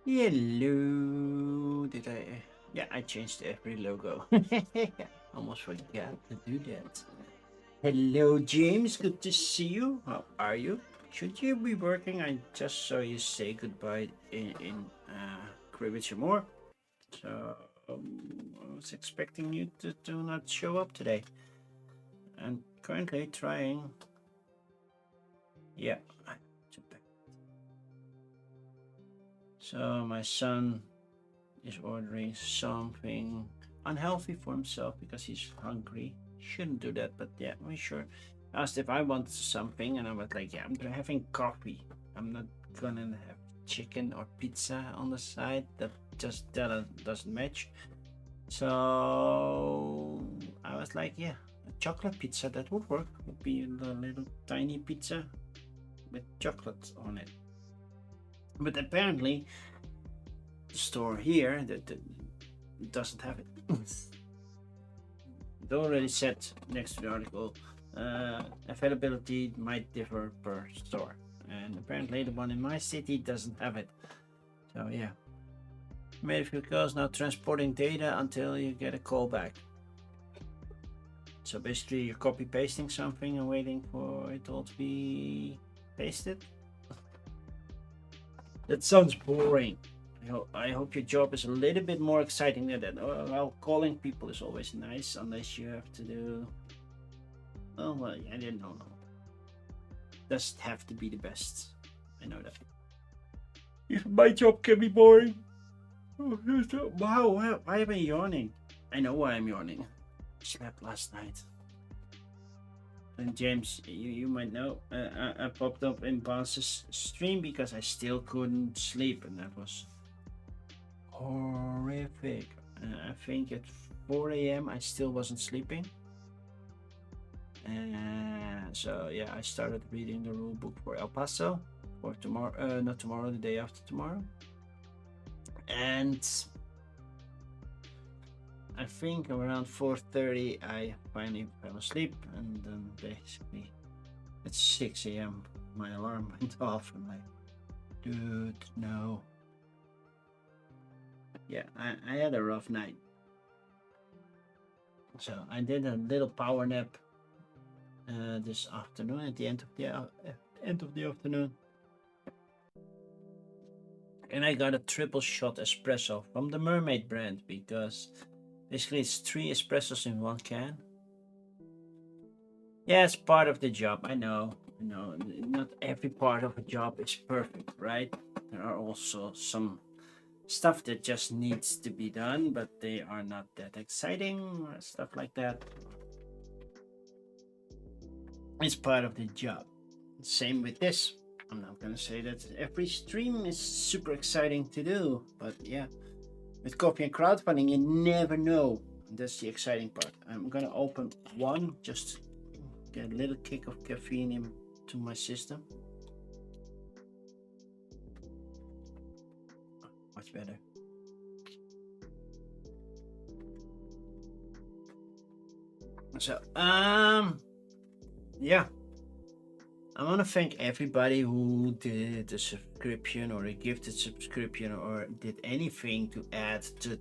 Hello. Did I? Yeah, I changed every logo. Almost forgot to do that. Hello, James. Good to see you. How are you? Should you be working? I just saw you say goodbye in Cribbage and More. So I was expecting you to not show up today. I'm currently trying. Yeah. So my son is ordering something unhealthy for himself because he's hungry. Shouldn't do that, but yeah, we sure. Asked if I wanted something, and I was like, yeah, I'm having coffee. I'm not gonna have chicken or pizza on the side. That just doesn't match. So I was like, yeah, a chocolate pizza that would work. Would be a little tiny pizza with chocolate on it. But apparently, the store here that doesn't have it. It already said next to the article, availability might differ per store, and apparently the one in my city doesn't have it. So yeah, made a few calls, now transporting data until you get a call back. So basically, you're copy pasting something and waiting for it all to be pasted. That sounds boring. I hope your job is a little bit more exciting than that. Well, calling people is always nice, unless you have to do. Oh well, I didn't know. Doesn't have to be the best. I know that. If my job can be boring. Wow, why am I yawning? I know why I'm yawning. Slept last night. And James, you might know, I popped up in Bounce's stream because I still couldn't sleep, and that was horrific. I think at 4 a.m. I still wasn't sleeping. So yeah, I started reading the rule book for El Paso for tomorrow, not tomorrow, the day after tomorrow. And I think around 4:30 I finally fell asleep, and then basically at 6 a.m. my alarm went off. I'm like, dude, no. Yeah, I had a rough night. So I did a little power nap this afternoon at the end of the afternoon. And I got a triple shot espresso from the Mermaid brand because basically it's 3 espressos in one can. Yeah, it's part of the job. I know. Not every part of a job is perfect, right? There are also some stuff that just needs to be done, but they are not that exciting or stuff like that. It's part of the job. Same with this. I'm not gonna say that every stream is super exciting to do, but yeah, with coffee and crowdfunding, you never know. That's the exciting part. I'm gonna open one just to get a little kick of caffeine into my system. Much better. So, yeah. I want to thank everybody who did a subscription or a gifted subscription or did anything to add to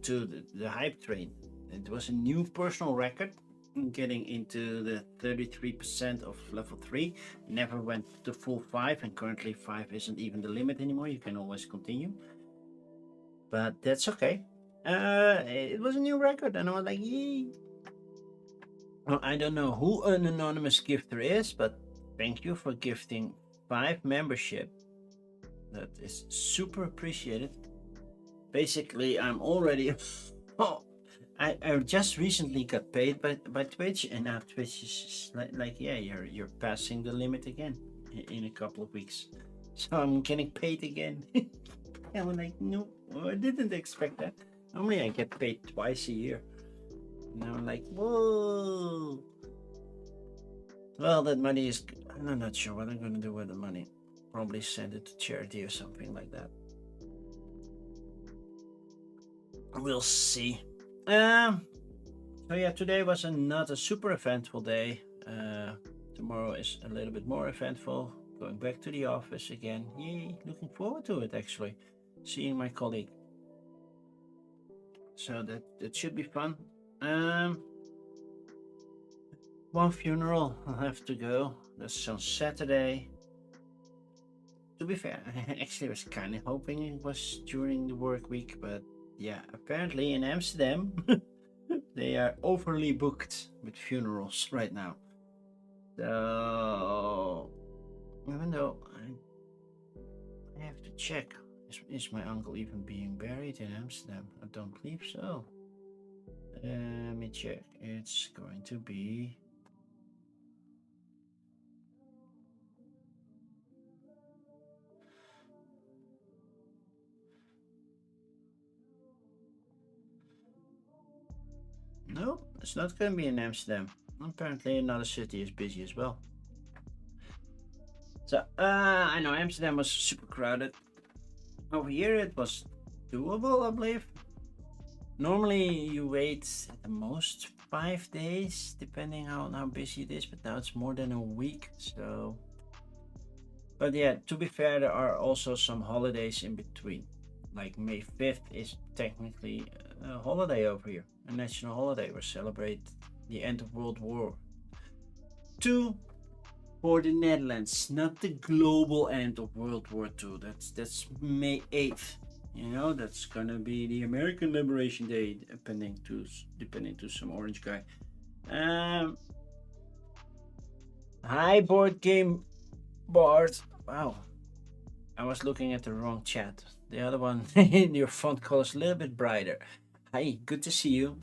the hype train. It was a new personal record, getting into the 33% of level 3. Never went to full 5, and currently 5 isn't even the limit anymore. You can always continue. But that's okay. It was a new record, and I was like, yay. Well, I don't know who an anonymous gifter is, but thank you for gifting 5 membership. That is super appreciated. Basically, I'm already. Oh, I just recently got paid by Twitch, and now Twitch is like yeah, you're passing the limit again in a couple of weeks, so I'm getting paid again. And I'm like, no, I didn't expect that. Normally, I get paid twice a year. Now I'm like, whoa. Well, that money is. I'm not sure what I'm going to do with the money. Probably send it to charity or something like that. We'll see. So yeah, today was not a super eventful day. Tomorrow is a little bit more eventful. Going back to the office again. Yay! Looking forward to it actually. seeing my colleague. So that should be fun. Um, One funeral I'll have to go. That's on Saturday. To be fair, actually, I was kind of hoping it was during the work week, but yeah, apparently in Amsterdam, they are overly booked with funerals right now. So, even though I have to check, is my uncle even being buried in Amsterdam? I don't believe so. Let me check. It's going to be. No, it's not going to be in Amsterdam. Apparently, another city is busy as well. So, I know Amsterdam was super crowded. Over here, it was doable, I believe. Normally, you wait at the most 5 days, depending on how busy it is, but now it's more than a week. So, but yeah, to be fair, there are also some holidays in between. Like May 5th is technically a holiday over here, a national holiday. We celebrate the end of World War II for the Netherlands, not the global end of World War II. That's May 8th. You know, that's gonna be the American Liberation Day, depending to some orange guy. Hi, board game Bart. Wow, I was looking at the wrong chat. The other one in your font color is a little bit brighter. Hi, good to see you.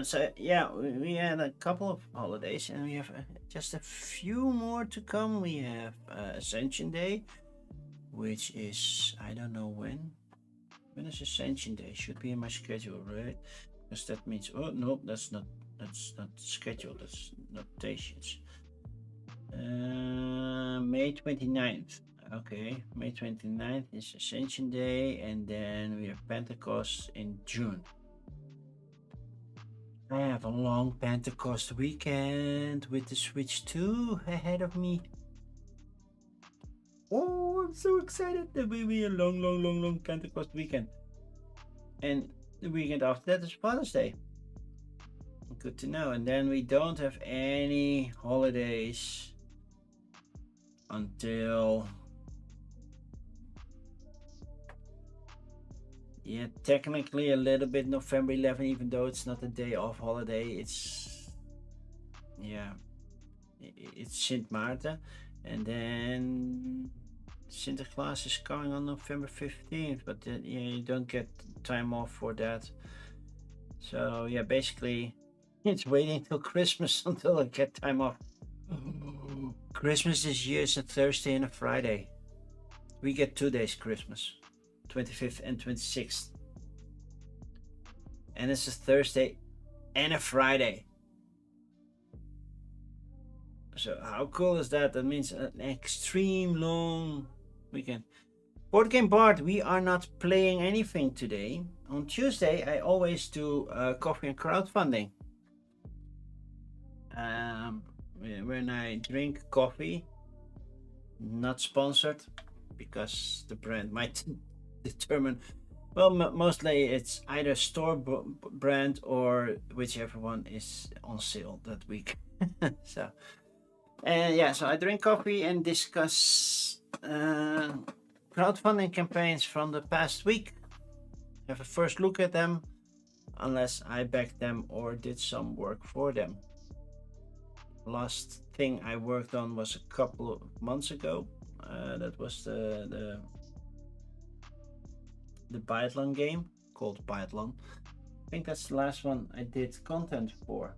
So yeah, we had a couple of holidays, and we have just a few more to come. We have Ascension Day, which is I don't know when. When is Ascension Day? Should be in my schedule, right? Because that means no, that's not scheduled. That's notations. May 29th. Okay, May 29th is Ascension Day, and then we have Pentecost in June. I have a long Pentecost weekend with the Switch 2 ahead of me. Oh, I'm so excited! There will be a long Pentecost weekend. And the weekend after that is Father's Day. Good to know. And then we don't have any holidays until. Yeah, technically a little bit November 11, even though it's not a day off holiday. It's. Yeah. It's Sint Maarten. And then Sinterklaas is coming on November 15th, but yeah, you don't get time off for that. So yeah, basically it's waiting till Christmas until I get time off. Christmas this year is a Thursday and a Friday. We get 2 days Christmas, 25th and 26th. And it's a Thursday and a Friday. So how cool is that? That means an extreme long weekend. Board Game Bart, we are not playing anything today. On Tuesday, I always do coffee and crowdfunding. When I drink coffee, not sponsored, because the brand might determine. Well, mostly it's either store brand or whichever one is on sale that week. So. And yeah, so I drink coffee and discuss crowdfunding campaigns from the past week. Have a first look at them, unless I backed them or did some work for them. Last thing I worked on was a couple of months ago. That was the Biathlon game called Biathlon. I think that's the last one I did content for.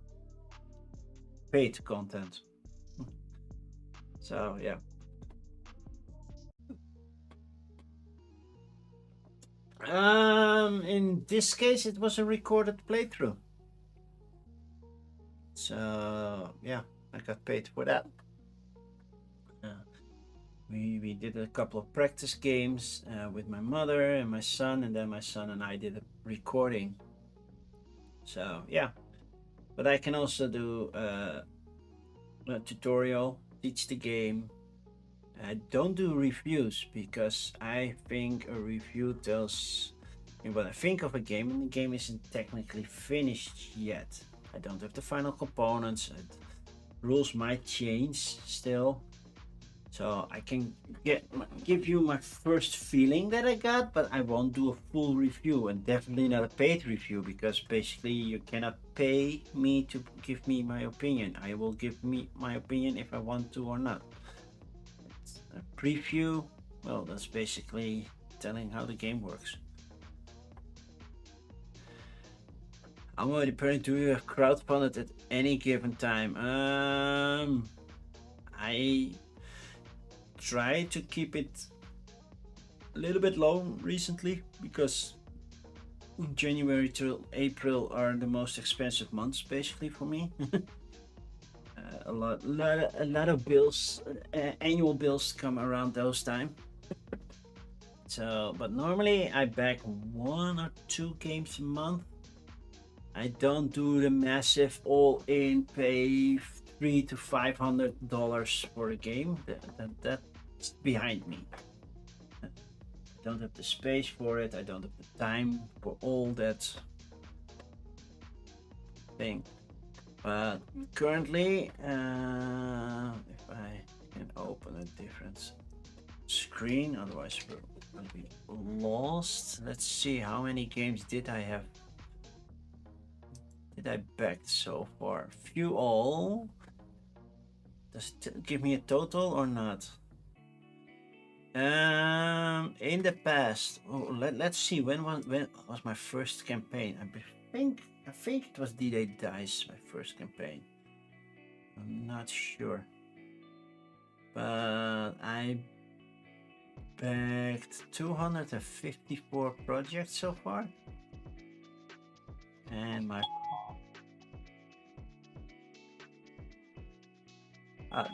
Paid content. So yeah. In this case, it was a recorded playthrough. So yeah, I got paid for that. We did a couple of practice games with my mother and my son, and then my son and I did a recording. So yeah, but I can also do a tutorial, teach the game, I don't do reviews because I think a review tells me what I think of a game, and the game isn't technically finished yet. I don't have the final components. Rules might change still, so I can give you my first feeling that I got, but I won't do a full review, and definitely not a paid review, because basically you cannot pay me to give me my opinion. I will give me my opinion if I want to or not. A preview, well, that's basically telling how the game works. How many parents do you have crowdfunded at any given time? I try to keep it a little bit low recently, because January to April are the most expensive months basically for me. A lot of bills, annual bills come around those time. So, but normally I back 1 or 2 games a month. I don't do the massive all-in pay $300 to $500 for a game. That's behind me. I don't have the space for it. I don't have the time for all that thing. But currently, if I can open a different screen, otherwise we'll be lost. Let's see, how many games did I have? Did I back so far? Few all. Does it give me a total or not? In the past, let's see, when was my first campaign? I think it was D-Day Dice, my first campaign. I'm not sure, but I backed 254 projects so far, and my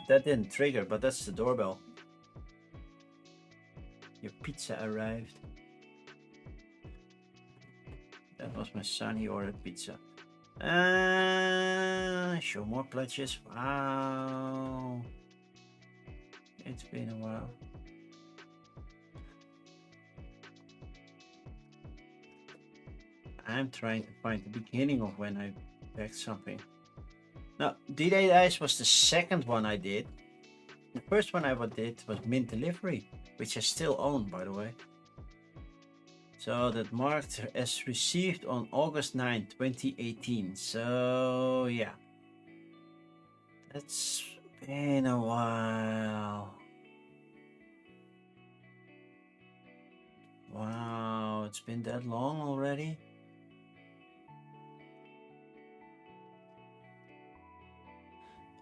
that didn't trigger, but that's the doorbell. Your pizza arrived. That was my son, he ordered pizza. Show more pledges. Wow. It's been a while. I'm trying to find the beginning of when I backed something. Now, D-Day Dice was the second one I did. The first one I ever did was Mint Delivery, which I still own, by the way. So that marked as received on August 9, 2018. So yeah, that's been a while. Wow, it's been that long already.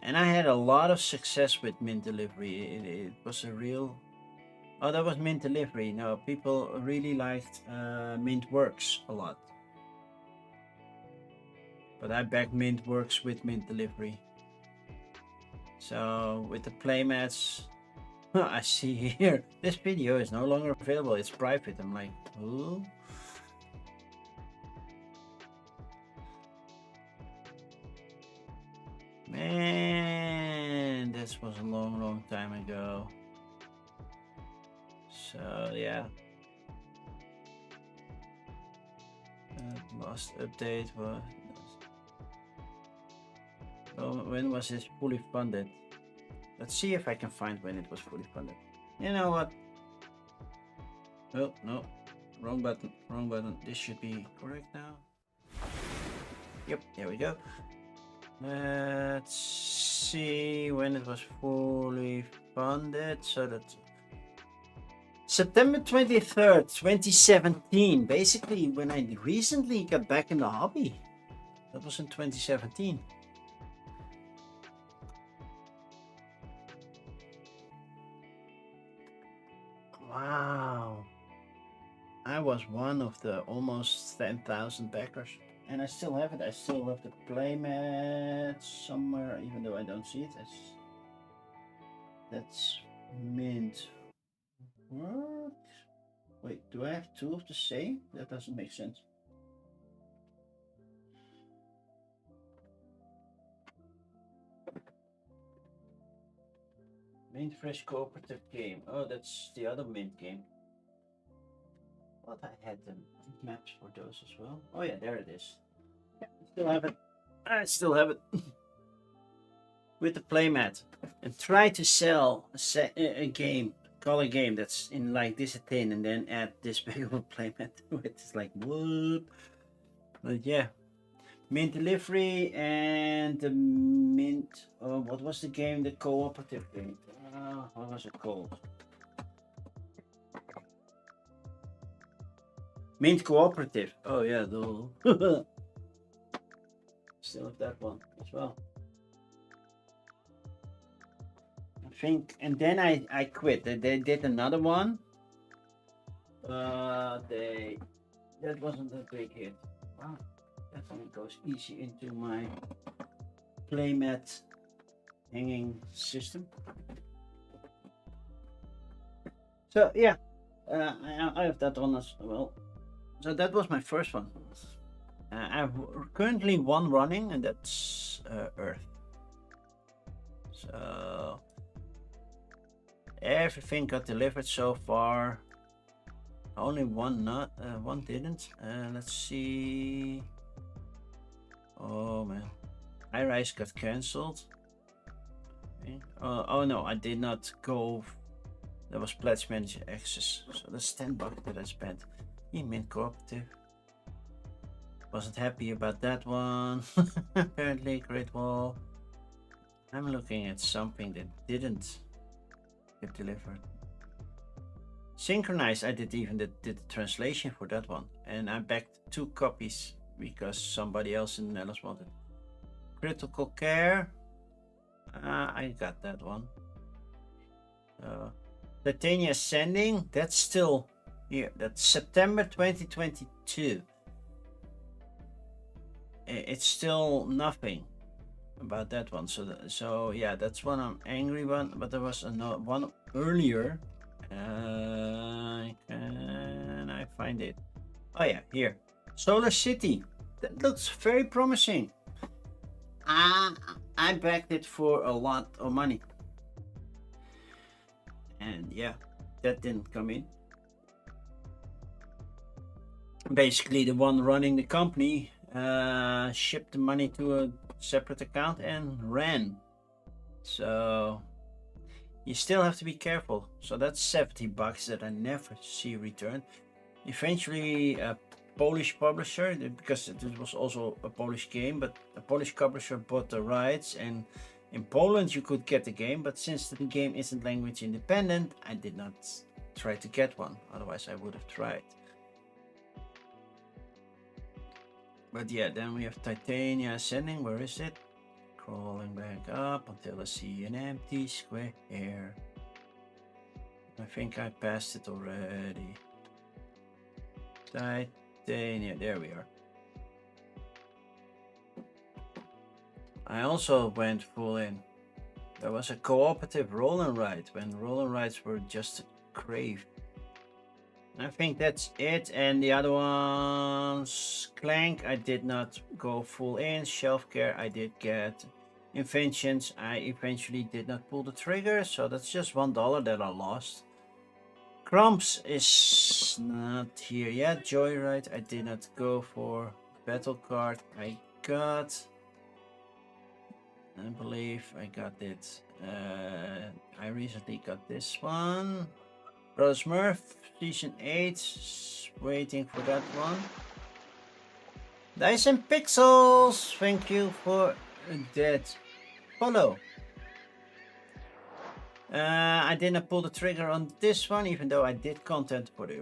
And I had a lot of success with Mint Delivery. It was a real... Oh, that was Mint Delivery. No, people really liked Mint Works a lot. But I backed Mint Works with Mint Delivery. So with the playmats, I see here, this video is no longer available. It's private. I'm like, ooh. Man, this was a long time ago. So yeah, last update was... Oh, when was this fully funded? Let's see if I can find when it was fully funded. You know what? Oh no, wrong button, wrong button. This should be correct now. Yep, there we go. Let's see when it was fully funded. So that's September 23rd, 2017. Basically, when I recently got back in the hobby. That was in 2017. Wow. I was one of the almost 10,000 backers. And I still have it. I still have the playmat somewhere, even though I don't see it. That's Mint. What? Wait, do I have two of the same? That doesn't make sense. Mint Fresh cooperative game. Oh, that's the other Mint game. But I had the maps for those as well. Oh yeah, there it is. Still have it. I still have it. With the playmat. And try to sell a game, call a game that's in like this tin, and then add this big of a playmat to it. It's like, what? But yeah. Mint delivery and the mint. What was the game? The cooperative game. What was it called? Mint cooperative. Oh yeah, the still have that one as well. I think, and then I quit. They did another one. That wasn't a big hit. Wow, that one goes easy into my playmat hanging system. So yeah, I have that one as well. So that was my first one. I have currently one running, and that's Earth. So everything got delivered so far. Only one not, one didn't. Let's see. Oh man, High Rise got cancelled. Okay. Oh no, I did not go. That was Pledge Manager access. So that's $10 that I spent. Mint cooperative. Wasn't happy about that one. Apparently, Great Wall. I'm looking at something that didn't get delivered. Synchronize, I did the translation for that one, and I backed 2 copies because somebody else in the Netherlands wanted. Critical Care, I got that one. Titania Ascending, that's still here. That's September 2022. It's still nothing about that one. So yeah, that's one I'm angry one. But there was another one earlier. Can I find it? Oh yeah, here. Solar City. That looks very promising. I backed it for a lot of money. And yeah, that didn't come in. Basically, the one running the company shipped the money to a separate account and ran. So you still have to be careful. So that's $70 that I never see returned. Eventually, a Polish publisher, because this was also a Polish game, but a Polish publisher bought the rights, and in Poland you could get the game, but since the game isn't language independent, I did not try to get one. Otherwise, I would have tried. But yeah, then we have Titania Ascending. Where is it? Crawling back up until I see an empty square. I think I passed it already. Titania, there we are. I also went full in. There was a cooperative roll and ride when roll and rides were just a crave. I think that's it, and the other ones, Clank, I did not go full in. Shelf Care, I did get. Inventions, I eventually did not pull the trigger, so that's just $1 that I lost. Crumps is not here yet. Joyride, I did not go for. Battle Card, I got. I believe I got it. I recently got this one. Brother Smurf, Season 8, waiting for that one. Dice and Pixels, thank you for that follow. I didn't pull the trigger on this one, even though I did content for the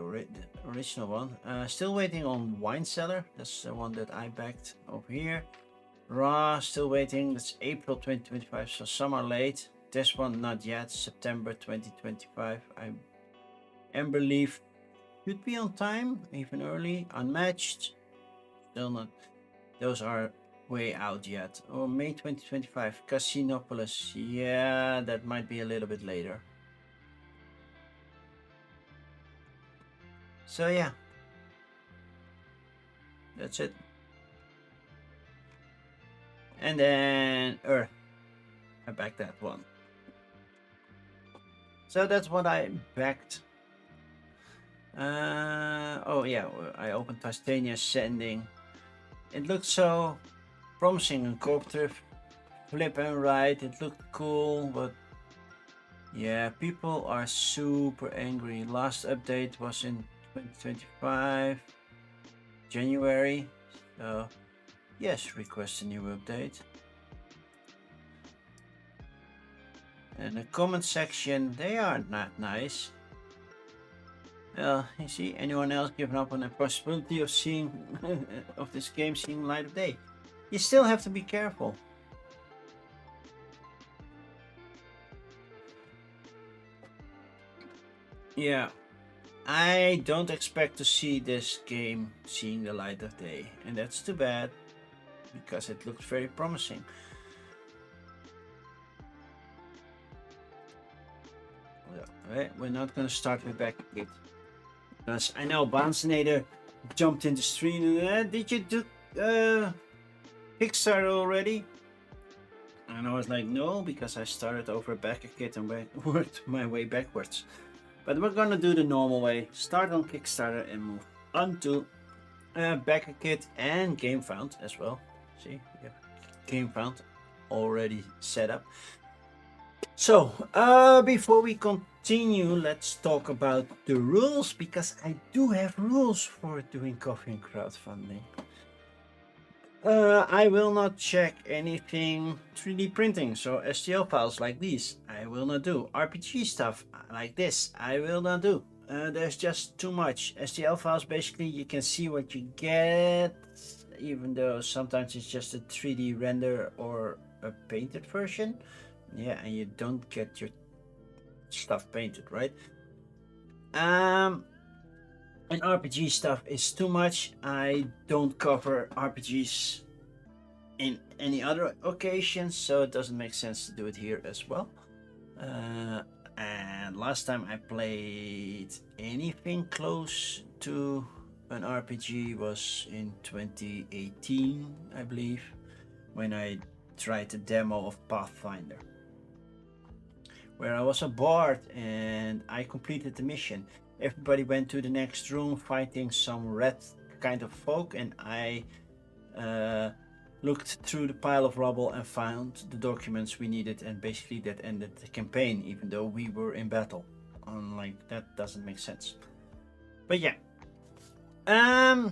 original one. Still waiting on Wine Cellar, that's the one that I backed over here. Raw, still waiting, that's April 2025, so some are late. This one not yet, September 2025. Ember Leaf should be on time, even early. Unmatched, still not. Those are way out yet. Or May 2025, Casinopolis. Yeah, that might be a little bit later. So yeah, that's it. And then Earth, I backed that one. So that's what I backed. Oh yeah, I opened Titania Sending. It looked so promising and cooperative. Flip and right, it looked cool, but yeah, people are super angry. Last update was in 2025, January. So yes, request a new update. And the comment section, they are not nice. Well, you see, anyone else giving up on the possibility of seeing of this game seeing light of day? You still have to be careful. Yeah, I don't expect to see this game seeing the light of day, and that's too bad because it looks very promising. We're not gonna start with Backgate because I know Bansinator jumped in the stream. Did you do Kickstarter already? And I was like, no, because I started over Backgate and worked my way backwards. But we're gonna do the normal way. Start on Kickstarter and move on to Backgate and GameFound as well. See, we have GameFound already set up. So, before we continue, let's talk about the rules, because I do have rules for doing coffee and crowdfunding. I will not check anything 3D printing, so STL files like these, I will not do. RPG stuff like this, I will not do. There's just too much. STL files, basically, you can see what you get, even though sometimes it's just a 3D render or a painted version. Yeah, and you don't get your stuff painted, right? And RPG stuff is too much. I don't cover RPGs in any other occasions, so it doesn't make sense to do it here as well. And last time I played anything close to an RPG was in 2018, I believe, when I tried the demo of Pathfinder, where I was a bard and I completed the mission. Everybody went to the next room fighting some red kind of folk, and I looked through the pile of rubble and found the documents we needed, and basically that ended the campaign, even though we were in battle. Like, that doesn't make sense. But yeah. Yeah,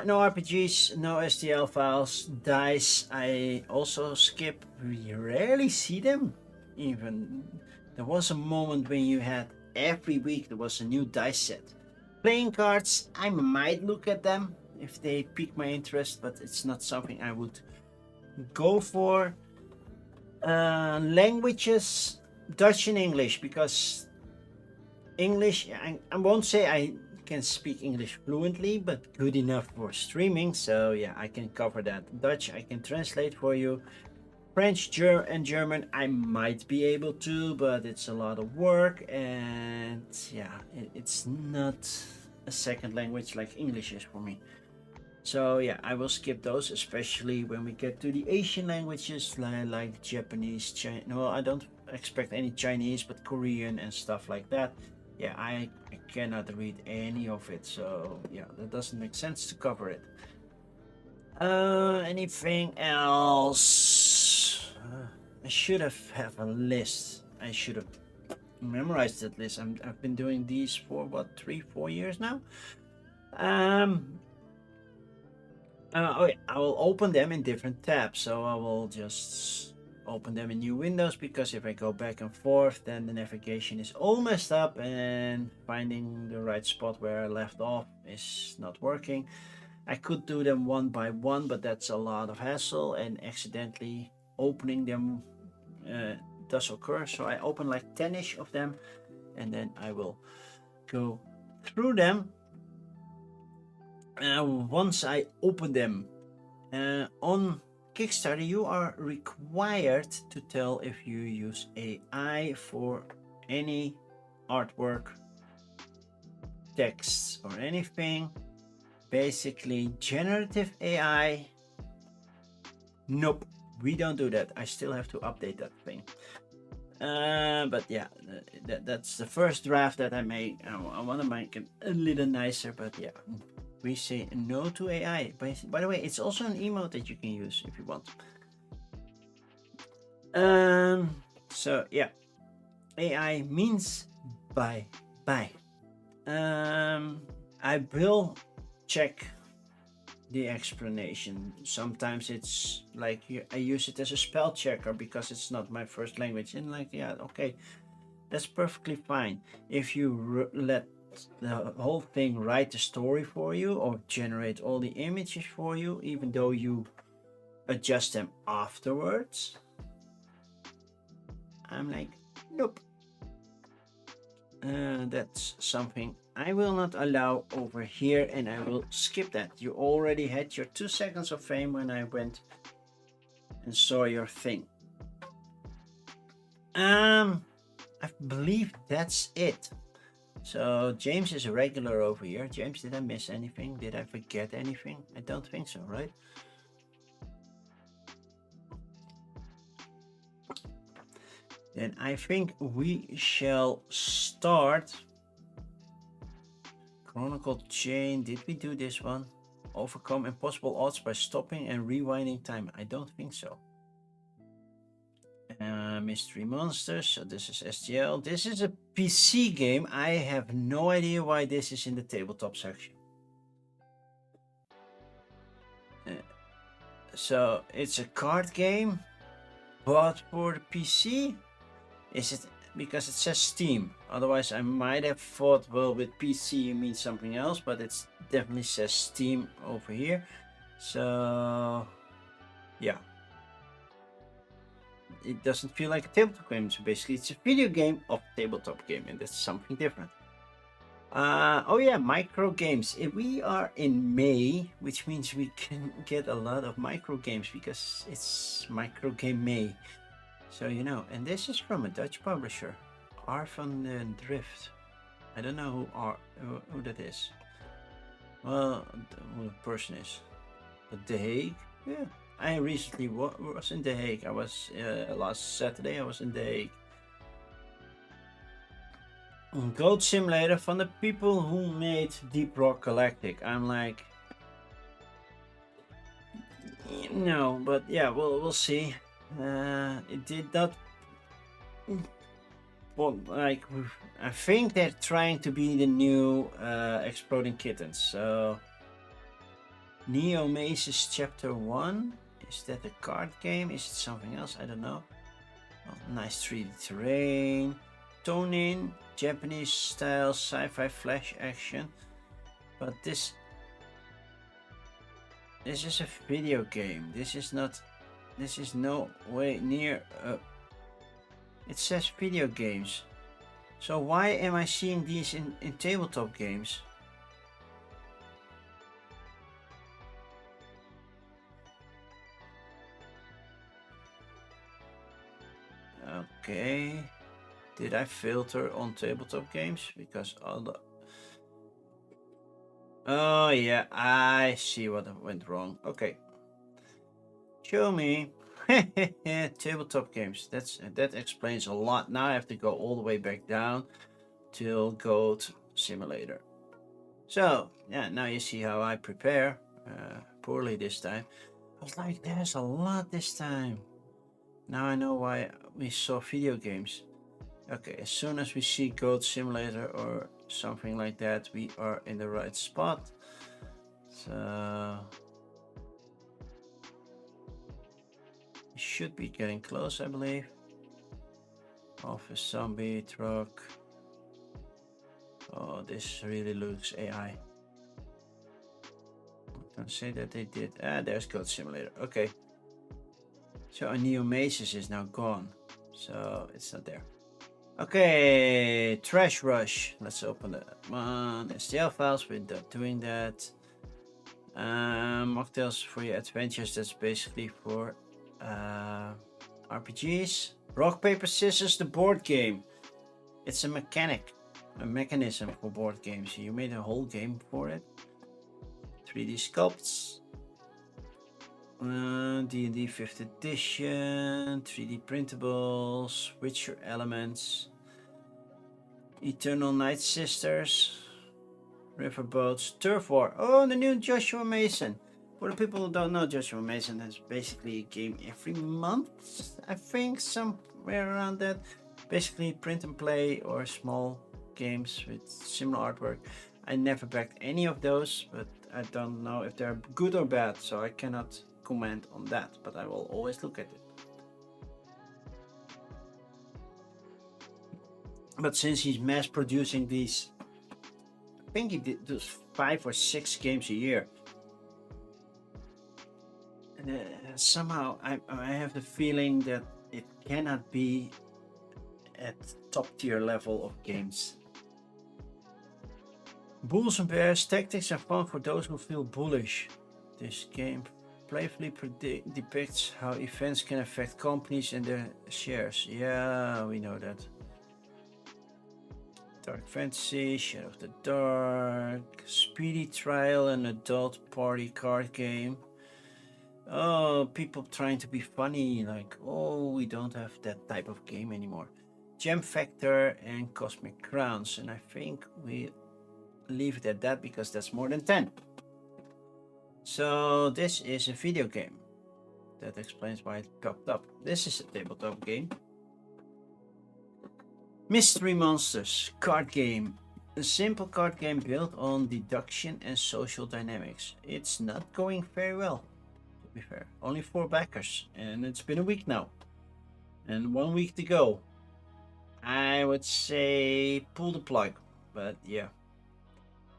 no RPGs, no STL files, dice I also skip. We rarely see them. Even there was a moment when you had every week there was a new dice set. Playing cards, I might look at them if they pique my interest, but it's not something I would go for. Languages, Dutch and English, because English, I won't say I can speak English fluently, but good enough for streaming, so yeah, I can cover that. Dutch I can translate for you. French and German I might be able to, but it's a lot of work, and yeah, it's not a second language like English is for me. So yeah, I will skip those, especially when we get to the Asian languages like Japanese, well, I don't expect any Chinese, but Korean and stuff like that. Yeah, I cannot read any of it, so yeah, that doesn't make sense to cover it. Anything else? I should have a list. I should have memorized that list. I've been doing these for what, 3-4 years now. Oh yeah, I will open them in different tabs. So I will just open them in new windows, because if I go back and forth, then the navigation is all messed up, and finding the right spot where I left off is not working. I could do them one by one, but that's a lot of hassle, and accidentally opening them does occur. So I open like 10ish of them, and then I will go through them. Once I open them on Kickstarter, you are required to tell if you use AI for any artwork, texts, or anything. Basically, generative AI, nope, we don't do that. I still have to update that thing. But yeah, that's the first draft that I make. I want to make it a little nicer, but yeah, we say no to AI. By the way, it's also an emote that you can use if you want. So yeah, AI means bye bye. I will check the explanation. Sometimes it's like I use it as a spell checker because it's not my first language, and like, yeah, okay, that's perfectly fine. If you let the whole thing write the story for you or generate all the images for you, even though you adjust them afterwards, I'm like, nope. That's something I will not allow over here, and I will skip that. You already had your 2 seconds of fame when I went and saw your thing. I believe that's it. So James is a regular over here. James, did I miss anything? Did I forget anything? I don't think so, right? Then I think we shall start. Chronicle chain. Did we do this one? Overcome impossible odds by stopping and rewinding time. I don't think so. Mystery Monsters. So this is STL. This is a PC game. I have no idea why this is in the tabletop section. So it's a card game, but for the PC. Is it because it says Steam? Otherwise, I might have thought, well, with PC you mean something else, but it definitely says Steam over here. So yeah, it doesn't feel like a tabletop game. So basically, it's a video game of tabletop game, and that's something different. Oh yeah, micro games. We are in May, which means we can get a lot of micro games because it's micro game May. So you know, and this is from a Dutch publisher, R van den Drift. I don't know who that is. Well, who the person is. But The Hague, yeah. I recently was in The Hague. I was last Saturday. I was in The Hague. Goat Simulator from the people who made Deep Rock Galactic. I'm like, no, but yeah, we'll see. It did not. Well, like, I think they're trying to be the new Exploding Kittens. So, Neo Maze's Chapter 1. Is that a card game? Is it something else? I don't know. Oh, nice 3D terrain. Tone-in, Japanese style sci-fi flash action. But this is a video game. This is not. This is no way near. It says video games. So why am I seeing these in tabletop games? Okay. Did I filter on tabletop games? Because all the... Oh yeah, I see what went wrong. Okay. Show me. Tabletop games. That explains a lot. Now I have to go all the way back down till Goat Simulator. So yeah, now you see how I prepare. Poorly this time. I was like, there's a lot this time. Now I know why we saw video games. Okay, as soon as we see Goat Simulator or something like that, we are in the right spot. So we should be getting close, I believe. Office zombie truck. Oh, this really looks AI. Don't say that they did. There's Goat Simulator. Okay. So Neo Mazes is now gone. So it's not there. Okay, Trash Rush. Let's open the STL files. We're not doing that. Mocktails for your adventures. That's basically for RPGs. Rock, paper, scissors. The board game. It's a mechanism for board games. You made a whole game for it. 3D sculpts. D&D 5th edition, 3D printables, Witcher elements, Eternal Night Sisters, Riverboats, Turf War. Oh, the new Joshua Mason. For the people who don't know, Joshua Mason has basically a game every month, I think, somewhere around that. Basically print and play or small games with similar artwork. I never backed any of those, but I don't know if they're good or bad, so I cannot comment on that, but I will always look at it. But since he's mass producing these, I think he did those 5 or 6 games a year. Somehow I have the feeling that it cannot be at top tier level of games. Bulls and Bears tactics are fun for those who feel bullish. This game playfully depicts how events can affect companies and their shares. Yeah, we know that. Dark Fantasy, Shadow of the Dark, Speedy Trial, an adult party card game. Oh, people trying to be funny, like, oh, we don't have that type of game anymore. Gem Factor and Cosmic Crowns, and I think we leave it at that because that's more than 10. So this is a video game. That explains why it popped up. This is a tabletop game. Mystery Monsters card game. A simple card game built on deduction and social dynamics. It's not going very well, to be fair. Only 4 backers, and it's been a week now. And 1 week to go. I would say pull the plug, but yeah.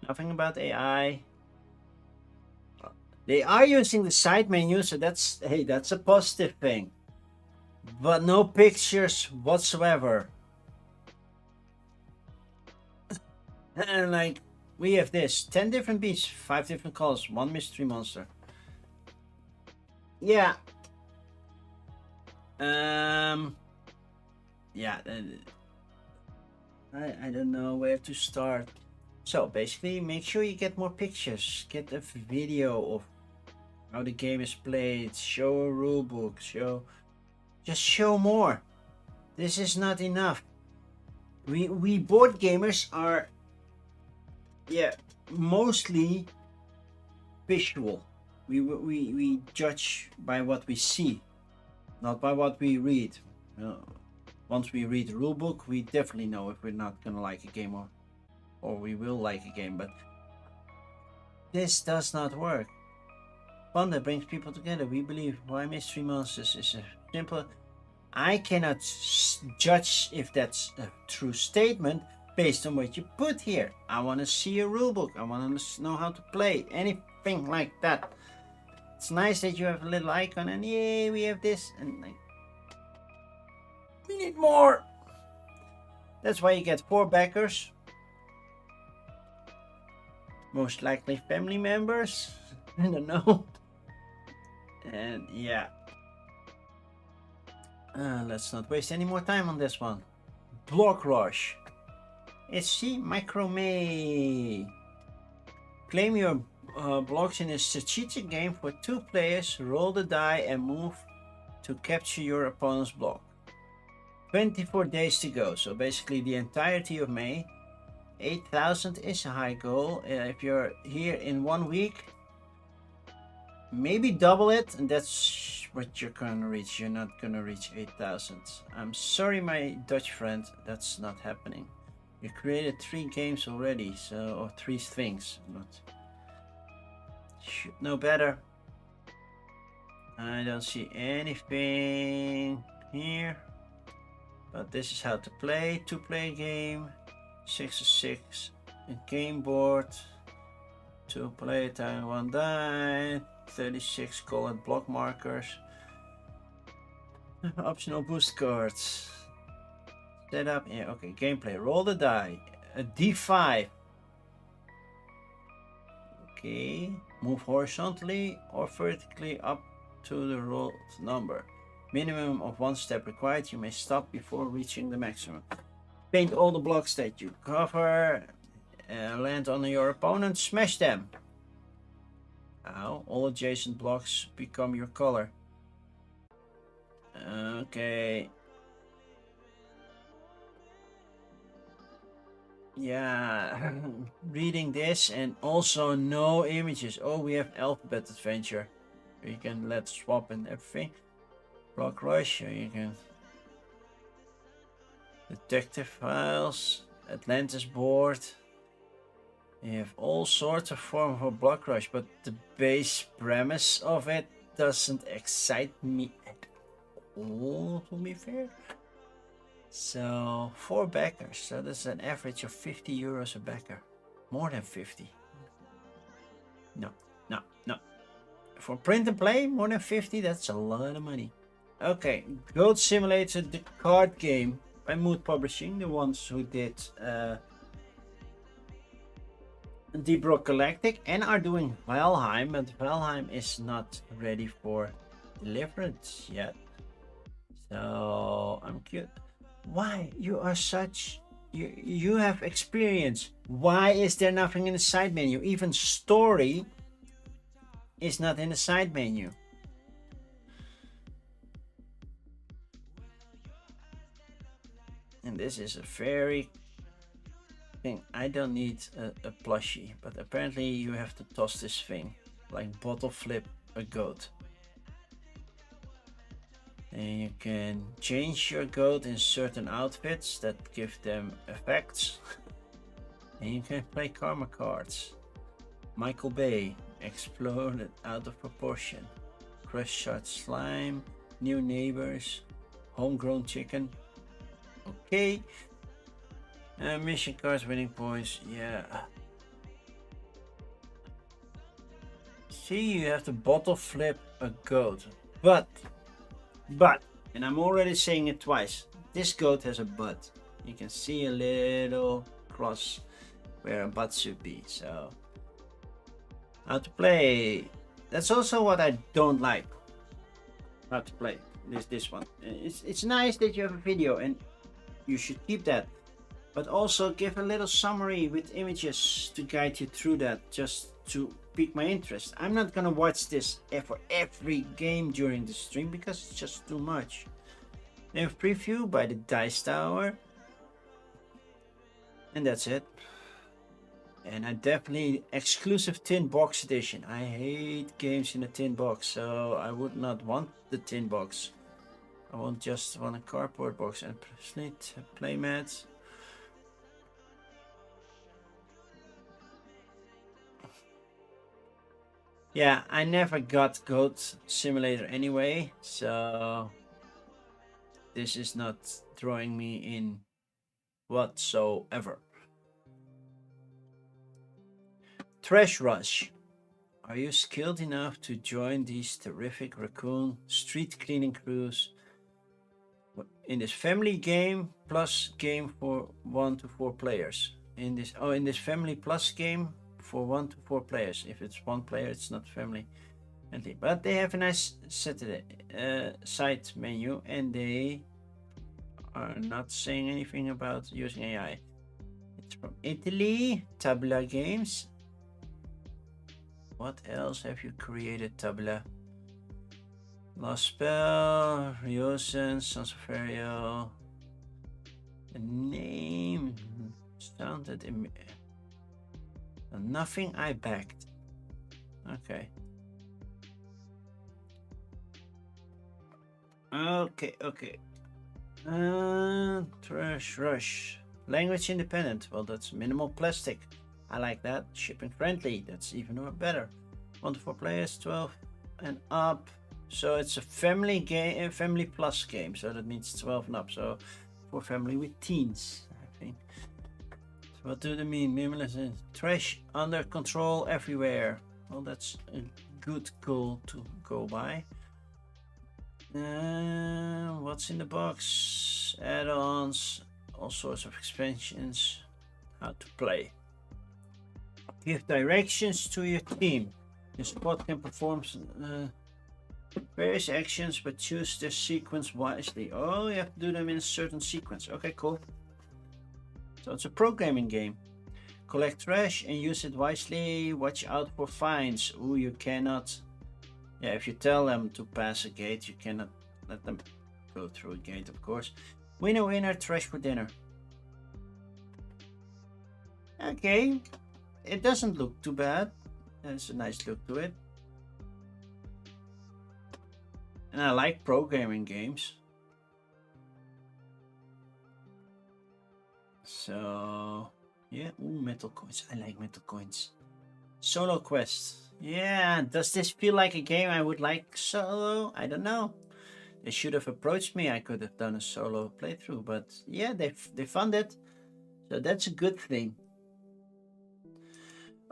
Nothing about AI. They are using the side menu, so that's a positive thing. But no pictures whatsoever. And like, we have this 10 different beasts, 5 different colors, 1 mystery monster. Yeah. Yeah. I don't know where to start. So basically, make sure you get more pictures, get a video of how the game is played, show a rulebook, just show more. This is not enough. We board gamers are, mostly visual. We judge by what we see, not by what we read. Once we read the rulebook, we definitely know if we're not gonna like a game or we will like a game, but this does not work. Fun that brings people together. We believe why Mystery Monsters is a simple. I cannot judge if that's a true statement based on what you put here. I want to see a rulebook. I want to know how to play. Anything like that. It's nice that you have a little icon and yay, we have this, and like, we need more. That's why you get 4 backers. Most likely family members. I don't know. And yeah. Let's not waste any more time on this one. Block Rush. It's Macrame. Claim your blocks in a strategic game for 2 players. Roll the die and move to capture your opponent's block. 24 days to go. So basically the entirety of May. 8,000 is a high goal. If you're here in 1 week, maybe double it, and that's what you're gonna reach. You're not gonna reach 8,000. I'm sorry, my Dutch friend, that's not happening. You created 3 games already, or 3 things, but should know better. I don't see anything here, but this is how to play. 2-player game. 6-6 a game board, 2 player time, 1 die, 36 colored block markers, optional boost cards, setup, okay, gameplay, roll the die, a d5, okay, move horizontally or vertically up to the rolled number, minimum of 1 step required, you may stop before reaching the maximum. Paint all the blocks that you cover, land on your opponent, smash them. How? All adjacent blocks become your color. Okay. Yeah, reading this and also no images. Oh, we have alphabet adventure. You can let swap and everything. Block rush, you can detective files, Atlantis board. You have all sorts of form of block rush, but the base premise of it doesn't excite me at all, to be fair. So 4 backers, so that's an average of 50 euros a backer. More than 50. No. For print and play, more than 50, that's a lot of money. Okay, Goat Simulator, the card game by Mood Publishing, the ones who did Deep Rock Galactic and are doing Valheim, but Valheim is not ready for deliverance yet. So I'm curious. Why? You are such... You have experience. Why is there nothing in the side menu? Even story is not in the side menu. And this is a very thing. I don't need a plushie, but apparently you have to toss this thing, like bottle flip a goat. And you can change your goat in certain outfits that give them effects. And you can play karma cards. Michael Bay, exploded out of proportion. Crush shot slime, new neighbors, homegrown chicken. Okay. Mission cards, winning points, yeah. See, you have to bottle flip a goat. But, and I'm already saying it twice, this goat has a butt. You can see a little cross where a butt should be, so. How to play. That's also what I don't like. How to play this one. It's nice that you have a video and you should keep that. But also give a little summary with images to guide you through that, just to pique my interest. I'm not gonna watch this for every game during the stream because it's just too much. They have preview by the Dice Tower. And that's it. And I definitely exclusive tin box edition. I hate games in a tin box, so I would not want the tin box. I want just want a cardboard box and playmats. Yeah, I never got Goat Simulator anyway, so this is not drawing me in whatsoever. Trash Rush. Are you skilled enough to join these terrific raccoon street cleaning crews in this family game plus game for 1 to 4 players? In this family plus game for 1 to 4 players. If it's 1 player, it's not family friendly. But they have a nice side menu, and they are not saying anything about using AI. It's from Italy, Tabula Games. What else have you created, Tabula? Lost Spell, Ryosen, Sons of Ferio. The name sounded nothing I backed. Okay. Okay. Trash Rush. Language independent. Well, that's minimal plastic. I like that. Shipping friendly. That's even better. 1 to 4 players, 12 and up. So it's a family game, family plus game. So that means 12 and up. So for family with teens, I think. So what do they mean? Minimalist trash under control everywhere. Well, that's a good goal to go by. What's in the box? Add-ons, all sorts of expansions. How to play. Give directions to your team. Your squad can perform various actions, but choose their sequence wisely. Oh, you have to do them in a certain sequence. Okay, cool. So it's a programming game. collect trash and use it wisely. Watch out for fines. Ooh, you cannot. Yeah, if you tell them to pass a gate, you cannot let them go through a gate, of course. Winner, winner, trash for dinner. Okay, it doesn't look too bad. There's a nice look to it. And I like programming games. So, yeah. Ooh, metal coins. I like metal coins. Solo quest. Yeah, does this feel like a game I would like solo? I don't know. They should have approached me. I could have done a solo playthrough, but yeah, they fund it. So that's a good thing.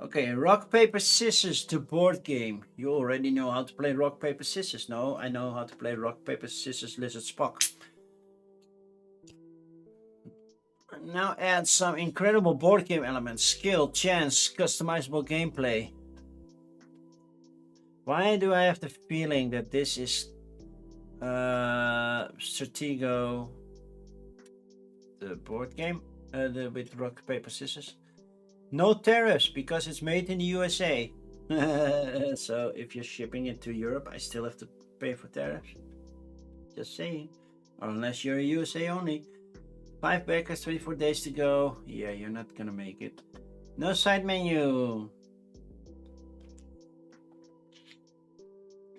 Okay, rock, paper, scissors, the board game. You already know how to play rock, paper, scissors. No, I know how to play rock, paper, scissors, lizard, Spock. Now add some incredible board game elements, skill, chance, customizable gameplay. Why do I have the feeling that this is Stratego, the board game, with rock, paper, scissors? No tariffs because it's made in the USA. So if you're shipping it to Europe, I still have to pay for tariffs. Just saying. Or unless you're a USA only. 5 backers, 24 days to go. Yeah, you're not gonna make it. No side menu.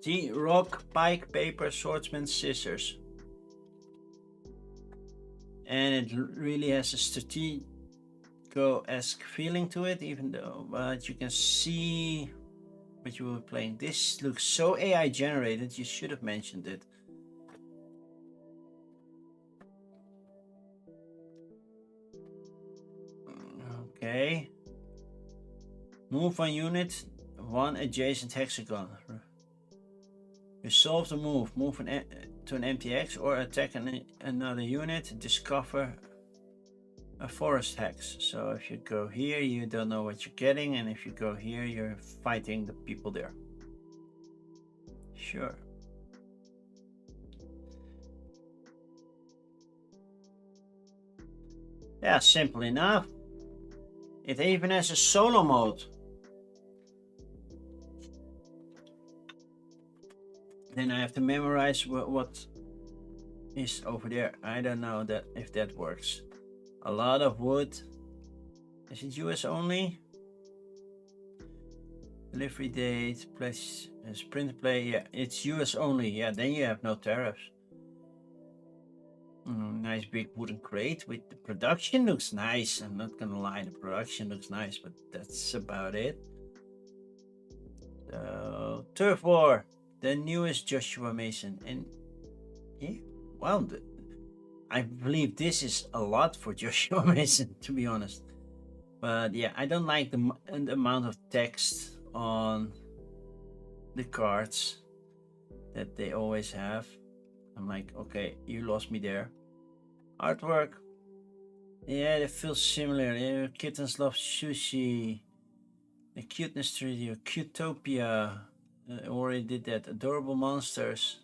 See, rock, pike, paper, swordsman, scissors. And it really has a Stratego-esque feeling to it, even though, but you can see what you were playing. This looks so AI generated, you should have mentioned it. Okay. Move one unit, one adjacent hexagon. Resolve the move. Move to an empty hex or attack another unit. Discover a forest hex. So if you go here, you don't know what you're getting, and if you go here, you're fighting the people there. Sure. Yeah, simple enough. It even has a solo mode. Then I have to memorize what is over there. I don't know that if that works. A lot of wood. Is it US only? Delivery date, place, sprint play. Yeah, it's US only. Yeah, then you have no tariffs. Nice big wooden crate with the production looks nice. I'm not gonna lie, the production looks nice, but that's about it. So, Turf War, the newest Joshua Mason, and yeah, wow, I believe this is a lot for Joshua Mason, to be honest. But yeah, I don't like the amount of text on the cards that they always have. I'm like, okay, you lost me there. Artwork. Yeah, they feel similar. Yeah, Kittens Love Sushi. The Cuteness Studio. Cutopia. Already did that. Adorable Monsters.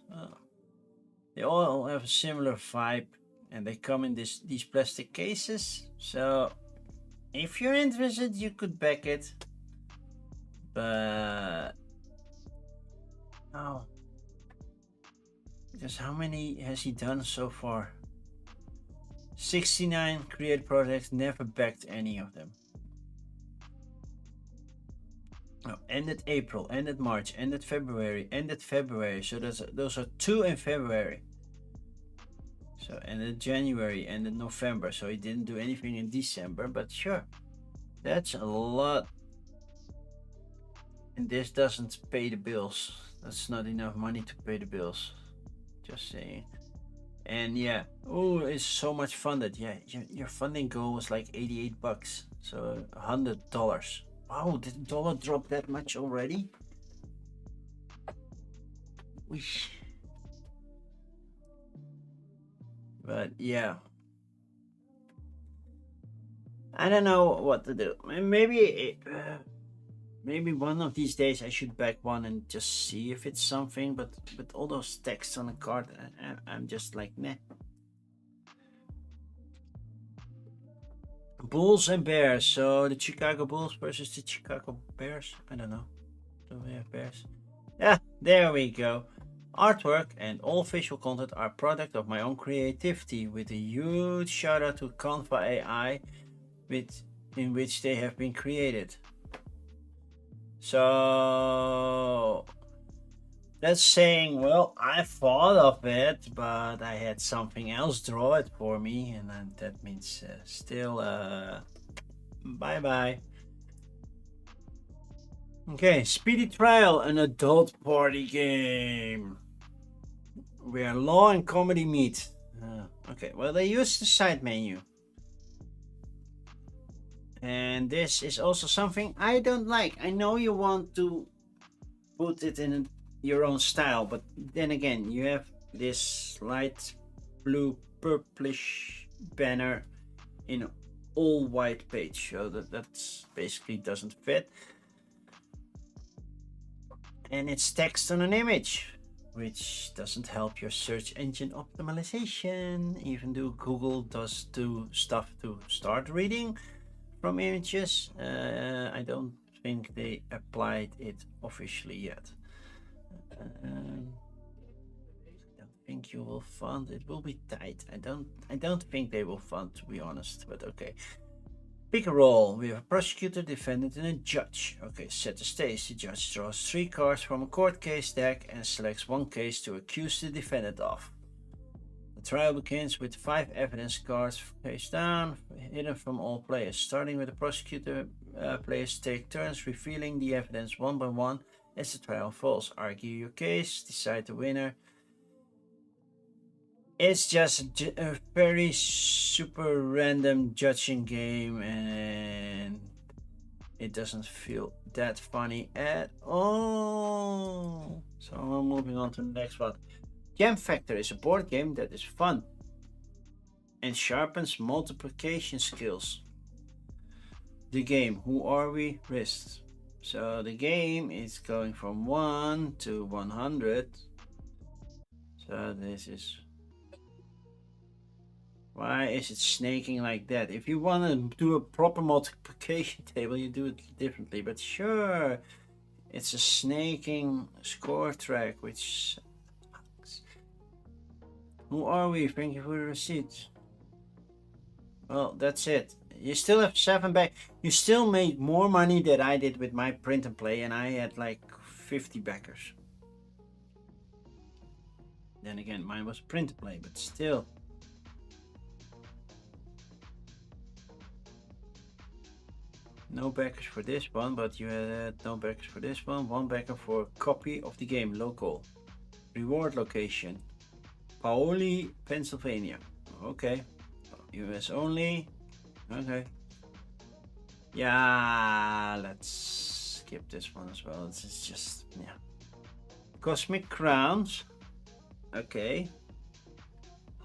They all have a similar vibe. And they come in these plastic cases. So, if you're interested, you could back it. But... oh. Because how many has he done so far? 69 created projects, never backed any of them. Oh, ended April, ended March, ended February. So those are 2 in February. So ended January, ended November. So he didn't do anything in December, but sure. That's a lot. And this doesn't pay the bills. That's not enough money to pay the bills. Just saying. And yeah, oh, it's so much funded. Yeah, your funding goal was like $88, so $100. Wow, did the dollar drop that much already? Wish. But yeah, I don't know what to do. Maybe one of these days I should back one and just see if it's something. But with all those texts on the card, I'm just like, nah. Bulls and Bears. So the Chicago Bulls versus the Chicago Bears. I don't know. Do we have Bears? Yeah, there we go. Artwork and all visual content are product of my own creativity, with a huge shout out to Canva AI, in which they have been created. So that's saying, well, I thought of it, but I had something else draw it for me, and then that means still bye bye. Okay, Speedy Trial, an adult party game where law and comedy meet. Okay, well, they use the side menu. And this is also something I don't like. I know you want to put it in your own style, but then again, you have this light blue purplish banner in an all white page, so that's basically doesn't fit. And it's text on an image, which doesn't help your search engine optimization, even though Google does do stuff to start reading from images. I don't think they applied it officially yet. I don't think you will fund. It will be tight. I don't think they will fund, to be honest, but okay. Pick a role. We have a prosecutor, defendant, and a judge. Okay, set the stage. The judge draws 3 cards from a court case deck and selects 1 case to accuse the defendant of. The trial begins with 5 evidence cards face down, hidden from all players. Starting with the prosecutor, players take turns revealing the evidence one by one as the trial unfolds. Argue your case, decide the winner. It's just a very super random judging game, and it doesn't feel that funny at all. So I'm moving on to the next one. Gem Factor is a board game that is fun and sharpens multiplication skills. The game, Who Are We? Risks. So the game is going from 1 to 100. So this is... Why is it snaking like that? If you want to do a proper multiplication table, you do it differently. But sure, it's a snaking score track, which sucks. Who are we? Thank you for the receipt. Well, that's it. You still have 7 back. You still made more money than I did with my print and play, and I had like 50 backers. Then again, mine was print and play, but still. No backers for this one, but you had no backers for this one. 1 backer for a copy of the game, local. Reward location, Paoli, Pennsylvania. Okay. US only. Okay. Yeah, let's skip this one as well. This is just, yeah. Cosmic Crowns. Okay.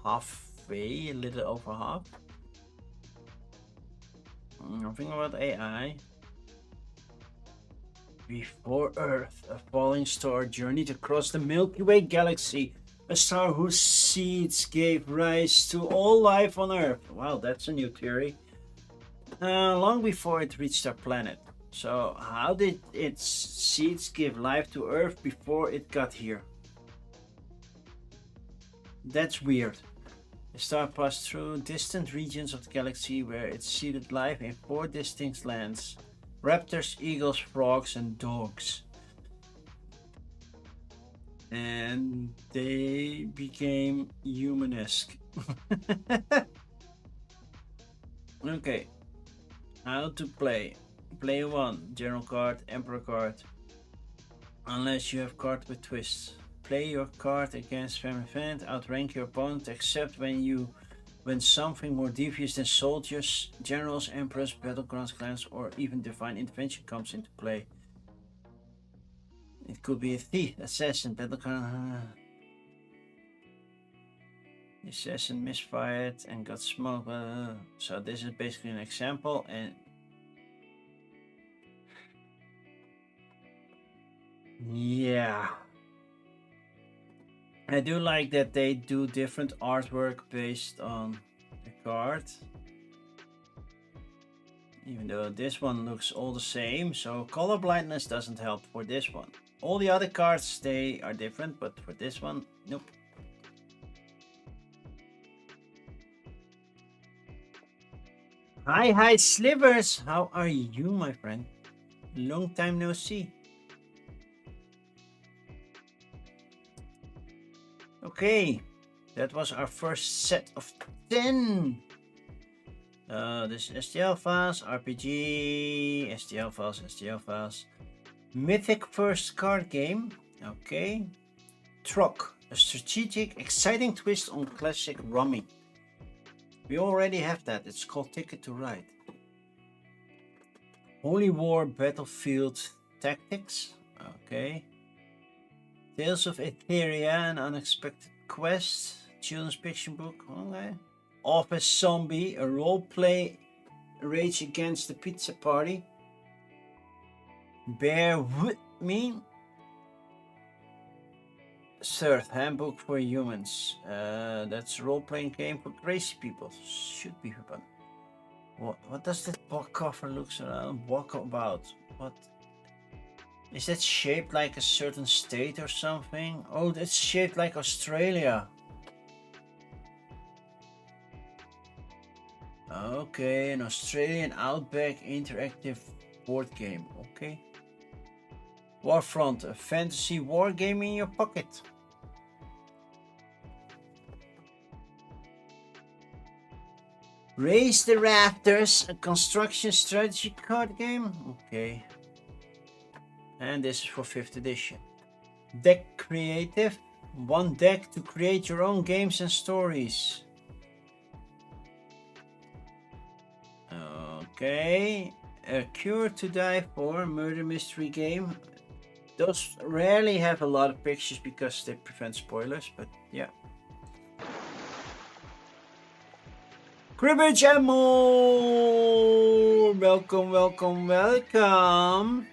Halfway, a little over half. Nothing about AI. Before Earth, a falling star journeyed across the Milky Way galaxy. A star whose seeds gave rise to all life on Earth. Wow, that's a new theory. Long before it reached our planet. So how did its seeds give life to Earth before it got here? That's weird. The star passed through distant regions of the galaxy where it seeded life in 4 distinct lands. Raptors, eagles, frogs, and dogs. And they became humanesque. Okay. How to play. Play 1. General card, Emperor card. Unless you have card with twists. Play your card against family friend, outrank your opponent except when something more devious than soldiers, generals, emperors, battlegrounds, clans, or even divine intervention comes into play. It could be a thief, assassin, battleground. The assassin misfired and got smoked. So this is basically an example, and yeah. I do like that they do different artwork based on the card. Even though this one looks all the same, so color blindness doesn't help for this one. All the other cards, they are different, but for this one, nope. Hi, Slivers! How are you, my friend? Long time no see. Okay, that was our first set of 10. This is STL files, RPG, STL files. Mythic first card game. Okay. Truck, a strategic, exciting twist on classic Rummy. We already have that. It's called Ticket to Ride. Holy War Battlefield Tactics. Okay. Tales of Etheria, an unexpected quest. Children's fiction book. Okay. Office Zombie, a role-play Rage Against the Pizza Party. Bear with me. Third, Handbook for Humans. That's a role-playing game for crazy people. Should be fun. What does that book cover looks walk about? What is that shaped like a certain state or something? Oh, that's shaped like Australia. Okay, an Australian Outback interactive board game. Okay. Warfront, a fantasy war game in your pocket. Raise the Rafters, a construction strategy card game. Okay. And this is for 5th edition. Deck Creative, one deck to create your own games and stories. Okay. A Cure to Die For, murder mystery game. Those rarely have a lot of pictures because they prevent spoilers, but yeah. Cribbage and more! Welcome, welcome, welcome!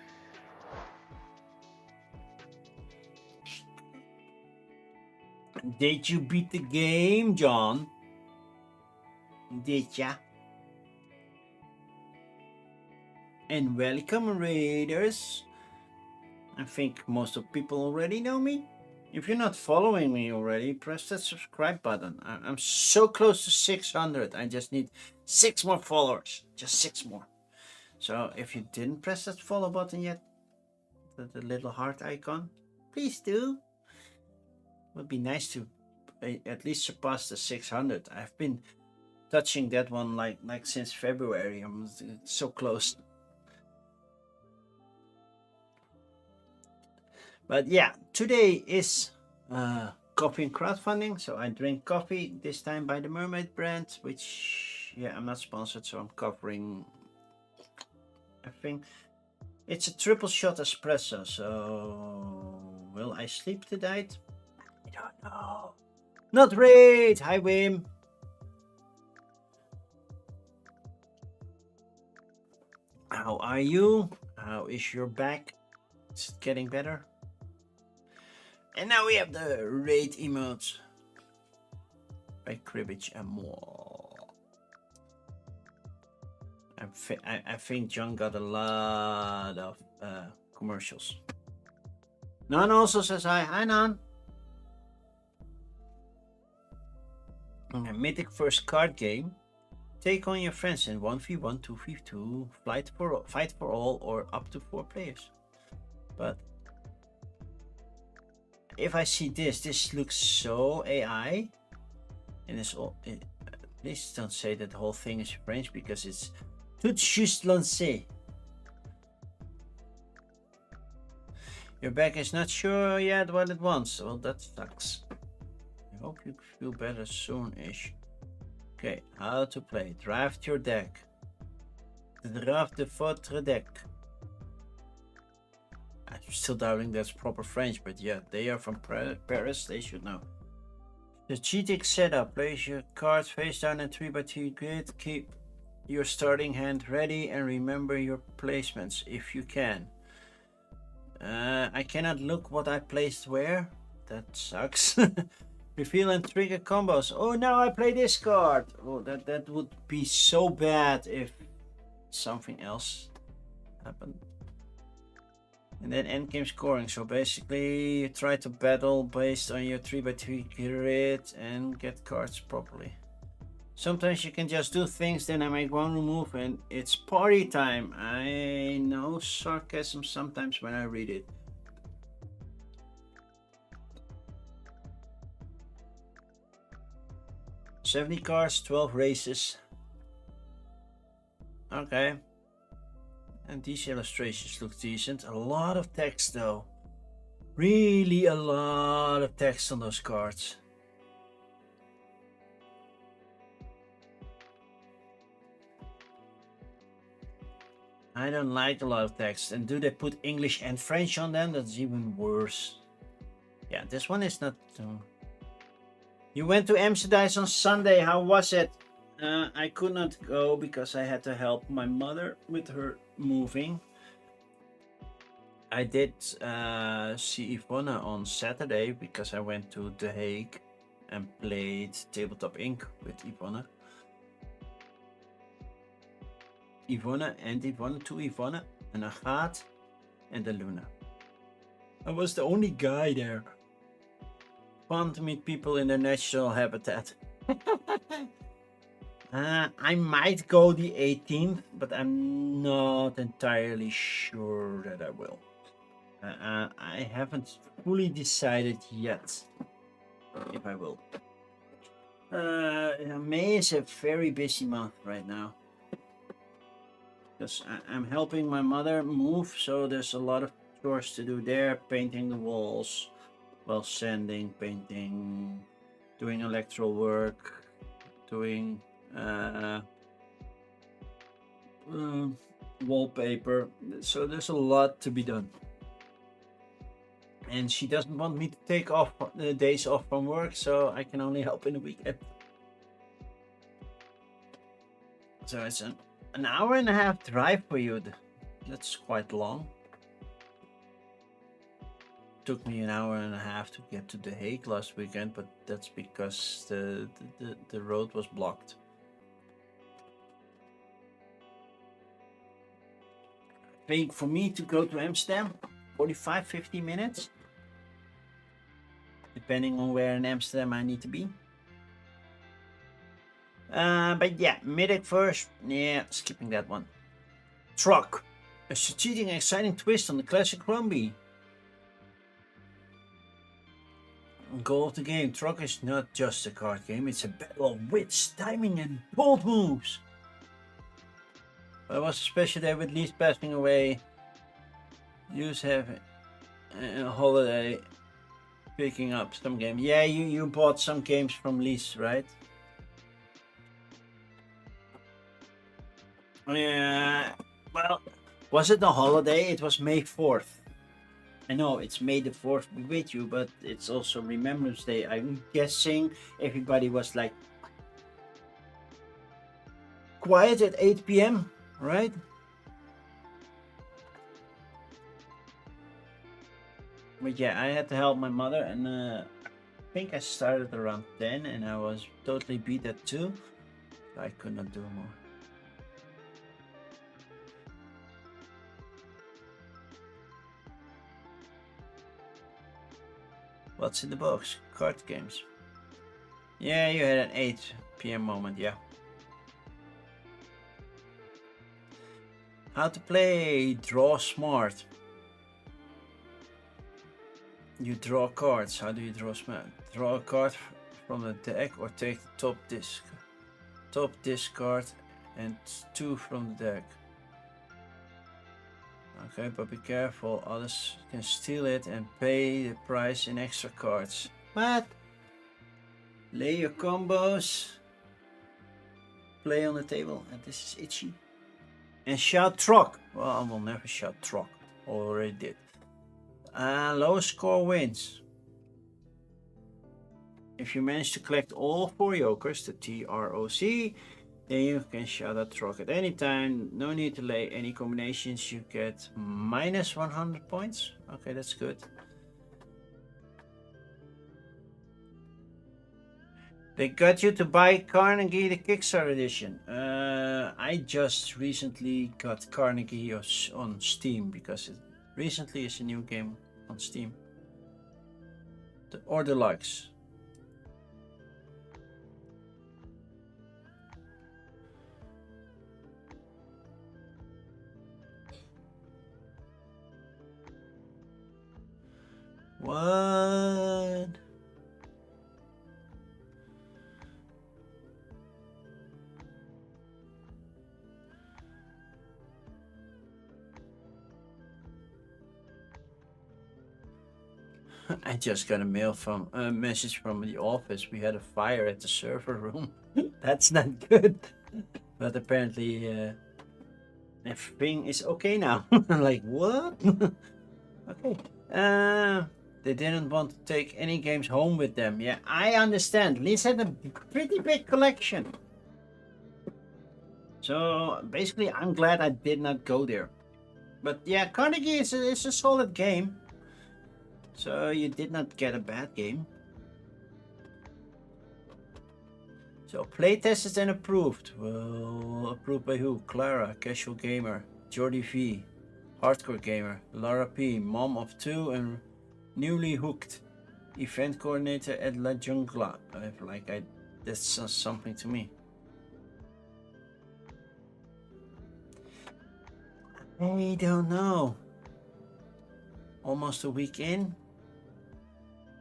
Did you beat the game, John? Did ya? And welcome, Raiders! I think most of people already know me. If you're not following me already, press that subscribe button. I'm so close to 600. I just need 6 more followers. Just 6 more. So if you didn't press that follow button yet, the little heart icon, please do. It would be nice to at least surpass the 600. I've been touching that one like since February. I'm so close. But yeah, today is coffee and crowdfunding. So I drink coffee this time by the Mermaid brand, which, yeah, I'm not sponsored, so I'm covering everything. It's a triple shot espresso. So will I sleep tonight? I don't know. Not great. Hi, Wim. How are you? How is your back? Is it getting better? And now we have the raid emotes by Cribbage and more. I think John got a lot of commercials. Nan also says hi. Hi, Nan. A mythic first card game. Take on your friends in 1v1, 2v2, fight for all, or up to 4 players. But if I see this looks so AI, and it's all. Please don't say that the whole thing is French because it's tout juste lancé. Your back is not sure yet what it wants. Well, that sucks. I hope you feel better soon-ish. Okay, how to play. Draft your deck. Draft de votre deck. I'm still doubting that's proper French, but yeah, they are from Paris, they should know. Strategic setup. Place your cards face down in 3x3 grid. Keep your starting hand ready and remember your placements if you can. I cannot look what I placed where. That sucks. Reveal and trigger combos. Oh, now I play this card. Oh, that would be so bad if something else happened. And then endgame scoring. So basically, you try to battle based on your 3x3 grid and get cards properly. Sometimes you can just do things, then I make one remove and it's party time. I know sarcasm sometimes when I read it. $70 cards, 12 races. Okay. And these illustrations look decent. A lot of text though. Really a lot of text on those cards. I don't like a lot of text. And do they put English and French on them? That's even worse. Yeah, this one is not... You went to Amsterdam on Sunday. How was it? I could not go because I had to help my mother with her moving. I did see Yvonne on Saturday because I went to The Hague and played Tabletop Inc. with Yvonne. Two Yvonne, an Agathe and a Luna. I was the only guy there. Fun to meet people in their natural habitat. I might go the 18th, but I'm not entirely sure that I will. I haven't fully decided yet if I will. May is a very busy month right now. Because I'm helping my mother move, so there's a lot of chores to do there. Painting the walls, well, sanding, painting, doing electrical work, doing wallpaper. So there's a lot to be done. And she doesn't want me to take off days off from work, so I can only help in the weekend. So it's an hour and a half drive for you. That's quite long. Took me an hour and a half to get to The Hague last weekend, but that's because the road was blocked. I think for me to go to Amsterdam, 45-50 minutes. Depending on where in Amsterdam I need to be. But yeah, Middag first. Yeah, skipping that one. Truck. A strategic and exciting twist on the classic Rumby. Goal of the game. Truck is not just a card game, it's a battle of wits, timing and bold moves. But it was a special day with Lies passing away. You have a holiday picking up some games. Yeah, you bought some games from Lies, right? Yeah, well, was it a holiday? It was May 4th. I know it's May the 4th be with you, but it's also Remembrance Day. I'm guessing everybody was like quiet at 8 p.m., right? But yeah, I had to help my mother, and I think I started around 10 and I was totally beat at 2. I could not do more. What's in the box? Card games. Yeah, you had an 8 p.m. moment, yeah. How to play Draw Smart. You draw cards. How do you draw smart? Draw a card from the deck or take the top disc. Top discard and 2 from the deck. Okay, but be careful, others can steal it and pay the price in extra cards. What? Lay your combos. Play on the table, and this is itchy. And shout truck. Well, I will never shout truck. Already did. Lowest score wins. If you manage to collect all 4 jokers, the TROC, then you can shout out truck at any time. No need to lay any combinations. You get minus 100 points. Okay, that's good. They got you to buy Carnegie the Kickstarter edition. I just recently got Carnegie on Steam because it recently is a new game on Steam. Or Deluxe. What? I just got a message from the office. We had a fire at the server room. That's not good. But apparently everything is okay now. Like, what? Okay. They didn't want to take any games home with them. Yeah, I understand. Liz had a pretty big collection. So basically, I'm glad I did not go there. But yeah, Carnegie is a solid game. So you did not get a bad game. So playtested and approved. Well, approved by who? Clara, Casual Gamer, Jordy V, Hardcore Gamer, Lara P, Mom of Two, and Newly Hooked, Event Coordinator at La Jungla. That's something to me. I don't know. Almost a week in.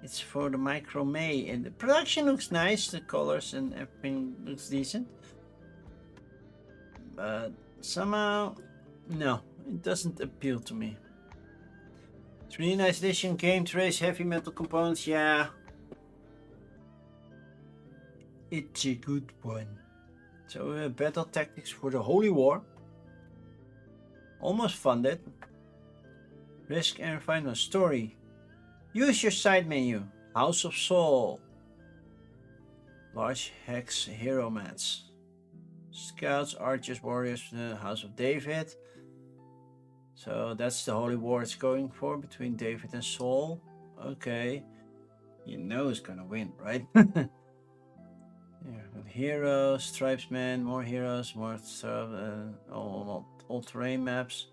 It's for the Micro May, and the production looks nice. The colors and everything looks decent. But somehow, no, it doesn't appeal to me. It's really nice edition. Game trace, heavy metal components. Yeah, it's a good one. So battle tactics for the Holy War. Almost funded. Risk and refinement story. Use your side menu. House of Soul. Large Hex Hero Mats. Scouts, Archers, Warriors, House of David. So that's the Holy War it's going for between David and Saul. Okay. You know who's gonna win, right? Yeah, heroes, tribesmen, more heroes, more stuff, all terrain maps.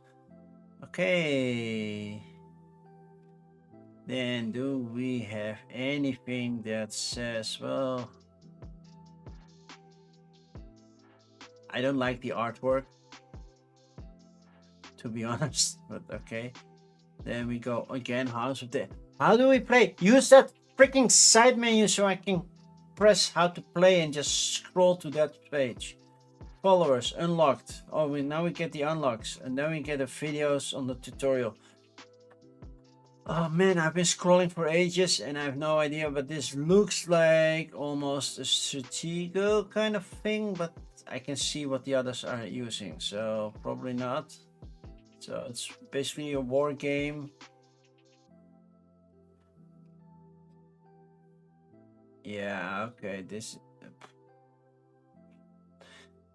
Okay. Then do we have anything that says, well, I don't like the artwork, to be honest, but okay. Then we go again, House of the... How do we play? Use that freaking side menu so I can press how to play and just scroll to that page. Followers, unlocked. Oh, now we get the unlocks, and then we get the videos on the tutorial. Oh man, I've been scrolling for ages and I have no idea, but this looks like almost a strategical kind of thing, but I can see what the others are using, so probably not. So it's basically a war game. Yeah, okay, this...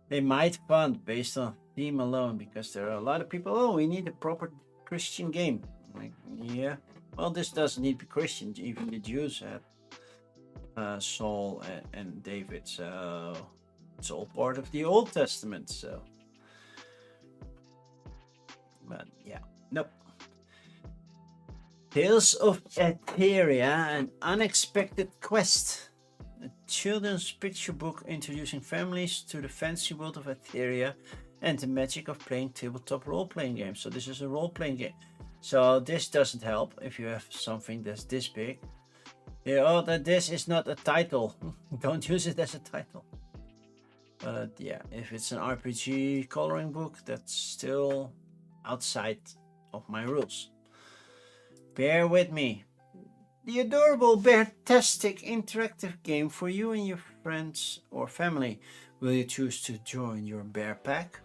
They might fund based on theme alone, because there are a lot of people, oh, we need a proper Christian game. Like, yeah, well, this doesn't need to be Christian. Even the Jews had Saul and David, so it's all part of the Old Testament. So, but yeah, nope. Tales of Etheria, an unexpected quest. A children's picture book introducing families to the fantasy world of Etheria and the magic of playing tabletop role-playing games. So this is a role-playing game. So this doesn't help if you have something that's this big. Yeah, oh, that this is not a title. Don't use it as a title. But yeah, if it's an RPG coloring book, that's still outside of my rules. Bear with me. The adorable Beartastic interactive game for you and your friends or family. Will you choose to join your bear pack?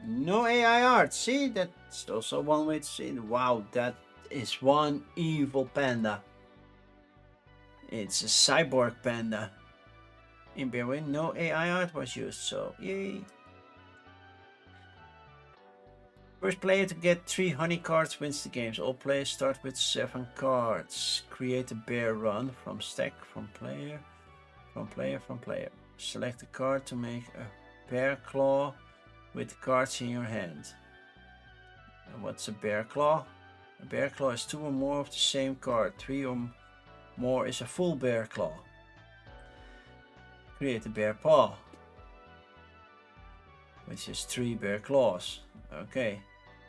No AI art. See, that's also one way to see it. Wow, that is one evil panda. It's a cyborg panda. In Berwin, no AI art was used, so yay. First player to get 3 honey cards wins the games. All players start with 7 cards. Create a bear run from stack from player. Select a card to make a bear claw with the cards in your hand. And what's a bear claw? A bear claw is 2 or more of the same card. 3 or more is a full bear claw. Create a bear paw, which is 3 bear claws. Okay.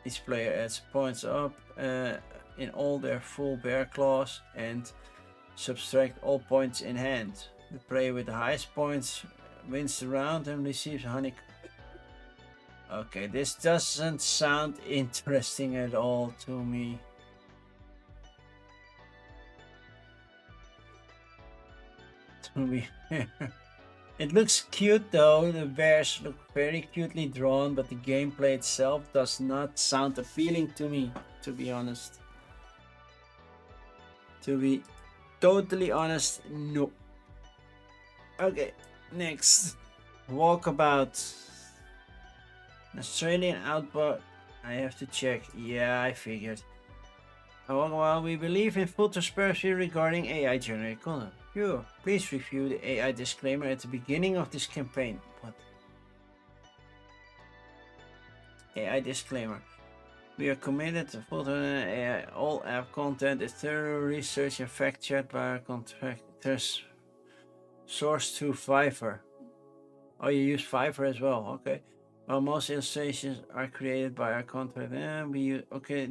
Each player adds points up in all their full bear claws and subtract all points in hand. The player with the highest points wins the round and receives a honey. Okay, this doesn't sound interesting at all to me. It looks cute though, the bears look very cutely drawn, but the gameplay itself does not sound appealing to me, to be honest. To be totally honest, no. Okay, next. Walkabout. An Australian outback. I have to check. Yeah, I figured. While we believe in full transparency regarding AI generated content. Sure, please review the AI disclaimer at the beginning of this campaign. What? AI disclaimer. We are committed to full AI. All app content is thoroughly researched and fact-checked by our contractors. Sourced through Fiverr. Oh, you use Fiverr as well. Okay. While most illustrations are created by our contract, and we use,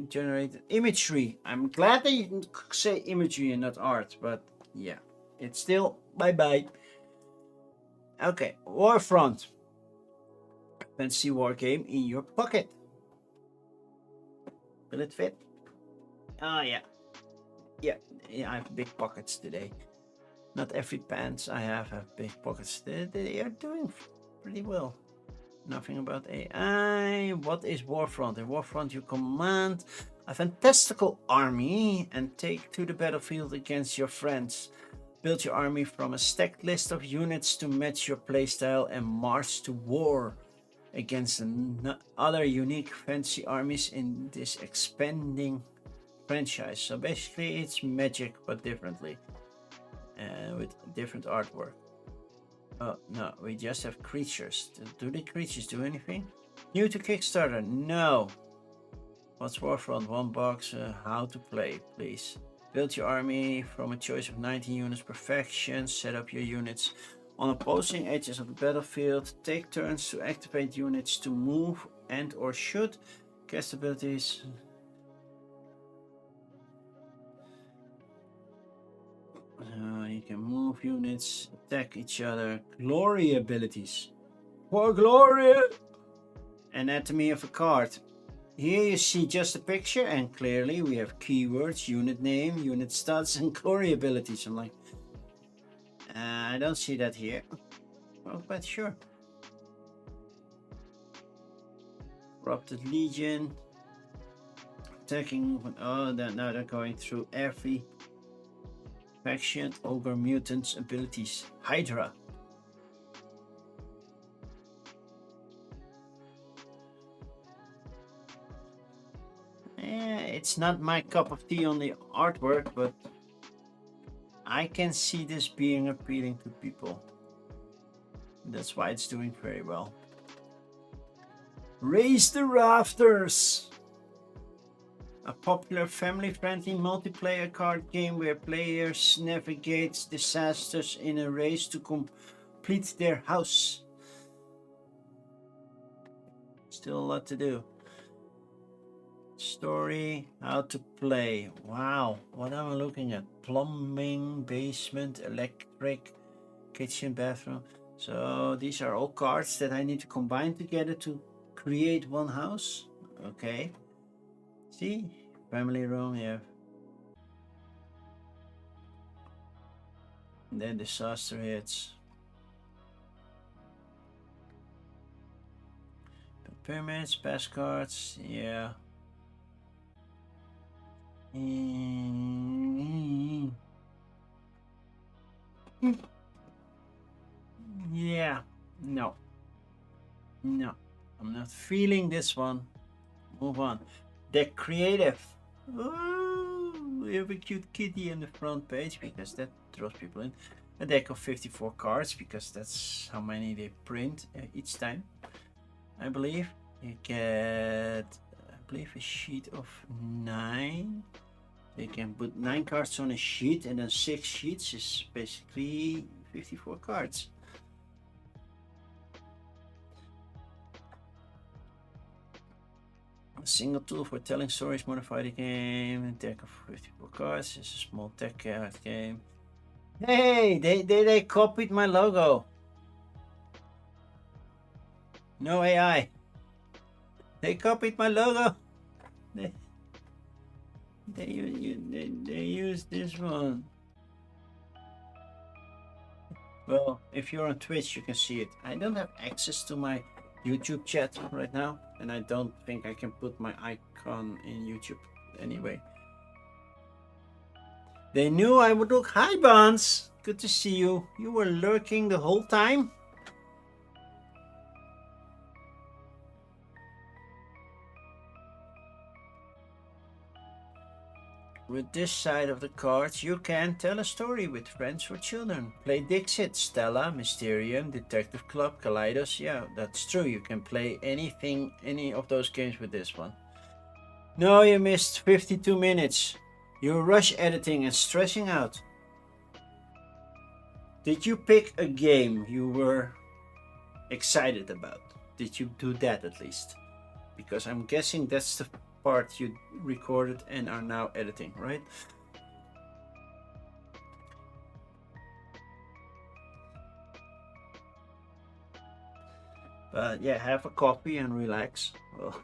generated imagery. I'm glad that you say imagery and not art, but yeah, it's still bye. Okay, Warfront. Fancy war game in your pocket. Will it fit? Oh yeah. Yeah, I have big pockets today. Not every pants I have big pockets. They are doing pretty well. Nothing about AI. What is Warfront? In Warfront you command a fantastical army and take to the battlefield against your friends. Build your army from a stacked list of units to match your playstyle and march to war against other unique fantasy armies in this expanding franchise. So basically it's Magic but differently, with different artwork. Oh no, we just have creatures. Do the creatures do anything? New to Kickstarter? No. What's Warfront? 1 box. How to play, please. Build your army from a choice of 19 units per faction. Set up your units on opposing edges of the battlefield. Take turns to activate units to move and or shoot. Cast abilities. You can move units, attack each other. Glory abilities. For glory! Anatomy of a card. Here you see just a picture and clearly we have keywords, unit name, unit stats and glory abilities. I'm like, I don't see that here. Oh, but sure. Corrupted Legion. Attacking. Oh, now they're going through every faction. Ogre Mutants abilities. Hydra. It's not my cup of tea on the artwork, but I can see this being appealing to people. That's why it's doing very well. Raise the Rafters! A popular family-friendly multiplayer card game where players navigate disasters in a race to complete their house. Still a lot to do. Story, how to play. Wow, what am I looking at? Plumbing, basement, electric, kitchen, bathroom. So these are all cards that I need to combine together to create one house. Okay. See, family room, yeah. And then disaster hits. Pyramids, pass cards, yeah. Yeah, no, I'm not feeling this one. move on. They're creative. Oh, we have a cute kitty on the front page because that draws people in. A deck of 54 cards because that's how many they print each time. I believe you get, a sheet of 9. You can put 9 cards on a sheet, and then 6 sheets is basically 54 cards. A single tool for telling stories, modify the game. A deck of 54 cards. It's a small deck card game. Hey, they copied my logo. No AI. They copied my logo. They use this one. Well, if you're on Twitch, you can see it. I don't have access to my YouTube chat right now, and I don't think I can put my icon in YouTube anyway. They knew I would look. Hi, Bonds. Good to see you. You were lurking the whole time. With this side of the cards, you can tell a story with friends or children. Play Dixit, Stella, Mysterium, Detective Club, Kaleidos. Yeah, that's true. You can play anything, any of those games with this one. No, you missed 52 minutes. You're rush editing and stressing out. Did you pick a game you were excited about? Did you do that at least? Because I'm guessing that's the part you recorded and are now editing, right? But yeah, have a coffee and relax. Well,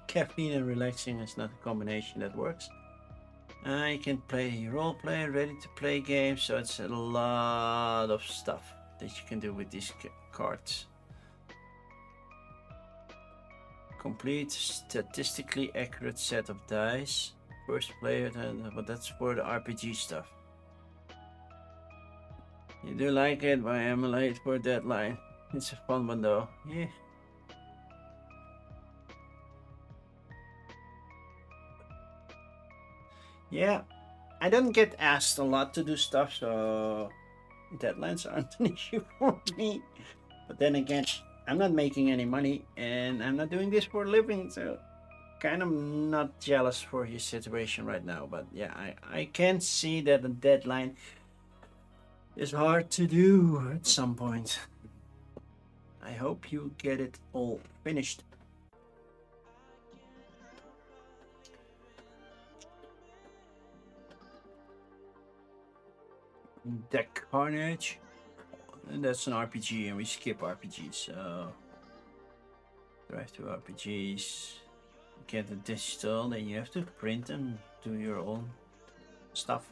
caffeine and relaxing is not a combination that works. You can play role play, ready to play games, so it's a lot of stuff that you can do with these cards. Complete statistically accurate set of dice. First player, but that's for the RPG stuff. You do like it, but I am late for a deadline. It's a fun one though. Yeah. Yeah, I don't get asked a lot to do stuff, so deadlines aren't an issue for me. But then again, I'm not making any money and I'm not doing this for a living, so kind of not jealous for your situation right now. But yeah, I can see that a deadline is hard to do at some point. I hope you get it all finished. Deck Carnage. And that's an RPG, and we skip RPGs, so drive to RPGs. Get the digital, then you have to print and do your own stuff.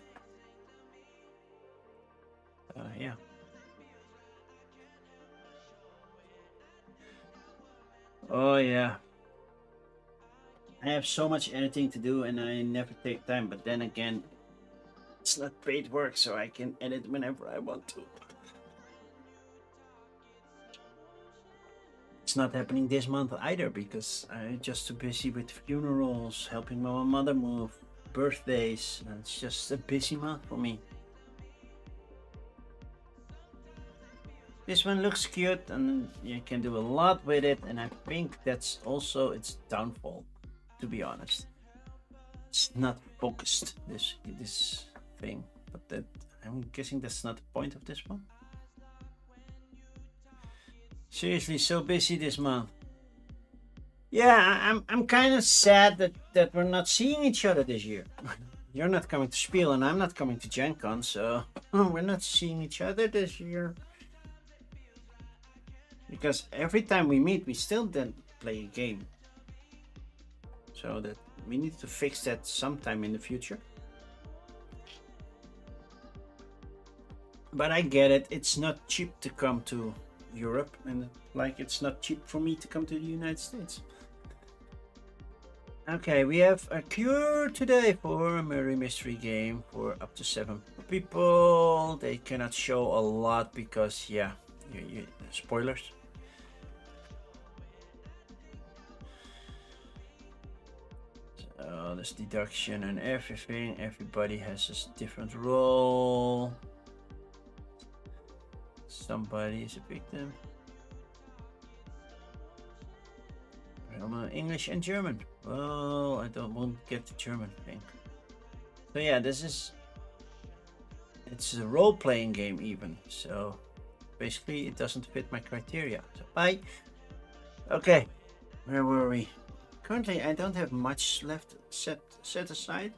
Yeah. Oh yeah. I have so much editing to do and I never take time, but then again, it's not paid work, so I can edit whenever I want to. It's not happening this month either because I'm just too busy with funerals, helping my mother move, birthdays. It's just a busy month for me. This one looks cute and you can do a lot with it, and I think that's also its downfall, to be honest. It's not focused, this thing, but that I'm guessing that's not the point of this one. Seriously, so busy this month. Yeah, I'm kind of sad that we're not seeing each other this year. You're not coming to Spiel and I'm not coming to Gen Con, so we're not seeing each other this year. Because every time we meet, we still then play a game. So that we need to fix that sometime in the future. But I get it, it's not cheap to come to Europe, and like it's not cheap for me to come to the United States. Okay, we have a cure today for a murder mystery game for up to 7 people. They cannot show a lot because, yeah, spoilers. So there's deduction and everything. Everybody has a different role. Somebody is a victim. English and German. Well, I won't get the German thing. So yeah, it's a role-playing game even. So basically it doesn't fit my criteria. So bye. Okay, where were we? Currently I don't have much left set aside,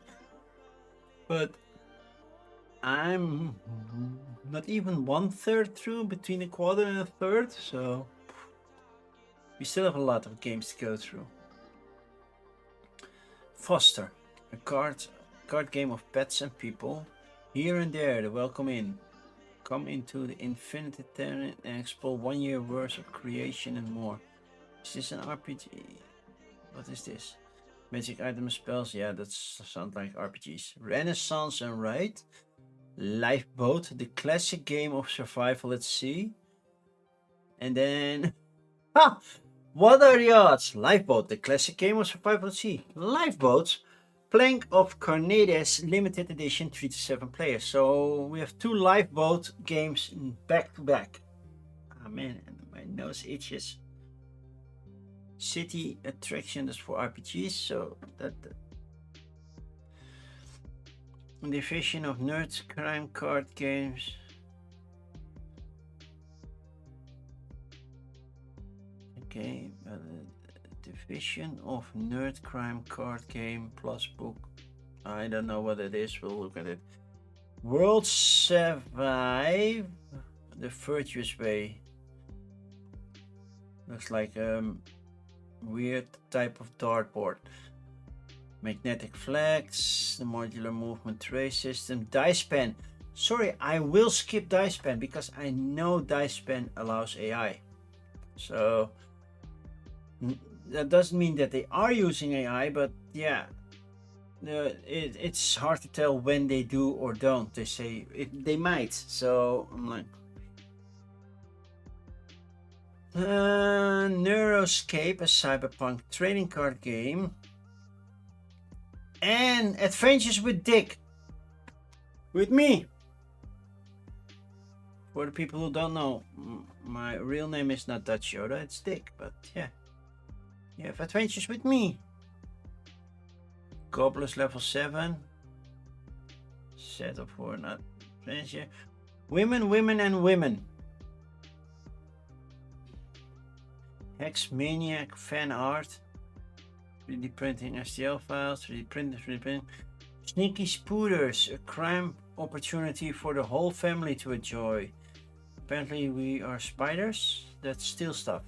but I'm not even 1/3 through, between a quarter and a third, so we still have a lot of games to go through. Foster, a card game of pets and people. Here and there, the welcome in. Come into the Infinity Terrain and explore 1 year worth of creation and more. Is this an RPG? What is this? Magic items, spells? Yeah, that sounds like RPGs. Renaissance and Ride. Lifeboat, the classic game of survival at sea. And then... Ha! What are the odds? Lifeboat, the classic game of survival at sea. Lifeboats, Plank of Carneades, limited edition, 3 to 7 players. So we have 2 Lifeboat games back to back. Ah man, my nose itches. City attraction is for RPGs, so that division of nerds crime card games. Okay, division of nerd crime card game plus book. I don't know what it is. We'll look at it. World Survive, the virtuous way. Looks like weird type of dartboard. Magnetic flags, the modular movement tray system, dice pen. Sorry, I will skip dice pen because I know dice pen allows AI. So that doesn't mean that they are using AI, but yeah, it's hard to tell when they do or don't. They say they might, so I'm like, Neuroscape, a cyberpunk trading card game, and Adventures with Dick, with me. For the people who don't know, my real name is not Dutch Yoda, it's Dick, but yeah, you have Adventures with me. Gobblers level 7, set up for not adventure. Women, women, and women. Hex Maniac fan art, 3D printing STL files, 3D printing. Sneaky Spooters, a crime opportunity for the whole family to enjoy. Apparently we are spiders that steal stuff.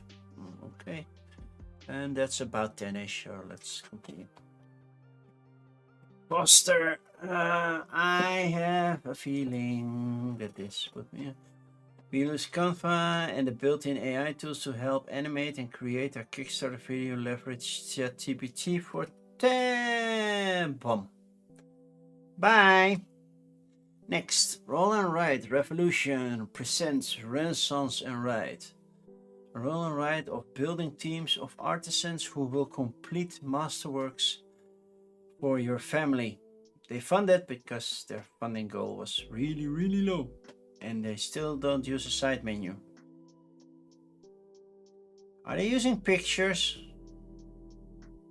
Okay, and that's about 10ish, so let's continue. Foster, I have a feeling that this would be... We use Canva and the built-in AI tools to help animate and create our Kickstarter video. Leverage ChatGPT for 10. Boom. Bye. Next, Roll and Write Revolution presents Renaissance and Write. A roll and write of building teams of artisans who will complete masterworks for your family. They funded because their funding goal was really, really low. And they still don't use a side menu. Are they using pictures?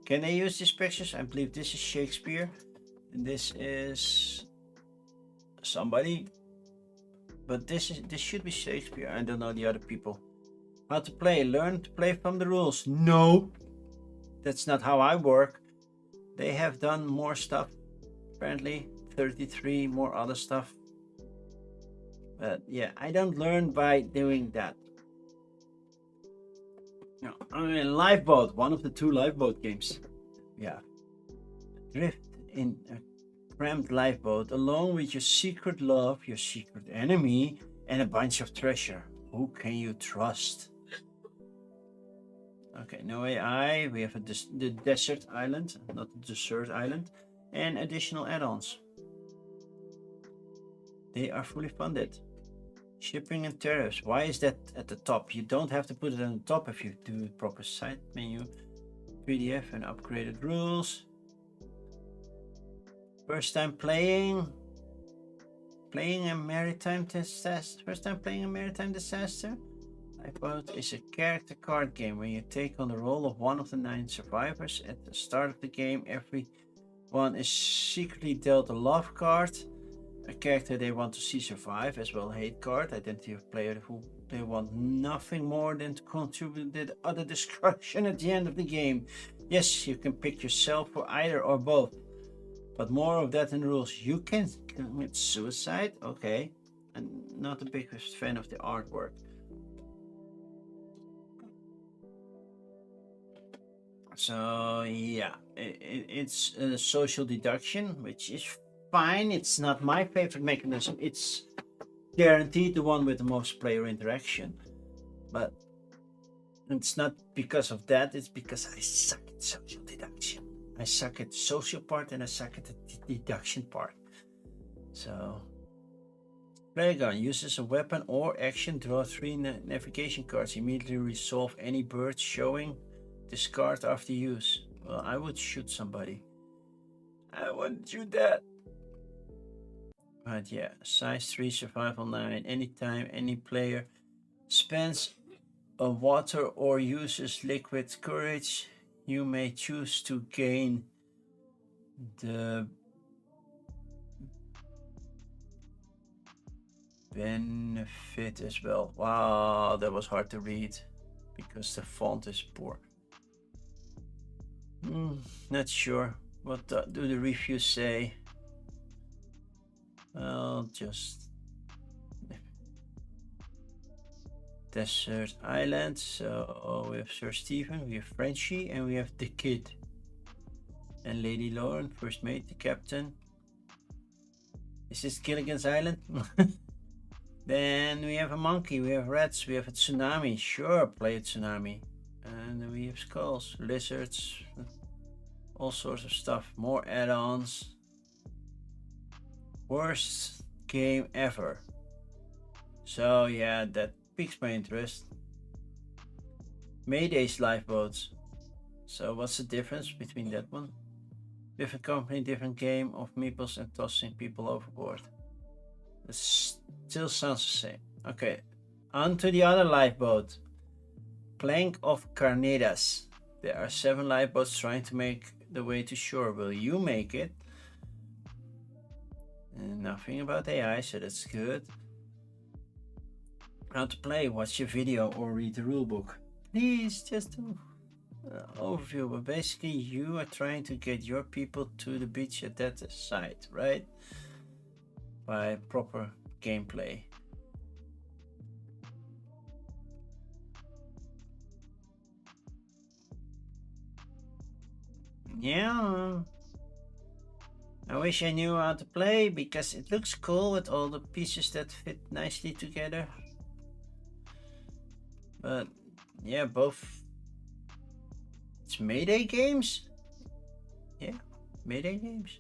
Can they use these pictures? I believe this is Shakespeare. And this is somebody. But this should be Shakespeare. I don't know the other people. How to play? Learn to play from the rules. No, that's not how I work. They have done more stuff. Apparently 33 more other stuff. But yeah, I don't learn by doing that. No, I mean, Lifeboat, one of the 2 Lifeboat games. Yeah. Drift in a cramped lifeboat along with your secret love, your secret enemy, and a bunch of treasure. Who can you trust? Okay, no AI. We have the desert island, not the desert island, and additional add-ons. They are fully funded. Shipping and tariffs. Why is that at the top? You don't have to put it on the top if you do the proper side menu. PDF and upgraded rules. First time playing a maritime disaster. First time playing a maritime disaster. Lifeboat is a character card game where you take on the role of one of the 9 survivors. At the start of the game, everyone is secretly dealt a love card, a character they want to see survive, as well as a hate card, identity of player who they want nothing more than to contribute to the other destruction at the end of the game. Yes, you can pick yourself for either or both, but more of that in rules. You can commit suicide. Okay, I'm not the biggest fan of the artwork. So yeah, it's a social deduction, which is fine. It's not my favorite mechanism. It's guaranteed the one with the most player interaction, but it's not because of that. It's because I suck at social deduction. I suck at the social part and I suck at the deduction part. So player gun uses a weapon or action, draw 3 navigation cards, immediately resolve any bird showing, discard after use. Well, I would shoot somebody. I wouldn't shoot that. But yeah, size 3, survival 9. Anytime any player spends a water or uses liquid courage, you may choose to gain the benefit as well. Wow, that was hard to read because the font is poor. Not sure. What do the reviews say? Well, just Desert Island. So we have Sir Stephen, we have Frenchie, and we have the kid. And Lady Lauren, first mate, the captain. Is this Gilligan's Island? Then we have a monkey, we have rats, we have a tsunami. Sure, play a tsunami. And we have skulls, lizards, all sorts of stuff. More add-ons. Worst game ever. So yeah, that piques my interest. Mayday's lifeboats. So what's the difference between that one? Different company, different game of meeples and tossing people overboard. It still sounds the same. Okay, on to the other lifeboat. Plank of Carnitas. There are 7 lifeboats trying to make the way to shore. Will you make it? Nothing about AI, so that's good. How to play, watch a video or read the rulebook. Please just do overview, but basically you are trying to get your people to the beach at that site, right? By proper gameplay. Yeah, I wish I knew how to play because it looks cool with all the pieces that fit nicely together. But yeah, both. It's Mayday games? Yeah, Mayday games.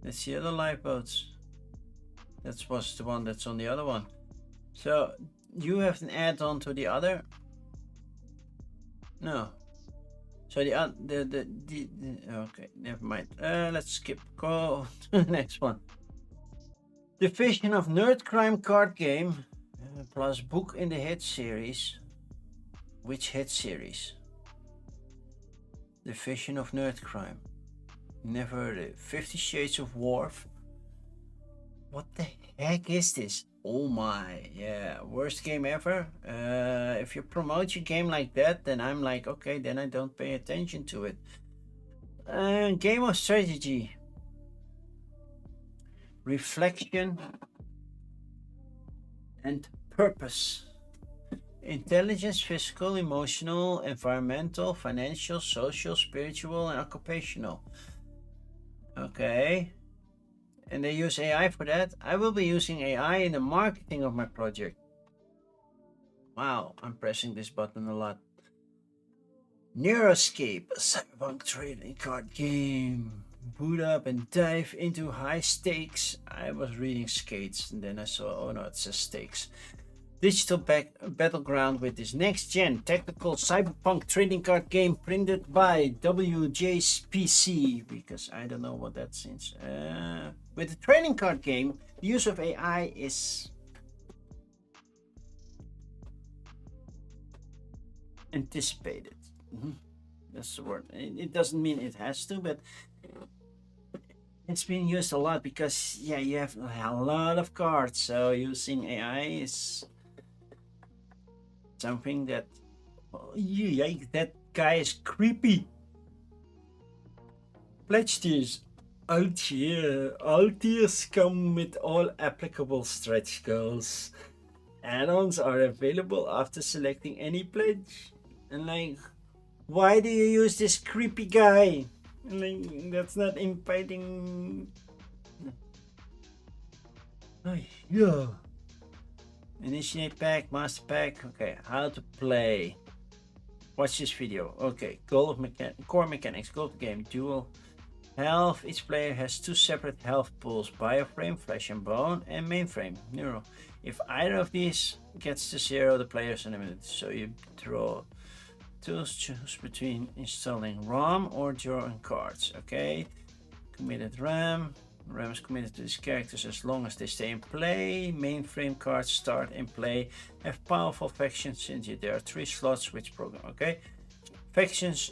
That's the other lifeboats. That was the one that's on the other one. So you have an add-on to the other? No. So okay, never mind. Let's skip. Go to the next one. Division of Nerd Crime card game plus book in the hit series. Which hit series? Division of Nerd Crime. Never heard it. 50 Shades of Worf. What the heck is this? Oh my, yeah, worst game ever. If you promote your game like that, then I'm like, okay, then I don't pay attention to it. Game of strategy. Reflection and purpose. Intelligence, physical, emotional, environmental, financial, social, spiritual, and occupational. Okay. And they use AI for that. I will be using AI in the marketing of my project. Wow, I'm pressing this button a lot. Neuroscape, a cyberpunk trading card game. Boot up and dive into high stakes. I was reading skates and then I saw, oh no, it says stakes. digital battleground with this next-gen tactical cyberpunk trading card game printed by WJPC, because I don't know what that means. With the trading card game, the use of AI is anticipated. That's the word. It doesn't mean it has to, but it's being used a lot because, yeah, you have a lot of cards, so using AI is something that, oh, yikes, that guy is creepy. Pledge tiers. All tiers come with all applicable stretch goals. Add-ons are available after selecting any pledge. And like, why do you use this creepy guy? Like, that's not inviting. Oh, yeah. Initiate pack, master pack. Okay, how to play. Watch this video. Okay, core mechanics, goal of the game, dual health. Each player has 2 separate health pools: bioframe, flesh and bone, and mainframe, neural. If either of these gets to 0, the player is eliminated. So you draw tools, choose between installing ROM or drawing cards. Okay, committed RAM. RAM is committed to these characters as long as they stay in play. Mainframe cards start in play. Have powerful faction synergy. There are 3 slots which program. Okay, factions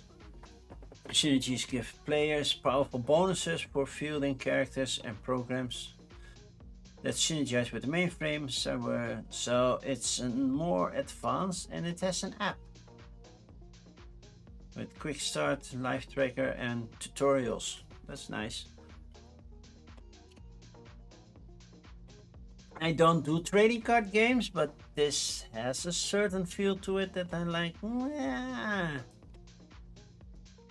synergies give players powerful bonuses for fielding characters and programs that synergize with the mainframe. So it's more advanced, and it has an app with quick start, live tracker, and tutorials. That's nice. I don't do trading card games, but this has a certain feel to it that I like. Yeah,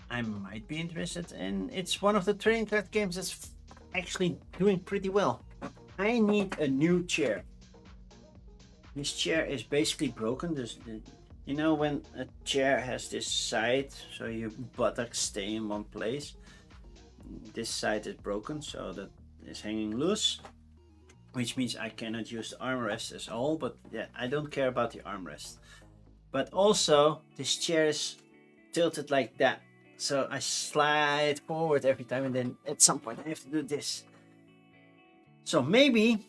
I might be interested in. It's one of the trading card games that's actually doing pretty well. I need a new chair. This chair is basically broken. You know when a chair has this side, so your buttocks stay in one place. This side is broken, so that is hanging loose, which means I cannot use the armrest at all. But yeah, I don't care about the armrest. But also, this chair is tilted like that, so I slide forward every time, and then at some point I have to do this. So maybe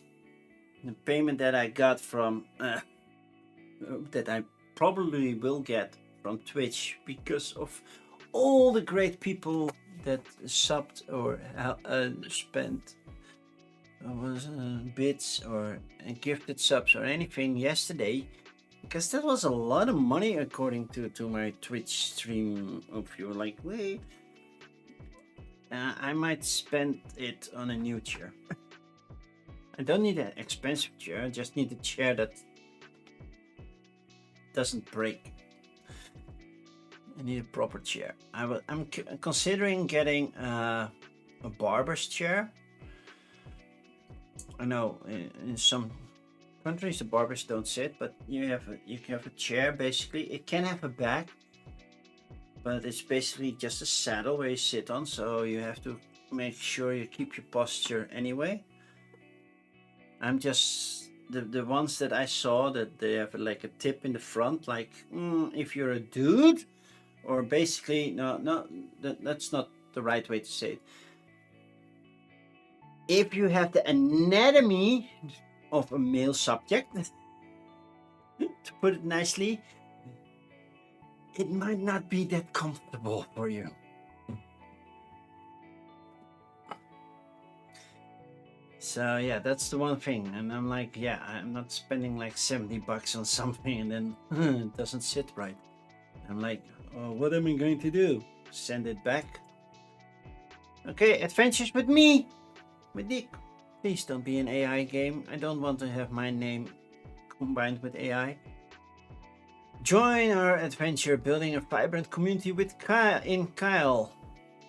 the payment that I got from that I probably will get from Twitch, because of all the great people that subbed or spent bits or gifted subs or anything yesterday, because that was a lot of money according to my Twitch stream. If you're like, wait, I might spend it on a new chair. I don't need an expensive chair, I just need a chair that doesn't break. I need a proper chair. I'm considering getting a barber's chair. I know in some countries the barbers don't sit, but you can have a chair. Basically, it can have a back, but it's basically just a saddle where you sit on. So you have to make sure you keep your posture anyway. I'm just the ones that I saw that they have like a tip in the front, like if you're a dude, or basically that's not the right way to say it. If you have the anatomy of a male subject, to put it nicely, it might not be that comfortable for you. So yeah, that's the one thing. And I'm like, yeah, I'm not spending like $70 on something and then it doesn't sit right. I'm like, oh, what am I going to do? Send it back? Okay, adventures with me, with Dick. Please don't be an AI game. I don't want to have my name combined with AI. Join our adventure building a vibrant community with Kyle,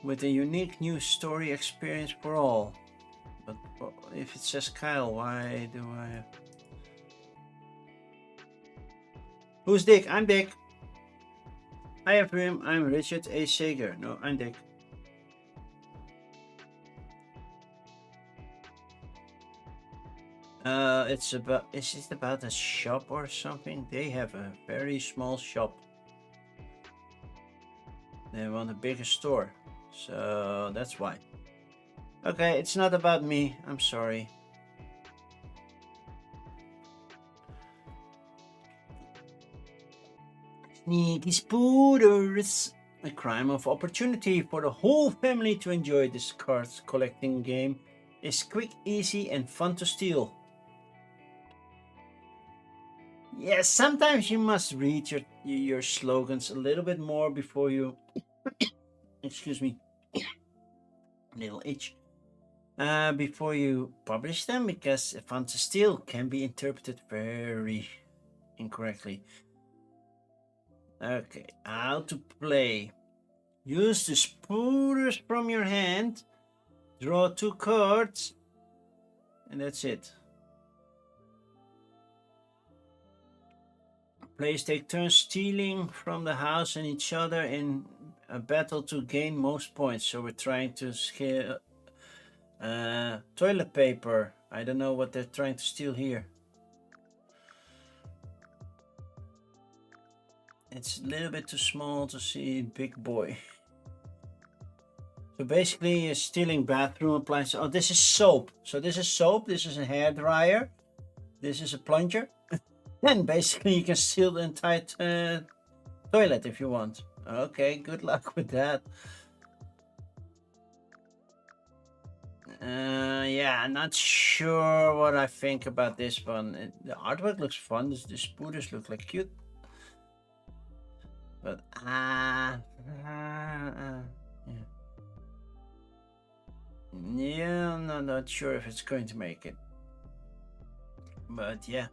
with a unique new story experience for all. But if it says Kyle, why do I have... Who's Dick? I'm Dick. Hi everyone, I'm Richard A. Sager. No, I'm Dick. It's about. Is it about a shop or something? They have a very small shop. They want a bigger store, so that's why. Okay, it's not about me. I'm sorry. Sneaky spooters. A crime of opportunity for the whole family to enjoy this card collecting game. Is quick, easy, and fun to steal. Yes, sometimes you must read your slogans a little bit more before you. Excuse me, little itch. Before you publish them, because fun to steal can be interpreted very incorrectly. Okay, how to play. Use the spooters from your hand. Draw 2 cards. And that's it. Players take turns stealing from the house and each other in a battle to gain most points. So we're trying to scale toilet paper. I don't know what they're trying to steal here. It's a little bit too small to see big boy. So basically you're stealing bathroom appliances. Oh, this is soap. So this is soap. This is a hair dryer. This is a plunger. And basically you can steal the entire toilet if you want. Okay, good luck with that. Yeah, I'm not sure what I think about this one. The artwork looks fun. The spooters look like cute. But yeah. Yeah, I'm not sure if it's going to make it. But yeah.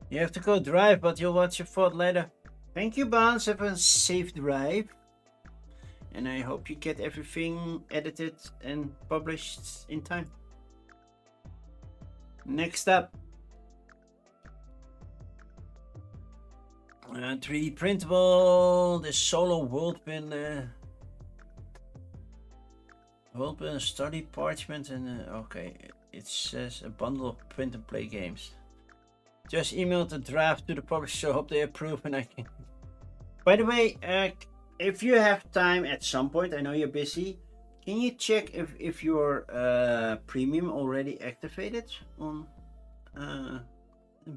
You have to go drive, but you'll watch your thought later. Thank you, Bounce. Have a safe drive. And I hope you get everything edited and published in time. Next up. 3D printable. The solo worldbuilder. Worldbuilder study parchment and okay. It says a bundle of print and play games. Just emailed the draft to the publisher. Hope they approve and I can. By the way, if you have time at some point, I know you're busy. Can you check if your premium already activated on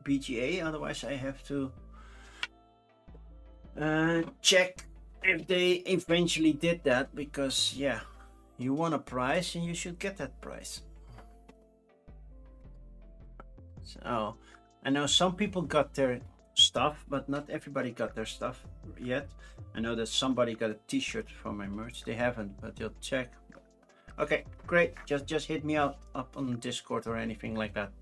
BGA? Otherwise, I have to check if they eventually did that. Because yeah, you won a prize and you should get that prize. So. I know some people got their stuff, but not everybody got their stuff yet. I know that somebody got a t-shirt for my merch. They haven't, but they'll check. Okay, great. Just hit me up on Discord or anything like that.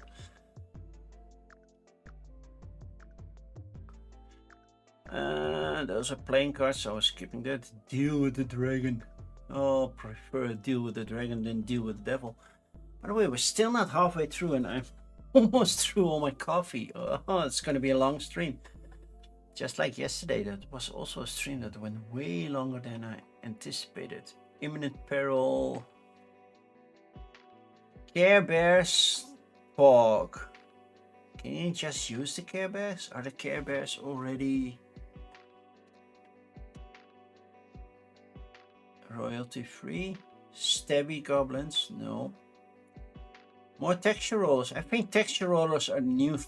Those are playing cards, so I was skipping that. Deal with the dragon. Oh, prefer deal with the dragon than deal with the devil. By the way, we're still not halfway through and I'm almost through all my coffee. Oh, it's going to be a long stream. Just like yesterday, that was also a stream that went way longer than I anticipated. Imminent peril. Care Bears Fog. Can you just use the Care Bears? Are the Care Bears already royalty free? Stabby Goblins? No. More texture rollers. I think texture rollers are new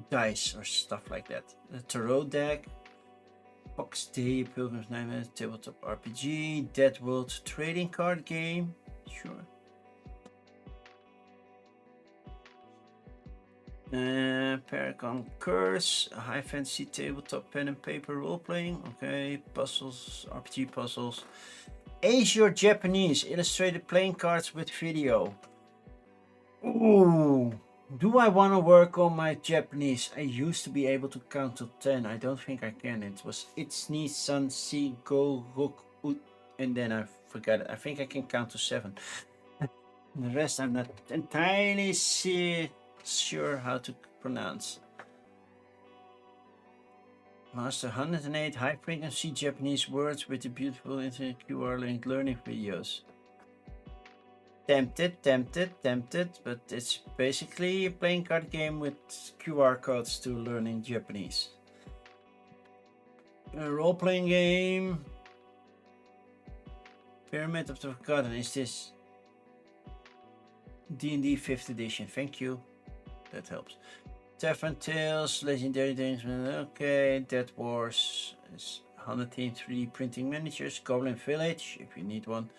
dice or stuff like that. The Tarot deck, Fox Day, Pilgrim's Nightmare, Tabletop RPG, Dead World trading card game. Sure. Paragon Curse, a high fantasy tabletop pen and paper role playing. Okay, puzzles, RPG puzzles. Asia Japanese illustrated playing cards with video. Ooh, do I want to work on my Japanese? I used to be able to count to 10. I don't think I can. It was Itzni, San, Si, Go, Rok, Ut, and then I forgot it. I think I can count to 7. The rest I'm not entirely sure how to pronounce. Master 108 high frequency Japanese words with the beautiful internet QR link learning videos. Tempted, but it's basically a playing card game with QR codes to learn in Japanese. A role-playing game. Pyramid of the Forgotten. Is this D&D 5th edition? Thank you. That helps. Tavern Tales, Legendary Things. Okay, Dead Wars. 100 3D printing miniatures. Goblin Village, if you need one.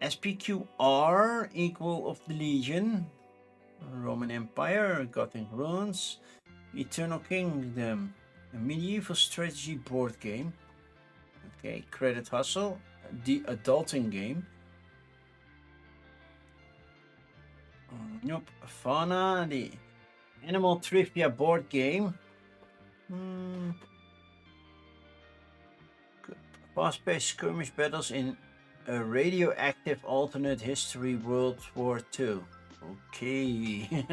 SPQR, Equal of the Legion. Roman Empire, Gothic Runes. Eternal Kingdom, a medieval strategy board game. Okay, Credit Hustle, the adulting game. Nope, Fauna, the animal trivia board game. Fast-paced skirmish battles in a radioactive alternate history World War II. Okay.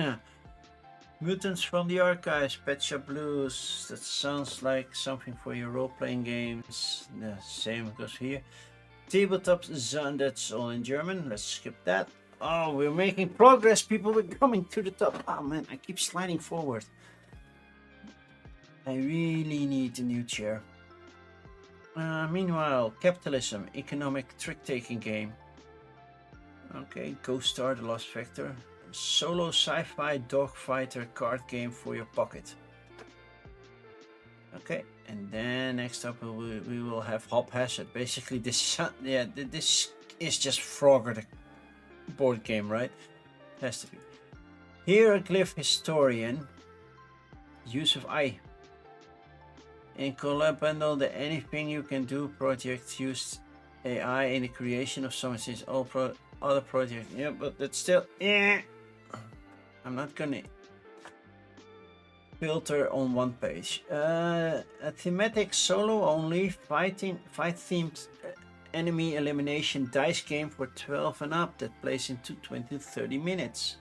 Mutants from the Archives, Pet Shop Blues. That sounds like something for your role-playing games. The same goes here. Tabletop Zone, that's all in German. Let's skip that. Oh, we're making progress, people. We're coming to the top. Oh man, I keep sliding forward. I really need a new chair. Meanwhile, Capitalism, economic trick-taking game. Okay, Ghost Star, The Lost Vector. Solo sci-fi dogfighter card game for your pocket. Okay, and then next up we will have Hop Hazard. Basically, this is just Frogger, the board game, right? Has to be. Hieroglyph Historian. Use of I. In Collab Bundle, the Anything You Can Do project used AI in the creation of some of these other projects. Yeah, but that's still. I'm not gonna filter on one page. A thematic solo only fight themed enemy elimination dice game for 12 and up that plays into 20-30 minutes.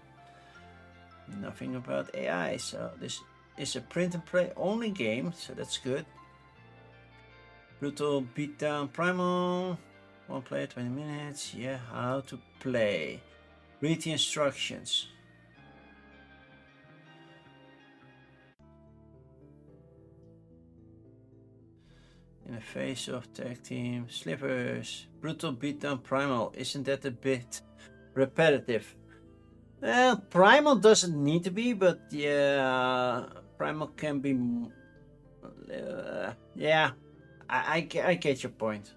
Nothing about AI, so this is a print and play only game, so that's good. Brutal Beatdown Primal, one player, 20 minutes. Yeah, how to play. Read the instructions. In the face of tag team, Slivers, Brutal Beatdown Primal. Isn't that a bit repetitive? Well, Primal doesn't need to be, but yeah, Primal can be. Yeah, I get your point.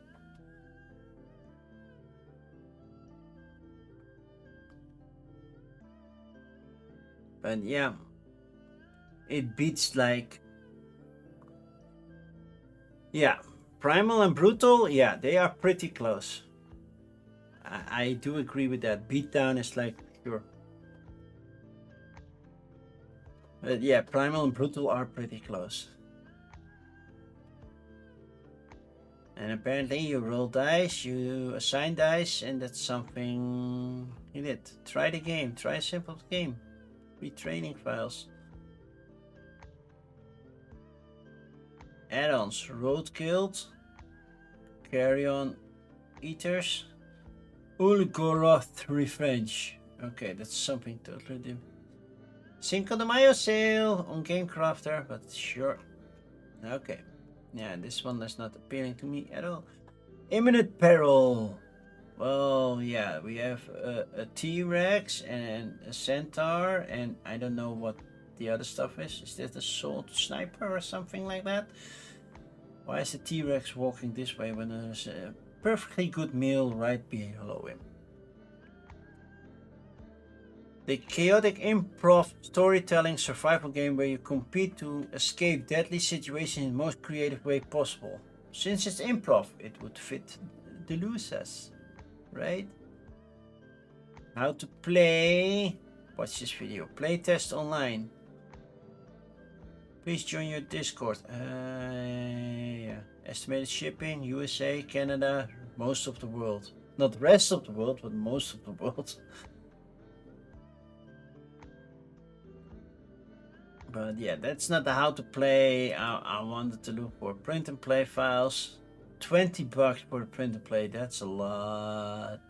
But yeah, it beats like. Yeah, Primal and Brutal, yeah, they are pretty close. I do agree with that. Beatdown is like pure. But yeah, Primal and Brutal are pretty close. And apparently you roll dice, you assign dice, and that's something you did. Try the game, try a simple game. Free training files. Add-ons, Roadkill, Carry On Eaters, Ulgoroth Revenge. Okay, that's something totally different. Cinco de Mayo sale on Game Crafter, but sure. Okay. Yeah, this one is not appealing to me at all. Imminent Peril. Well, yeah, we have a T-Rex and a Centaur, and I don't know what the other stuff is. Is that a Assault Sniper or something like that? Why is the T-Rex walking this way when there's a perfectly good meal right below him? The chaotic improv storytelling survival game where you compete to escape deadly situations in the most creative way possible. Since it's improv, it would fit the losers, right? How to play. Watch this video. Playtest online. Please join your Discord. Yeah. Estimated shipping, USA, Canada, most of the world. Not the rest of the world, but most of the world. But yeah, that's not the how to play. I wanted to look for print and play files. $20 for a print and play, that's a lot.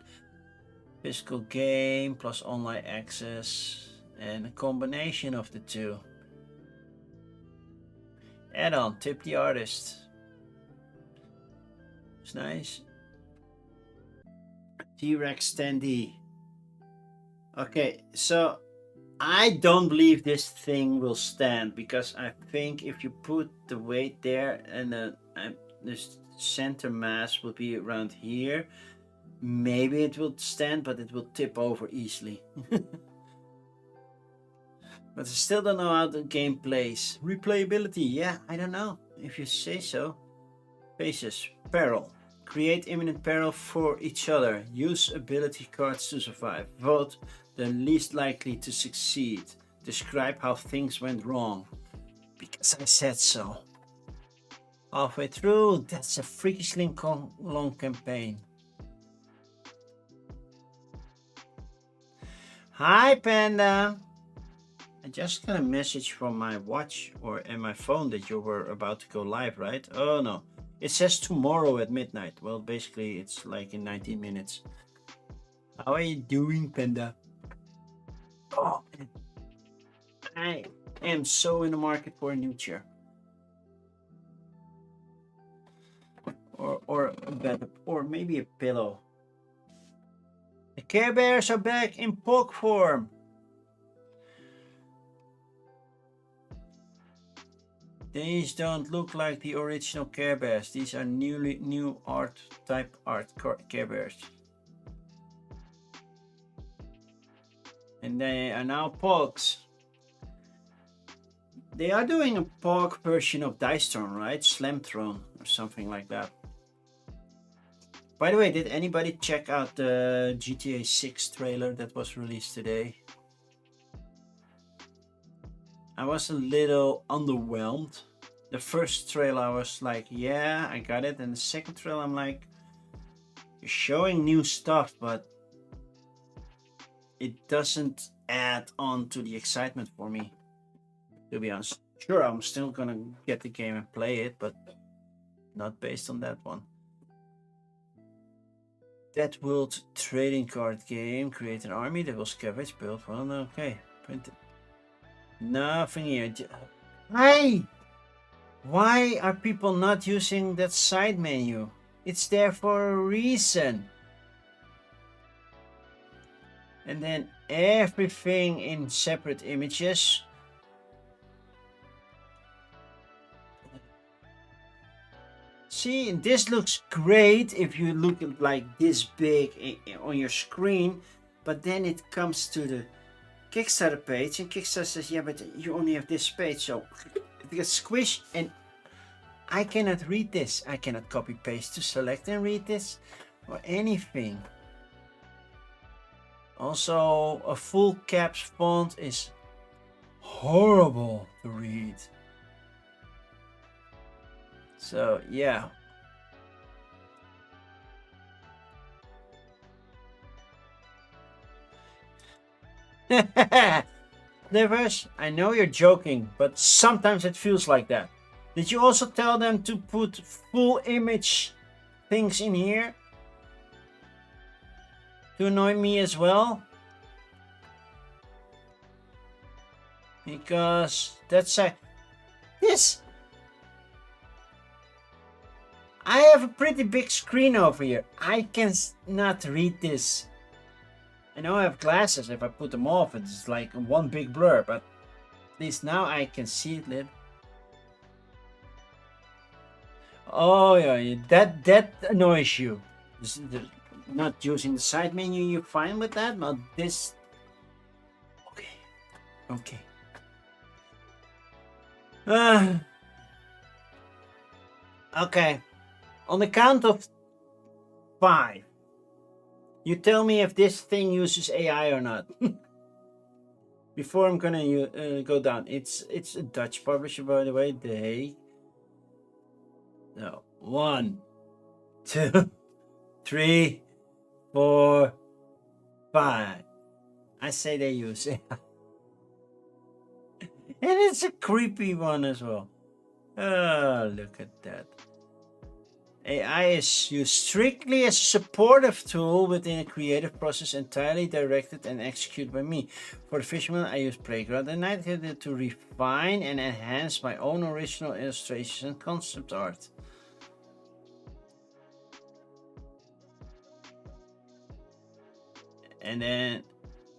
Physical game plus online access and a combination of the two. Add-on, tip the artist. It's nice. T-Rex standee. Okay, so I don't believe this thing will stand because I think if you put the weight there and the center mass will be around here, maybe it will stand, but it will tip over easily. But I still don't know how the game plays. Replayability, yeah, I don't know. If you say so. Phases, peril. Create imminent peril for each other. Use ability cards to survive. Vote the least likely to succeed. Describe how things went wrong. Because I said so. Halfway through, that's a freakishly long campaign. Hi, Panda. I just got a message from my watch and my phone that you were about to go live, right? Oh no, it says tomorrow at midnight. Well, basically it's like in 19 minutes. How are you doing, Panda? Oh, I am so in the market for a new chair. Or a bed, or maybe a pillow. The Care Bears are back in POG form. These don't look like the original Care Bears. These are new art Care Bears. And they are now POGs. They are doing a POG version of Dice Throne, right? Slam Throne or something like that. By the way, did anybody check out the GTA 6 trailer that was released today? I was a little underwhelmed. The first trailer I was like, yeah, I got it. And the second trailer I'm like, you're showing new stuff, but it doesn't add on to the excitement for me, to be honest. Sure, I'm still gonna get the game and play it, but not based on that one. That World trading card game. Create an army that will scavenge, build. Well, okay. Print it. Nothing here. Hey! Why are people not using that side menu? It's there for a reason. And then everything in separate images. See, this looks great if you look at like this big on your screen, but then it comes to the Kickstarter page and Kickstarter says, yeah, but you only have this page, so it gets squished and I cannot read this. I cannot copy paste to select and read this or anything. Also, a full caps font is horrible to read. So yeah. Livers, I know you're joking, but sometimes it feels like that. Did you also tell them to put full image things in here? To annoy me as well? Because that's this. I have a pretty big screen over here. I can not read this. I know I have glasses. If I put them off, it's like one big blur. But at least now I can see it. Oh yeah, that annoys you. Not using the side menu, you're fine with that, but this. Okay. Okay. On the count of 5, you tell me if this thing uses AI or not. Before I'm gonna go down. It's a Dutch publisher, by the way. No. 1, 2, 3, 4, 5. I say they use AI. And it's a creepy one as well. Oh, look at that. AI is used strictly as a supportive tool within a creative process entirely directed and executed by me. For the visual, I use Playground and Night to refine and enhance my own original illustrations and concept art. And then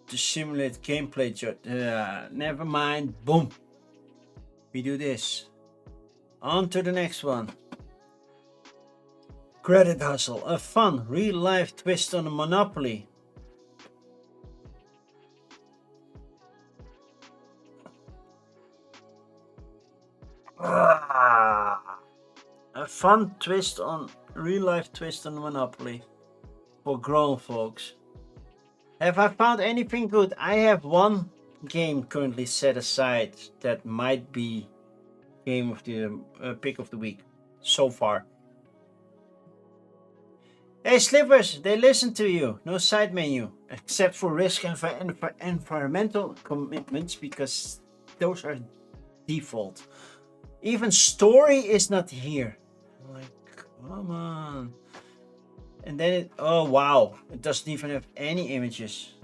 to simulate gameplay, never mind, boom. We do this. On to the next one. Credit Hustle, a fun, real-life twist on a Monopoly. A fun twist on real-life twist on Monopoly for grown folks. Have I found anything good? I have one game currently set aside that might be game of the pick of the week so far. Hey Slippers, they listen to you. No side menu, except for risk and environmental commitments, because those are default. Even story is not here. Like, come on. And then it, oh wow, it doesn't even have any images.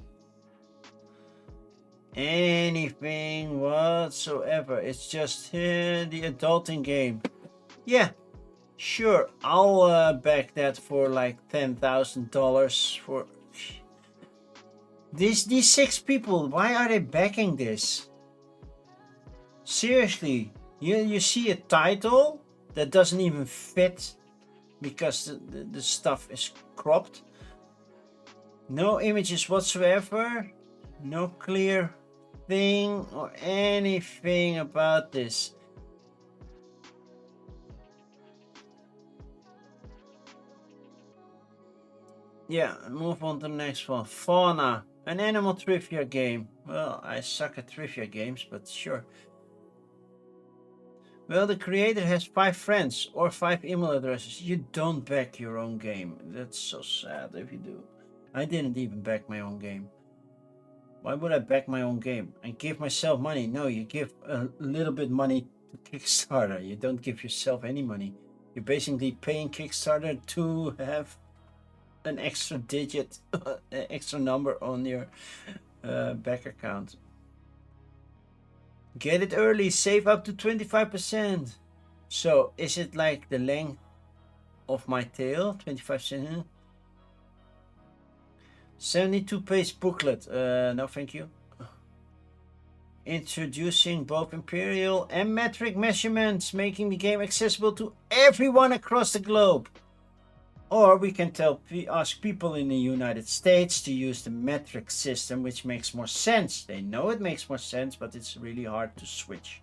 Anything whatsoever. It's just the adulting game. Yeah, sure, I'll back that for like $10,000 for these 6 people. Why are they backing this? Seriously, you see a title that doesn't even fit because the stuff is cropped. No images whatsoever. No clear thing or anything about this. Yeah, move on to the next one. Fauna, an animal trivia game. Well, I suck at trivia games, but sure. Well, the creator has 5 friends or 5 email addresses. You don't back your own game. That's so sad if you do. I didn't even back my own game. Why would I back my own game and give myself money? No, you give a little bit money to Kickstarter. You don't give yourself any money. You're basically paying Kickstarter to have an extra digit, an extra number on your back account. Get it early, save up to 25%. So is it like the length of my tail? 25%? 72-page booklet. No, thank you. Introducing both imperial and metric measurements, making the game accessible to everyone across the globe. Or we can ask people in the United States to use the metric system, which makes more sense. They know it makes more sense, but it's really hard to switch.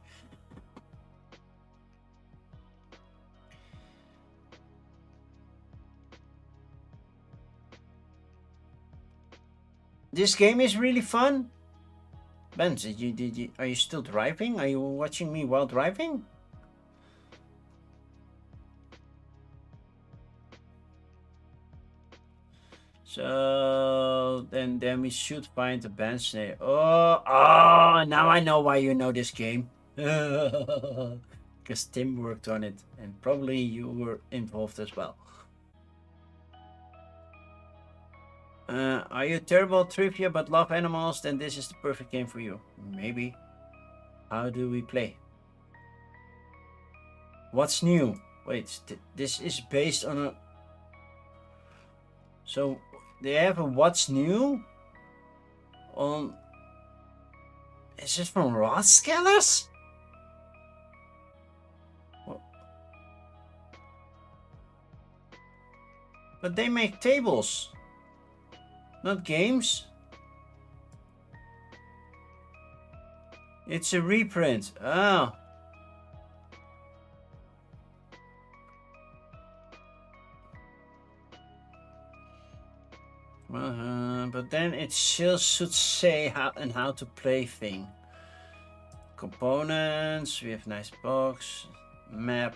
This game is really fun. Ben, are you still driving? Are you watching me while driving? So then we should find the bench name. Oh, now I know why you know this game. Because Tim worked on it, and probably you were involved as well. Are you terrible at trivia but love animals? Then this is the perfect game for you. Maybe. How do we play? What's new? Wait, this is based on a... So they have a what's new on... Is it from Rothscellers? But they make tables, not games. It's a reprint. Oh. But then it still should say how to play thing. Components, we have nice box, map,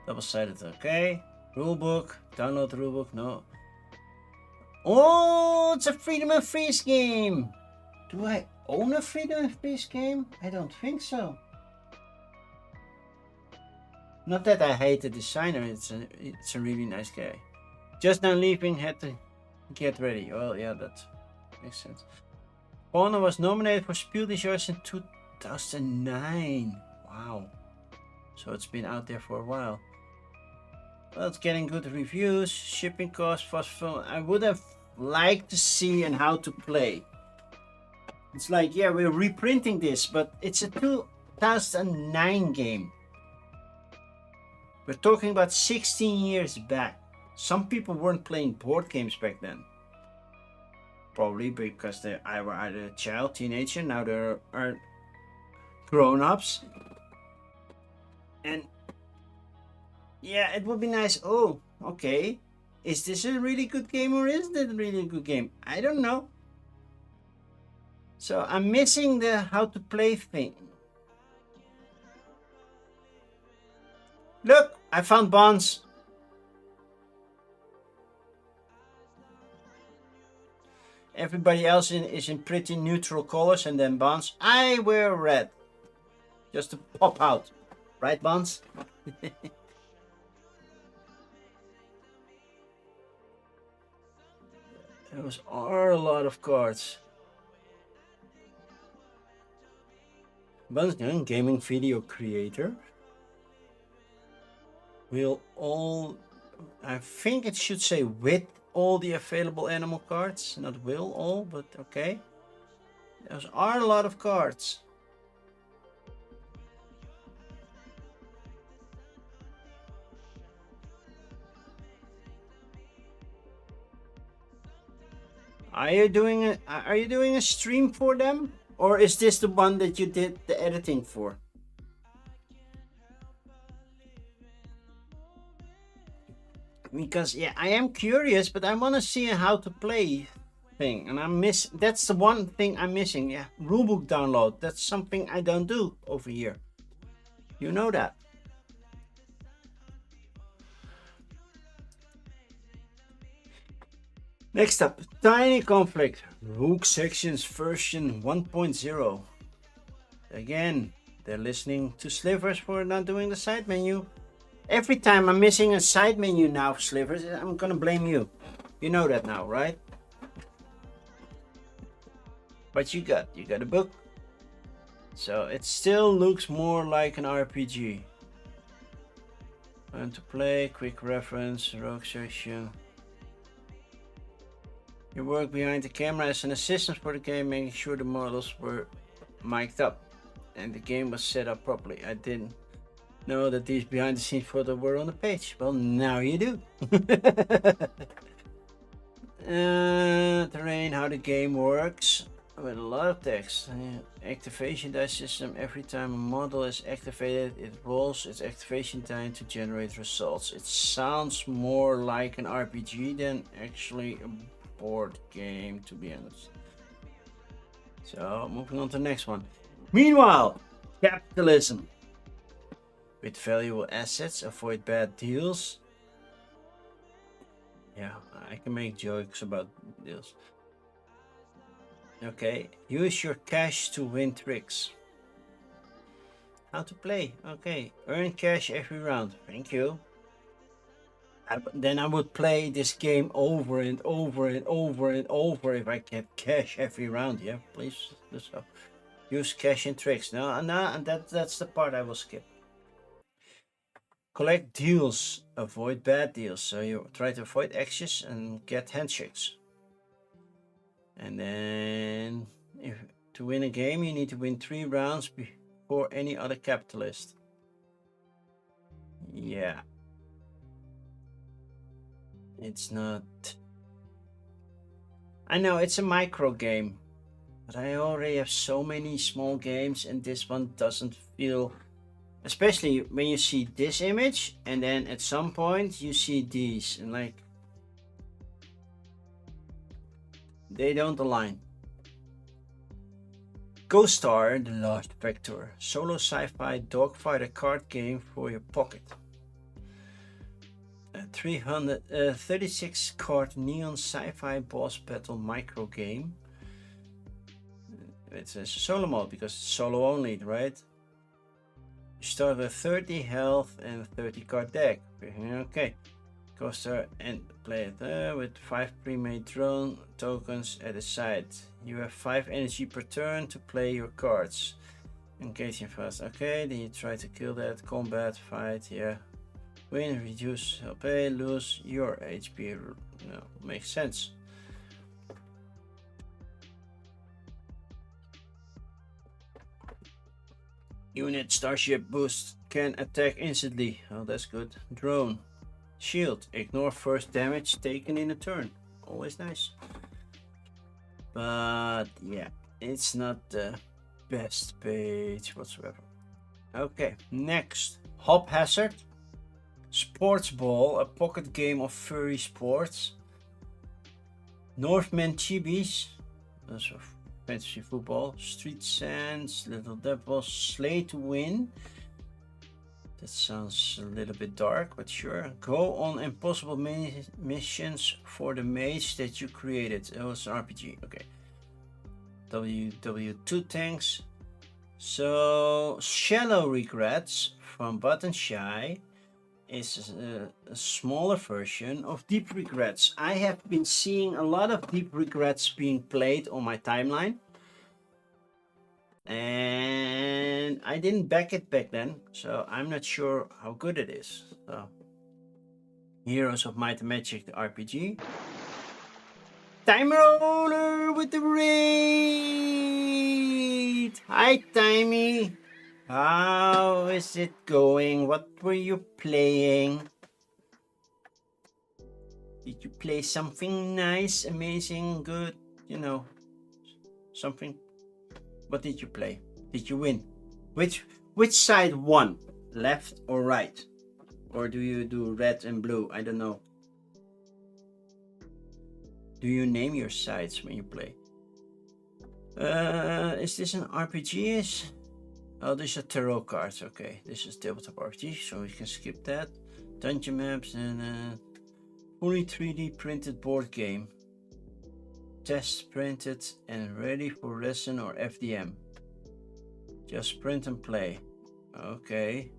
double-sided, okay. Rulebook, download the rulebook, no. Oh, it's a Freedom and Freeze game. Do I own a Freedom and Freeze game? I don't think so. Not that I hate the designer, it's a really nice guy. Just now leaving, had to get ready. Well, yeah, that makes sense. Fauna was nominated for Spiel des Jahres in 2009. Wow. So it's been out there for a while. Well, it's getting good reviews. Shipping costs, fast film. I would have liked to see and how to play. It's like, yeah, we're reprinting this, but it's a 2009 game. We're talking about 16 years back. Some people weren't playing board games back then. Probably because they were either a child, teenager, now they are grown-ups. And yeah, it would be nice. Oh, okay. Is this a really good game or is it a really good game? I don't know. So I'm missing the how to play thing. Look, I found bonds. Everybody else is in pretty neutral colors, and then bonds. I wear red. Just to pop out. Right, bonds? Those are a lot of cards. Bonds, gaming video creator. Will all... I think it should say with all the available animal cards. Not will all, but okay. Those are a lot of cards. Are you doing a stream for them? Or is this the one that you did the editing for? Because yeah, I am curious, but I want to see how to play thing, and that's the one thing I'm missing. Yeah, rulebook download. That's something I don't do over here. You know that. Next up, Tiny Conflict, Rook Sections version 1.0. Again, they're listening to Slivers for not doing the side menu. Every time I'm missing a side menu now, Slivers, I'm gonna blame you. You know that now, right? But you got a book. So it still looks more like an RPG. Learn to play, quick reference, rogue section. You work behind the camera as an assistant for the game, making sure the models were mic'd up and the game was set up properly. I didn't know that these behind the scenes photos were on the page. Well, now you do. Terrain, how the game works. With a lot of text. Activation die system. Every time a model is activated, it rolls its activation die to generate results. It sounds more like an RPG than actually a board game, to be honest. So, moving on to the next one. Meanwhile, capitalism. With valuable assets, avoid bad deals. Yeah, I can make jokes about deals. Okay, use your cash to win tricks. How to play? Okay, earn cash every round. Thank you. Then I would play this game over and over and over and over if I get cash every round. Yeah, please do so. Use cash in tricks. No, that's the part I will skip. Collect deals. Avoid bad deals. So you try to avoid actions and get handshakes. And then to win a game, you need to win 3 rounds before any other capitalist. Yeah. It's not... I know it's a micro game, but I already have so many small games and this one doesn't feel... Especially when you see this image and then at some point you see these and like... They don't align. Ghost Star, The Lost Vector. Solo sci-fi dogfighter card game for your pocket. A 336 card neon sci-fi boss battle micro game. It's a solo mode because it's solo only, right? You start with 30 health and 30 card deck. Okay. Coaster and play it with 5 pre-made drone tokens at the side. You have 5 energy per turn to play your cards. Engaging fast. Okay, then you try to kill that. Combat, fight, yeah. Win, reduce, pay, lose your HP. No, makes sense. Unit starship boost can attack instantly. Oh, that's good. Drone. Shield. Ignore first damage taken in a turn. Always nice. But yeah, it's not the best page whatsoever. Okay, next. Hop Hazard. Sports Ball, a pocket game of furry sports. Northman Chibis. That's fantasy football. Street Sands, Little Devils, Slay to Win. That sounds a little bit dark, but sure. Go on impossible missions for the mage that you created. Oh, it's an RPG. Okay. WW2 tanks. So, Shallow Regrets from Button Shy is a smaller version of Deep Regrets. I have been seeing a lot of Deep Regrets being played on my timeline. And I didn't back it back then, so I'm not sure how good it is. So, Heroes of Might and Magic, the RPG. Time Roller with the raid! Hi, Timey! How is it going? What were you playing? Did you play something nice, amazing, good? You know, something? What did you play? Did you win? Which side won? Left or right? Or do you do red and blue? I don't know. Do you name your sides when you play? Is this an RPG? Oh, these are tarot cards. Okay, this is tabletop RPG, so we can skip that. Dungeon maps and fully 3D printed board game. Test printed and ready for resin or FDM. Just print and play. Okay.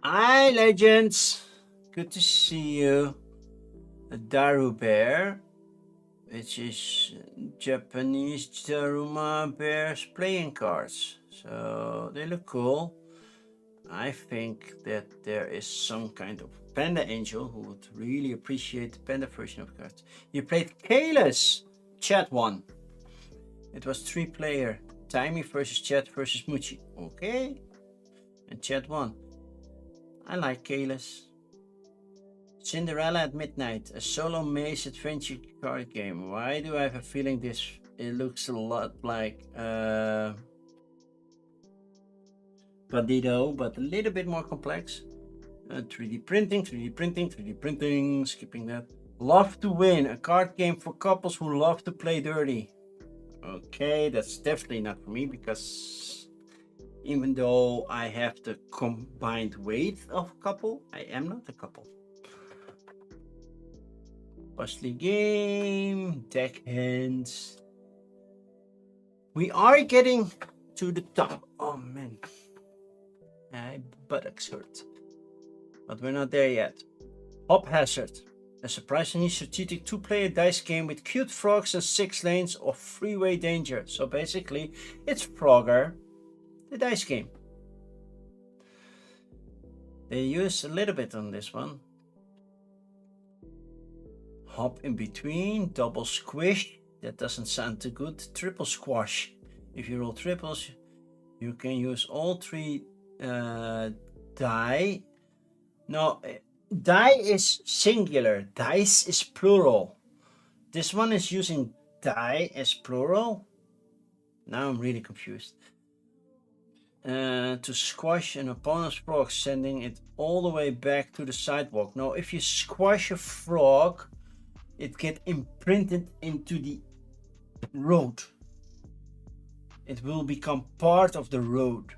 Hi, legends. Good to see you. A Daru Bear, which is Japanese Daruma bears playing cards. So they look cool. I think that there is some kind of Panda Angel who would really appreciate the Panda version of cards. You played Kalis, Chat won. It was 3-player, Timey versus Chat versus Muchi. Okay, and Chat won. I like Kalis. Cinderella at Midnight, a solo maze adventure card game. Why do I have a feeling it looks a lot like Bandido, but a little bit more complex. 3D printing, skipping that. Love to Win, a card game for couples who love to play dirty. Okay, that's definitely not for me, because even though I have the combined weight of a couple, I am not a couple. Costly game, deck hands. We are getting to the top. Oh man, my buttocks hurt. But we're not there yet. Hop Hazard, a surprisingly strategic 2-player dice game with cute frogs and 6 lanes of freeway danger. So basically, it's Frogger, the dice game. They use a little bit on this one. Hop in between, double squish. That doesn't sound too good. Triple squash. If you roll triples, you can use all 3 die. No, die is singular. Dice is plural. This one is using die as plural. Now I'm really confused. To squash an opponent's frog, sending it all the way back to the sidewalk. Now, if you squash a frog, it gets imprinted into the road. It will become part of the road.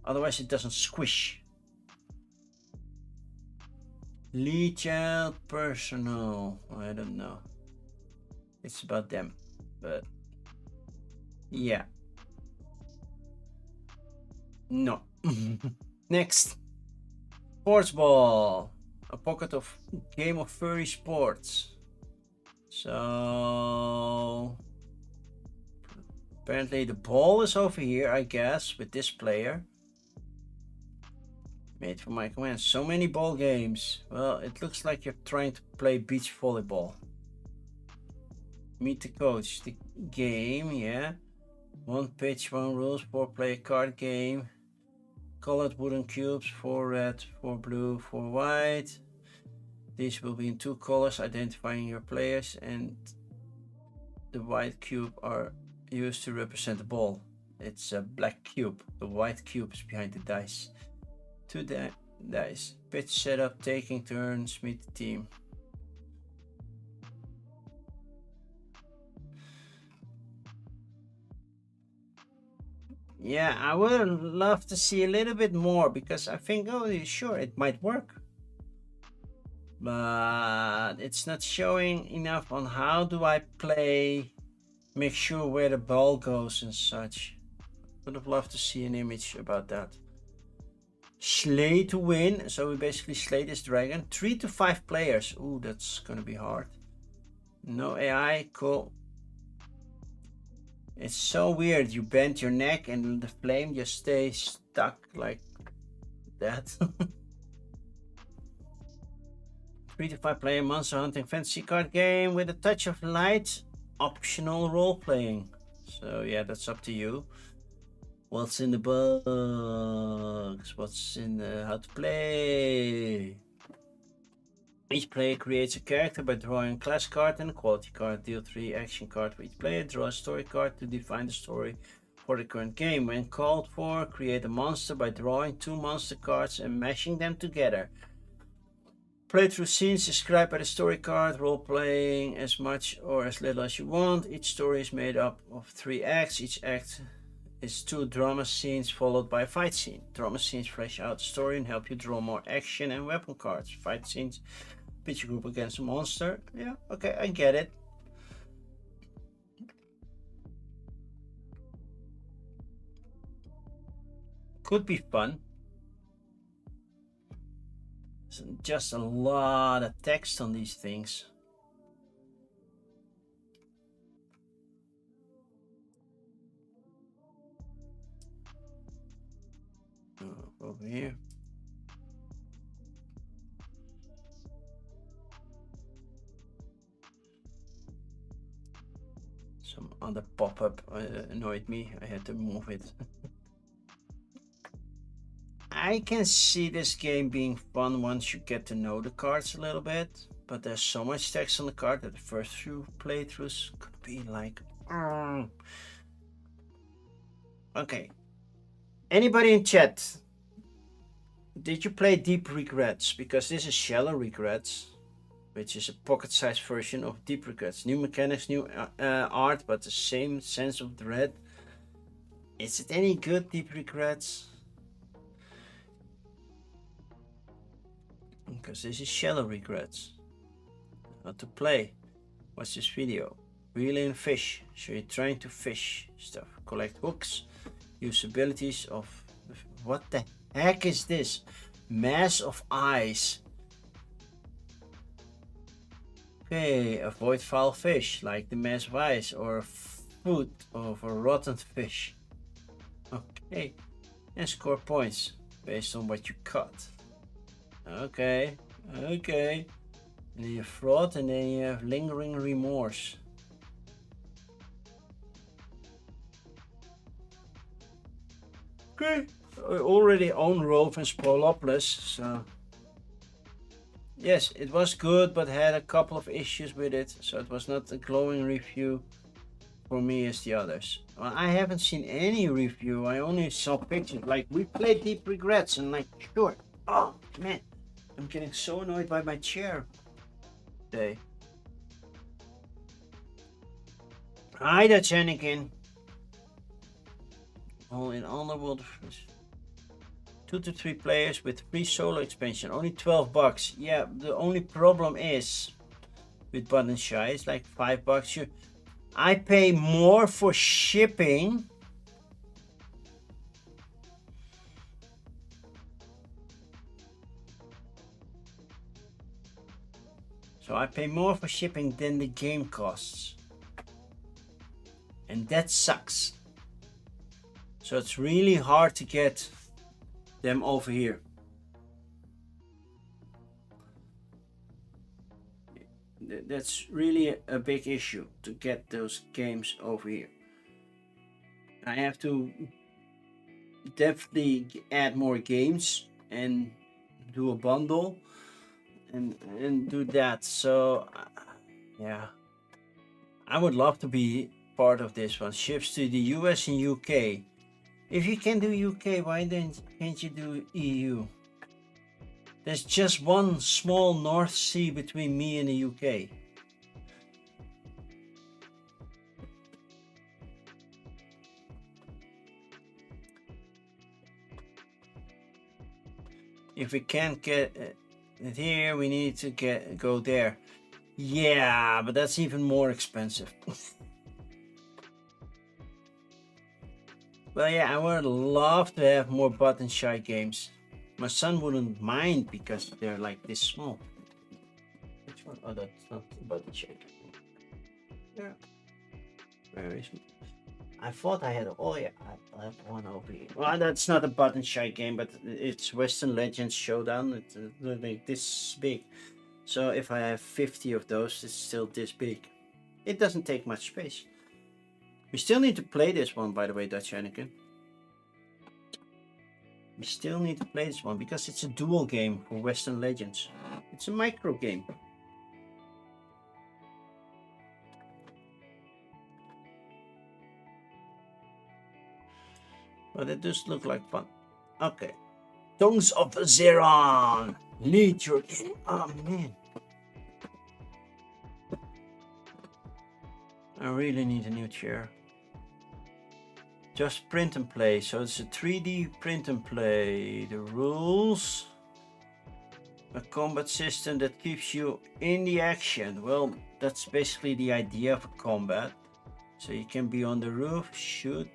Otherwise, it doesn't squish. Lead child personal. I don't know. It's about them. But yeah. No. Next. Sports ball. A pocket of game of furry sports. So apparently the ball is over here, I guess, with this player. Made for my command. So many ball games. Well, it looks like you're trying to play beach volleyball. Meet the coach. The game, yeah. 1 pitch, 1 rules, 4-player card game. Colored wooden cubes, 4 red, 4 blue, 4 white. These will be in 2 colors, identifying your players, and the white cube are used to represent the ball. It's a black cube. The white cube is behind the dice. 2 dice. Pitch setup, taking turns, meet the team. Yeah, I would love to see a little bit more, because I think, oh, sure, it might work. But it's not showing enough on how do I play, make sure where the ball goes and such. Would have loved to see an image about that. Slay to win. So we basically slay this dragon. 3 to 5 players. Ooh, that's gonna be hard. No AI, cool. It's so weird. You bend your neck and the flame just stays stuck like that. 3 to 5 player monster hunting fantasy card game with a touch of light. Optional role playing. So yeah, that's up to you. What's in the box? What's in the how to play? Each player creates a character by drawing a class card and a quality card. Deal 3 action cards for each player. Draw a story card to define the story for the current game. When called for, create a monster by drawing 2 monster cards and mashing them together. Play through scenes described by the story card, role playing as much or as little as you want. Each story is made up of 3 acts. Each act is 2 drama scenes followed by a fight scene. Drama scenes flesh out the story and help you draw more action and weapon cards. Fight scenes pitch your group against a monster. Yeah, okay, I get it. Could be fun. Just a lot of text on these things. Over here. Some other pop-up annoyed me. I had to move it. I can see this game being fun once you get to know the cards a little bit, but there's so much text on the card that the first few playthroughs could be like, Okay. Anybody in chat? Did you play Deep Regrets? Because this is Shallow Regrets, which is a pocket-sized version of Deep Regrets. New mechanics, new art, but the same sense of dread. Is it any good, Deep Regrets? Because this is Shallow Regrets. How to play. Watch this video. Reel in fish. So you're trying to fish stuff. Collect hooks. Use abilities of... What the heck is this? Mass of eyes. Okay, avoid foul fish like the mass of eyes or food of a rotten fish. Okay, and score points based on what you caught. Okay. And then you have fraud, and then you have lingering remorse. Okay, I already own Rove and Spolopolis, so yes, it was good, but had a couple of issues with it, so it was not a glowing review for me as the others. Well, I haven't seen any review. I only saw pictures. Like, we played Deep Regrets, and like, sure. Oh man, I'm getting so annoyed by my chair today. Hi there, Chanikin. All in Underworld. 2 to 3 players with free solo expansion. Only $12. Yeah, the only problem is with Button Shy, it's like $5. I pay more for shipping So I pay more for shipping than the game costs. And that sucks. So it's really hard to get them over here. That's really a big issue to get those games over here. I have to definitely add more games and do a bundle and do that. So yeah, I would love to be part of this one. Ships to the US and UK. If you can do UK, why can't you do EU? There's just one small North Sea between me and the UK. If we can't get it here, we need to go there. Yeah, but that's even more expensive. Well, yeah, I would love to have more button shy games. My son wouldn't mind because they're like this small. Which one? Oh, that's not button shy. Yeah. Where is it? I thought I had. Oh yeah, I have one over here. Well, that's not a button shy game, but it's Western Legends Showdown. It's like this big. So if I have 50 of those, it's still this big. It doesn't take much space. We still need to play this one, by the way, Dutch Anakin. We still need to play this one because it's a dual game for Western Legends. It's a micro game. But it does look like fun. Okay. Tongues of Zeron. Lead your game. Oh man. I really need a new chair. Just print and play. So it's a 3D print and play. The rules. A combat system that keeps you in the action. Well, that's basically the idea of a combat. So you can be on the roof, shoot.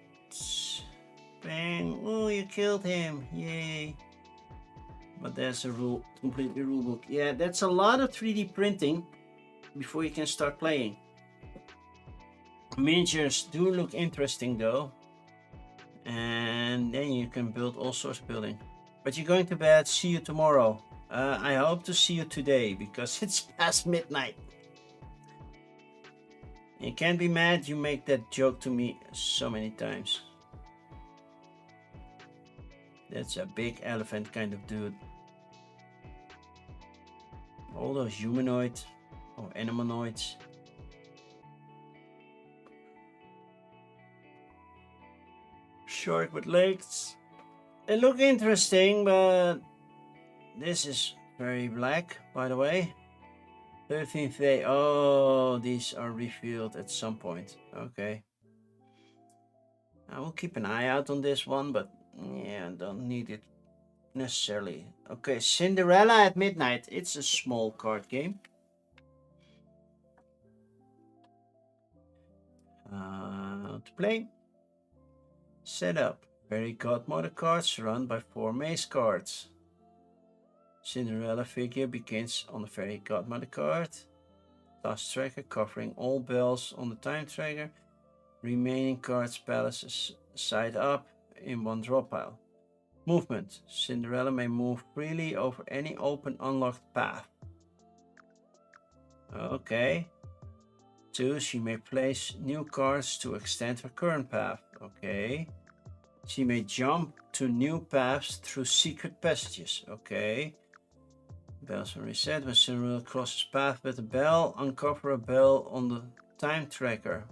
Bang. Oh, you killed him. Yay. But there's a rule, complete rule book. Yeah, that's a lot of 3D printing before you can start playing. Miniatures do look interesting though. And then you can build all sorts of building. But you're going to bed. See you tomorrow. I hope to see you today because it's past midnight. You can't be mad. You make that joke to me so many times. That's a big elephant kind of dude. All those humanoids or animaloids. Short with legs. They look interesting, but this is very black, by the way. 13th day. Oh, these are revealed at some point. Okay. I will keep an eye out on this one, but yeah, I don't need it necessarily. Okay, Cinderella at Midnight. It's a small card game. To play. Setup. Fairy Godmother cards run by 4 maze cards. Cinderella figure begins on the Fairy Godmother card. Task tracker covering all bells on the time tracker. Remaining cards palaces side up in one draw pile. Movement. Cinderella may move freely over any open unlocked path. Okay. 2. She may place new cards to extend her current path. Okay. She may jump to new paths through secret passages. Okay. Bells will reset. When Cinderella crosses path with a bell, uncover a bell on the time tracker.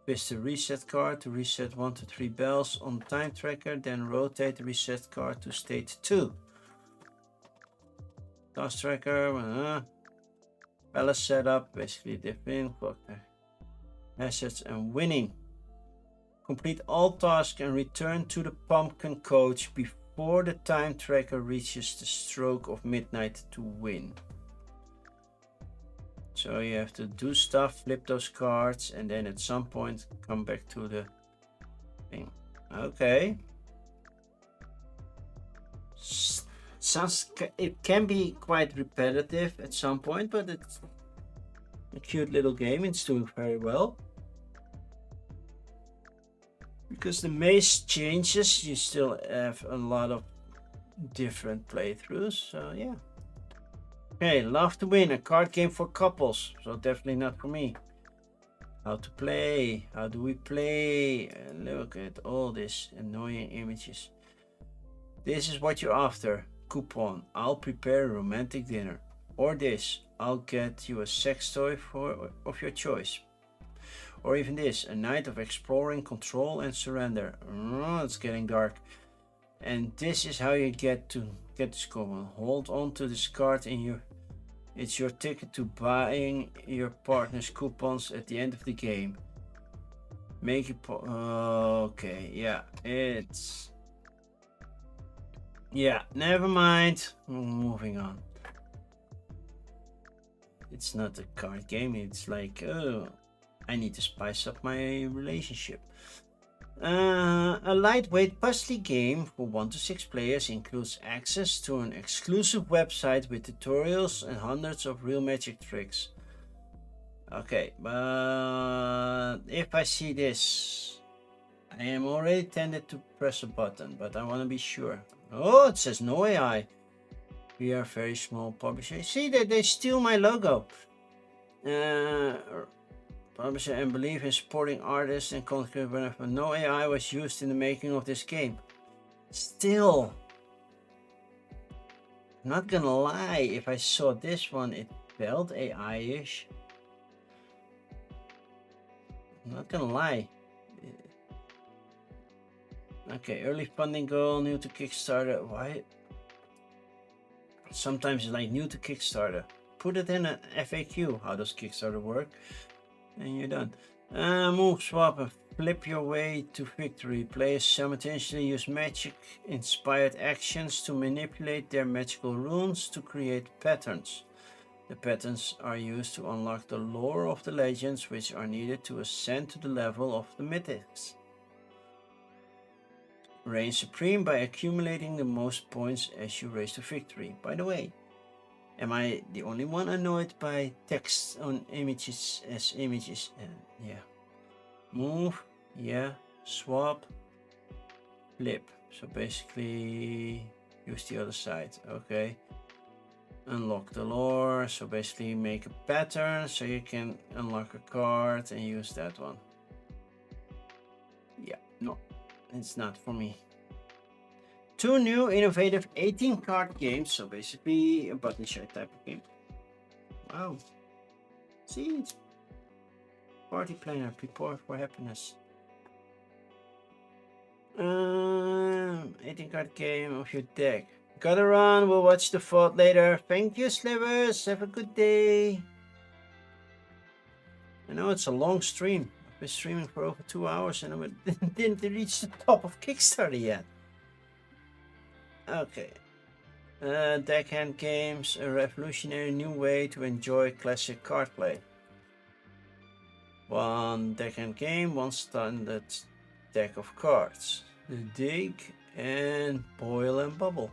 Twist the reset card to reset 1 to 3 bells on the time tracker, then rotate the reset card to state 2. Task tracker, palace setup, basically different, assets and winning. Complete all tasks and return to the pumpkin coach before the time tracker reaches the stroke of midnight to win. So you have to do stuff, flip those cards, and then at some point come back to the thing. Okay. It can be quite repetitive at some point, but it's a cute little game. It's doing very well. Because the maze changes, you still have a lot of different playthroughs, so yeah. Okay, Love to Win, a card game for couples, so definitely not for me. How to play, how do we play? And look at all these annoying images. This is what you're after. Coupon, I'll prepare a romantic dinner. Or this, I'll get you a sex toy of your choice. Or even this, a night of exploring, control and surrender. Oh, it's getting dark. And this is how you get this coupon. Hold on to this card it's your ticket to buying your partner's coupons at the end of the game. Make it okay, yeah, never mind. Moving on. It's not a card game, it's like, oh, I need to spice up my relationship. A lightweight puzzly game for 1 to 6 players includes access to an exclusive website with tutorials and hundreds of real magic tricks. Okay, but if I see this, I am already tempted to press a button, but I want to be sure. Oh, it says no AI. We are a very small publisher. See that they steal my logo. Publisher and believe in supporting artists and content whenever no AI was used in the making of this game. Still, not gonna lie, if I saw this one, it felt AI-ish. Not gonna lie. Okay, early funding goal, new to Kickstarter. Why? Sometimes it's like new to Kickstarter. Put it in an FAQ. How does Kickstarter work? And you're done. Move, swap, and flip your way to victory. Players simultaneously use magic-inspired actions to manipulate their magical runes to create patterns. The patterns are used to unlock the lore of the legends, which are needed to ascend to the level of the mythics. Reign supreme by accumulating the most points as you race to victory. By the way, am I the only one annoyed by text on images as images? Yeah. Move, yeah, swap, flip. So basically use the other side, okay. Unlock the lore, so basically make a pattern so you can unlock a card and use that one. Yeah, no, it's not for me. 2 new innovative 18 card games, so basically a button share type of game. Wow. See, it's party planner, prepare for happiness. 18 card game of your deck. Gotta run, we'll watch the VOD later. Thank you, Slivers, have a good day. I know it's a long stream. I've been streaming for over 2 hours and I didn't reach the top of Kickstarter yet. Okay. Deckhand games, a revolutionary new way to enjoy classic card play. 1 deckhand game, 1 standard deck of cards. The Dig and Boil and Bubble.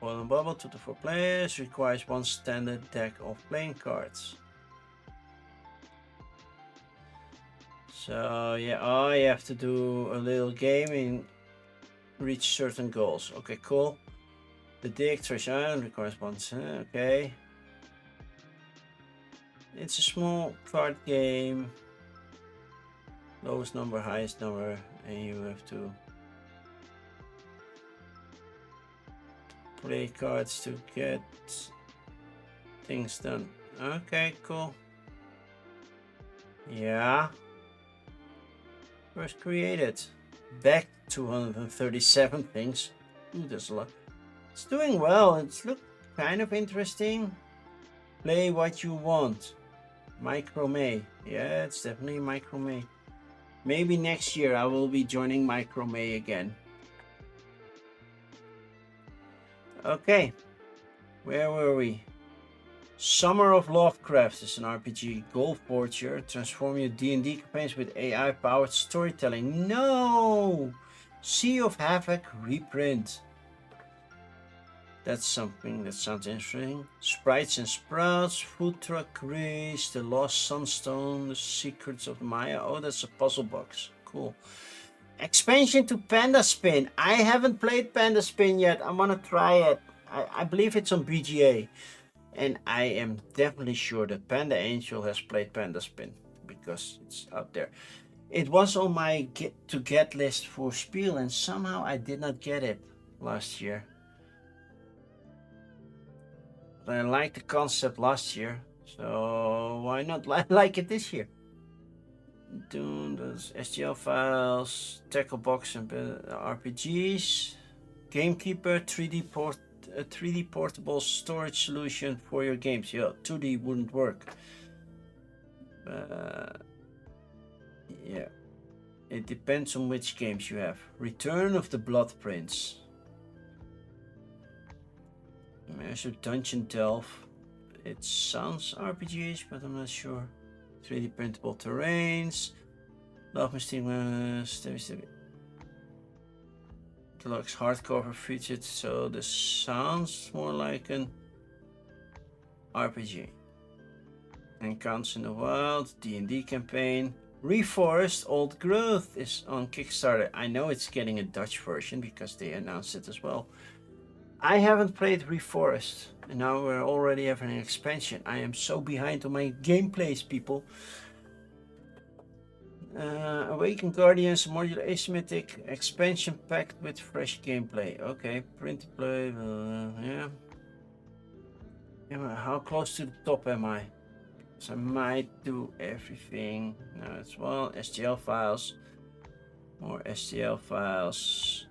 Boil and Bubble, 2 to 4 players, requires 1 standard deck of playing cards. So yeah, I have to do a little game and reach certain goals. Okay, cool. The Dig Trash Island requires 1, okay. It's a small card game. Lowest number, highest number, and you have to play cards to get things done. Okay, cool. Yeah. First created. Back 237 things. Ooh, there's a lot. It's doing well. It's look kind of interesting. Play what you want. Microme. Yeah, it's definitely Microme. Maybe next year I will be joining Microme again. Okay, where were we? Summer of Lovecraft is an RPG goal forger. Transform your D&D campaigns with AI-powered storytelling. No! Sea of Havoc reprint. That's something that sounds interesting. Sprites and Sprouts, Food Truck Race, The Lost Sunstone, The Secrets of Maya. Oh, that's a puzzle box. Cool. Expansion to Panda Spin. I haven't played Panda Spin yet. I'm gonna try it. I believe it's on BGA. And I am definitely sure that Panda Angel has played Panda Spin because it's out there. It was on my get list for Spiel, and somehow I did not get it last year. But I liked the concept last year, so why not like it this year? Doing those STL files, tackle box and RPGs, Gamekeeper 3D portable storage solution for your games. Yeah, 2D wouldn't work. Yeah, it depends on which games you have. Return of the Blood Prince. Immersive Dungeon Delve. It sounds RPG-ish, but I'm not sure. 3D printable terrains. Love Mystique. Deluxe hardcover featured, so this sounds more like an RPG. Encounters in the Wild, D&D campaign. Reforest Old Growth is on Kickstarter. I know it's getting a Dutch version because they announced it as well. I haven't played Reforest, and now we're already having an expansion. I am so behind on my gameplays, people. Awakened Guardians modular asymmetric expansion packed with fresh gameplay. Okay, print to play. Yeah. How close to the top am I? So I might do everything. No, it's well. STL files. More STL files.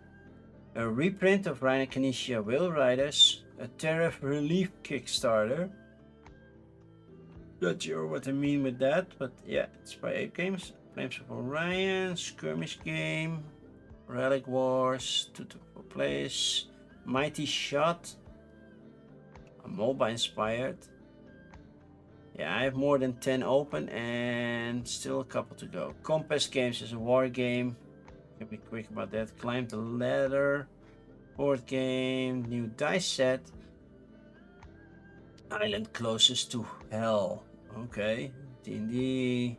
A reprint of Reiner Knizia Whale Riders. A Tariff Relief Kickstarter. Not sure what I mean with that, but yeah, it's by Ape Games. Flames of Orion, Skirmish Game, Relic Wars, 2 to 4 players, Mighty Shot, a MOBA inspired. Yeah, I have more than 10 open and still a couple to go. Compass Games is a war game. Can be quick about that. Climb the Ladder, board game, new dice set. Island Closest to Hell. Okay, D&D.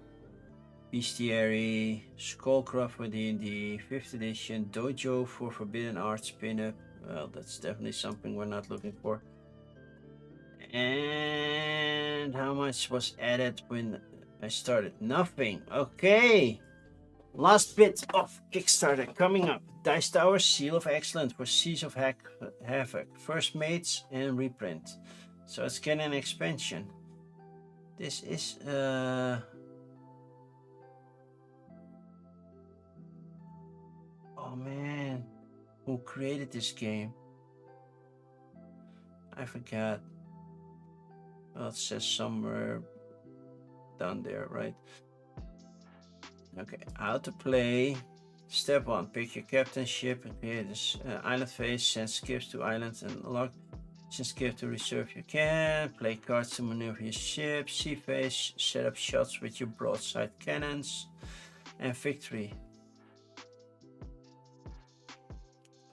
Bestiary, Skullcraft for D&D, 5th edition, Dojo for Forbidden Arts pinup. Well, that's definitely something we're not looking for. And how much was added when I started? Nothing. Okay. Last bit of Kickstarter coming up. Dice Tower Seal of Excellence for Seas of Havoc. First Mates and reprint. So it's getting an expansion. This is oh man, who created this game? I forgot. Well, it says somewhere down there, right? Okay, how to play. Step 1, pick your captain ship and create this island phase. Send skips to islands and lock. Send skips to reserve your can. Play cards to maneuver your ship. Sea phase, set up shots with your broadside cannons. And victory.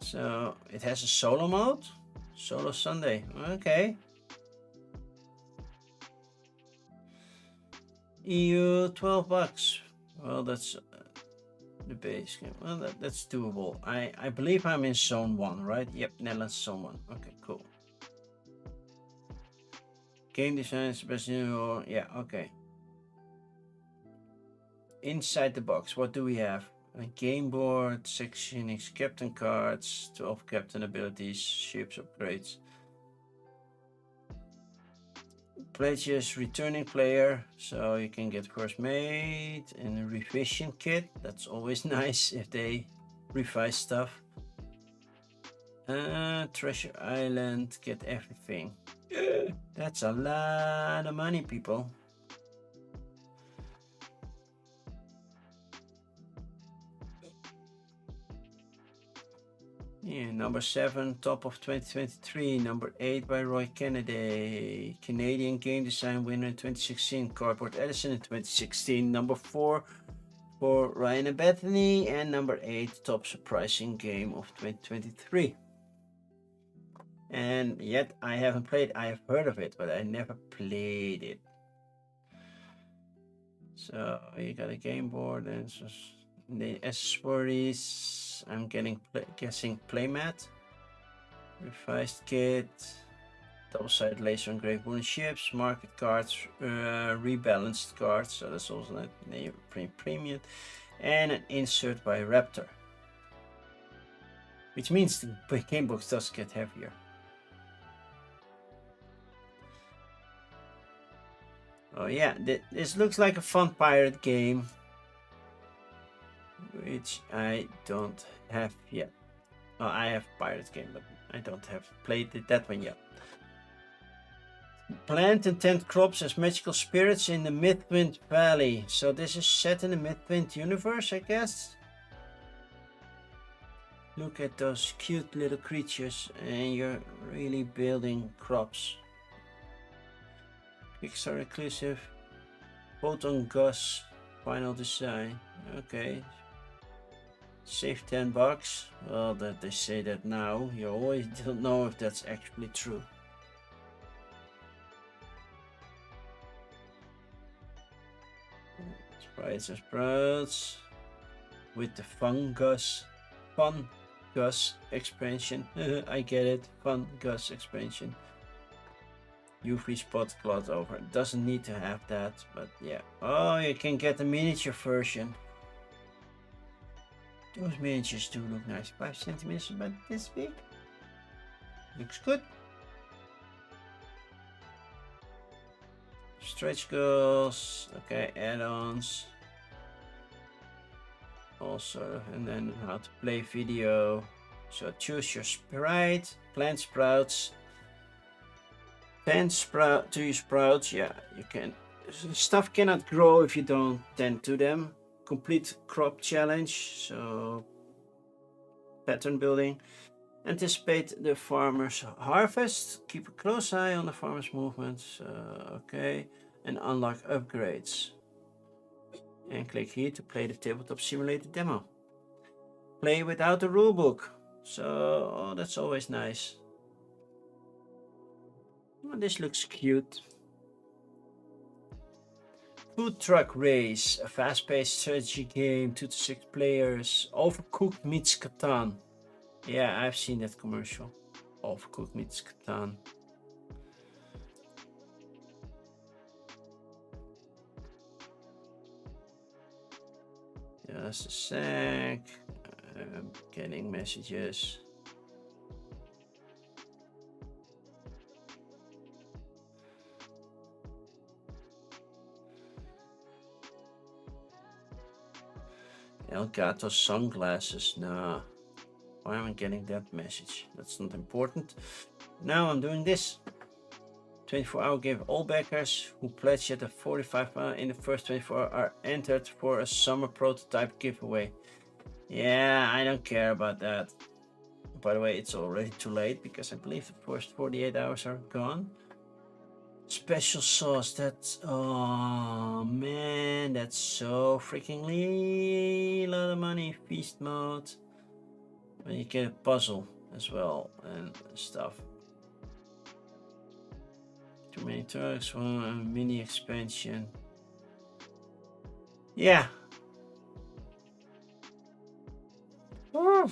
So it has a solo mode. Solo Sunday. Okay. EU $12. Well, that's the base game. Well, that's doable. I believe I'm in zone 1, right? Yep, Netherlands zone 1. Okay, cool. Game design, Sebastian. Yeah, okay. Inside the box, what do we have? A game board, 6 Unix captain cards, 12 captain abilities, ships upgrades. Pledges returning player, so you can get first mate and a revision kit. That's always nice if they revise stuff. Treasure Island, get everything. That's a lot of money, people. Yeah, number 7, top of 2023. Number 8 by Roy Kennedy. Canadian game design winner in 2016. Cardboard Edison in 2016. Number 4 for Ryan and Bethany. And number 8, top surprising game of 2023. and yet I haven't played. I have heard of it, but I never played it. So you got a game board and the accessories. I'm guessing playmat, revised kit, double-sided laser engraved wooden ships, market cards, rebalanced cards. So that's also not premium, and an insert by Raptor, which means the game box does get heavier. Oh yeah, this looks like a fun pirate game, which I don't have yet. Oh, I have pirate game, but I don't have played that one yet. Plant and tend crops as magical spirits in the Midwind Valley. So this is set in the Midwind universe, I guess. Look at those cute little creatures, and you're really building crops. Kickstarter exclusive. Vote on Gus. Final design. Okay. Save $10. Well, that they say that now. You always don't know if that's actually true. Sprites and sprouts. With the Fun Gus expansion. I get it. Fun Gus expansion. UV spot cloth over. It doesn't need to have that, but yeah. Oh, you can get the miniature version. Those miniatures do look nice. 5 centimeters, but this big. Looks good. Stretch goals. Okay, add-ons. Also, and then how to play video. So choose your sprite. Plant sprouts. 10 sprouts, yeah, you can. Stuff cannot grow if you don't tend to them. Complete crop challenge, so pattern building. Anticipate the farmer's harvest. Keep a close eye on the farmer's movements. Okay, and unlock upgrades. And click here to play the tabletop simulator demo. Play without the rulebook. So that's always nice. Oh, this looks cute. Food Truck Race, a fast-paced strategy game, 2 to 6 players. Overcooked meets Catan. Yeah, I've seen that commercial. Overcooked meets Catan. Just a sec. I'm getting messages. Elgato sunglasses. Nah. Why am I getting that message? That's not important. Now I'm doing this. 24-hour give. All backers who pledge at a 45 in the first 24 hours are entered for a summer prototype giveaway. Yeah, I don't care about that. By the way, it's already too late because I believe the first 48 hours are gone. Special sauce, that's, oh man, that's so freaking a lot of money. Feast mode, and you get a puzzle as well and stuff. Too many trucks, one mini expansion. Yeah. How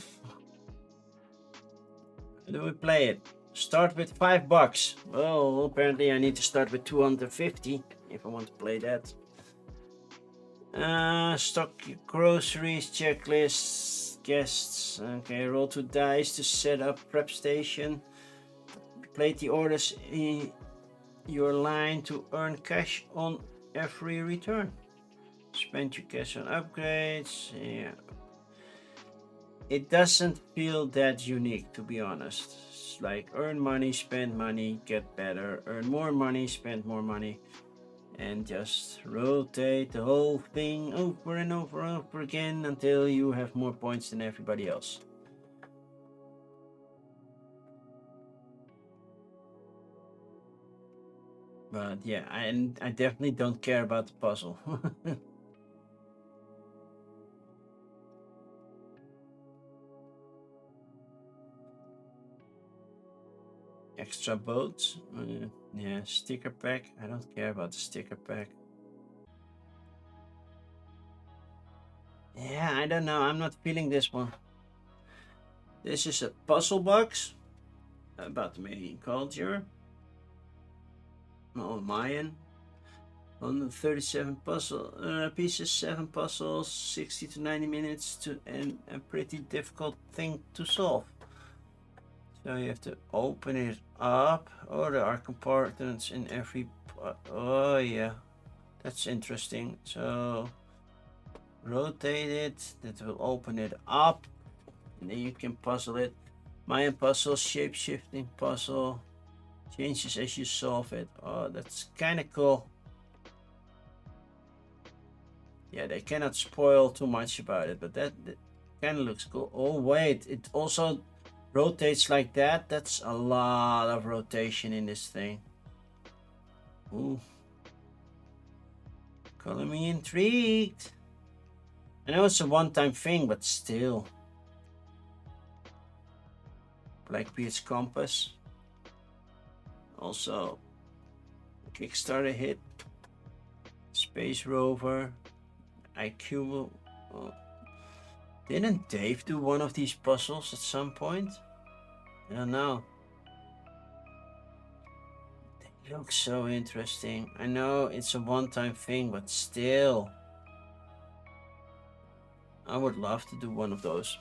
do we play it? Start with $5. Well, apparently I need to start with 250 if I want to play that. Stock groceries, checklists, guests. Okay, roll 2 dice to set up prep station. Place the orders in your line to earn cash on every return. Spend your cash on upgrades. Yeah. It doesn't feel that unique, to be honest. It's like earn money, spend money, get better, earn more money, spend more money, and just rotate the whole thing over and over and over again until you have more points than everybody else. But yeah, I definitely don't care about the puzzle. Extra boats. Yeah, sticker pack. I don't care about the sticker pack. Yeah, I don't know. I'm not feeling this one. This is a puzzle box about the Mayan culture. Oh, Mayan. 137 puzzle pieces, 7 puzzles, 60 to 90 minutes and a pretty difficult thing to solve. So you have to open it up. Oh, there are compartments in every. Oh yeah, that's interesting. So rotate it. That will open it up, and then you can puzzle it. Mayan puzzle, shape shifting puzzle, changes as you solve it. Oh, that's kind of cool. Yeah, they cannot spoil too much about it, but that kind of looks cool. Oh wait, it also rotates like that. That's a lot of rotation in this thing. Ooh. Calling me intrigued. I know it's a one-time thing, but still. Blackbeard's compass. Also, Kickstarter hit. Space rover. IQ. Oh. Didn't Dave do one of these puzzles at some point? I don't know. They look so interesting. I know it's a one-time thing, but still. I would love to do one of those.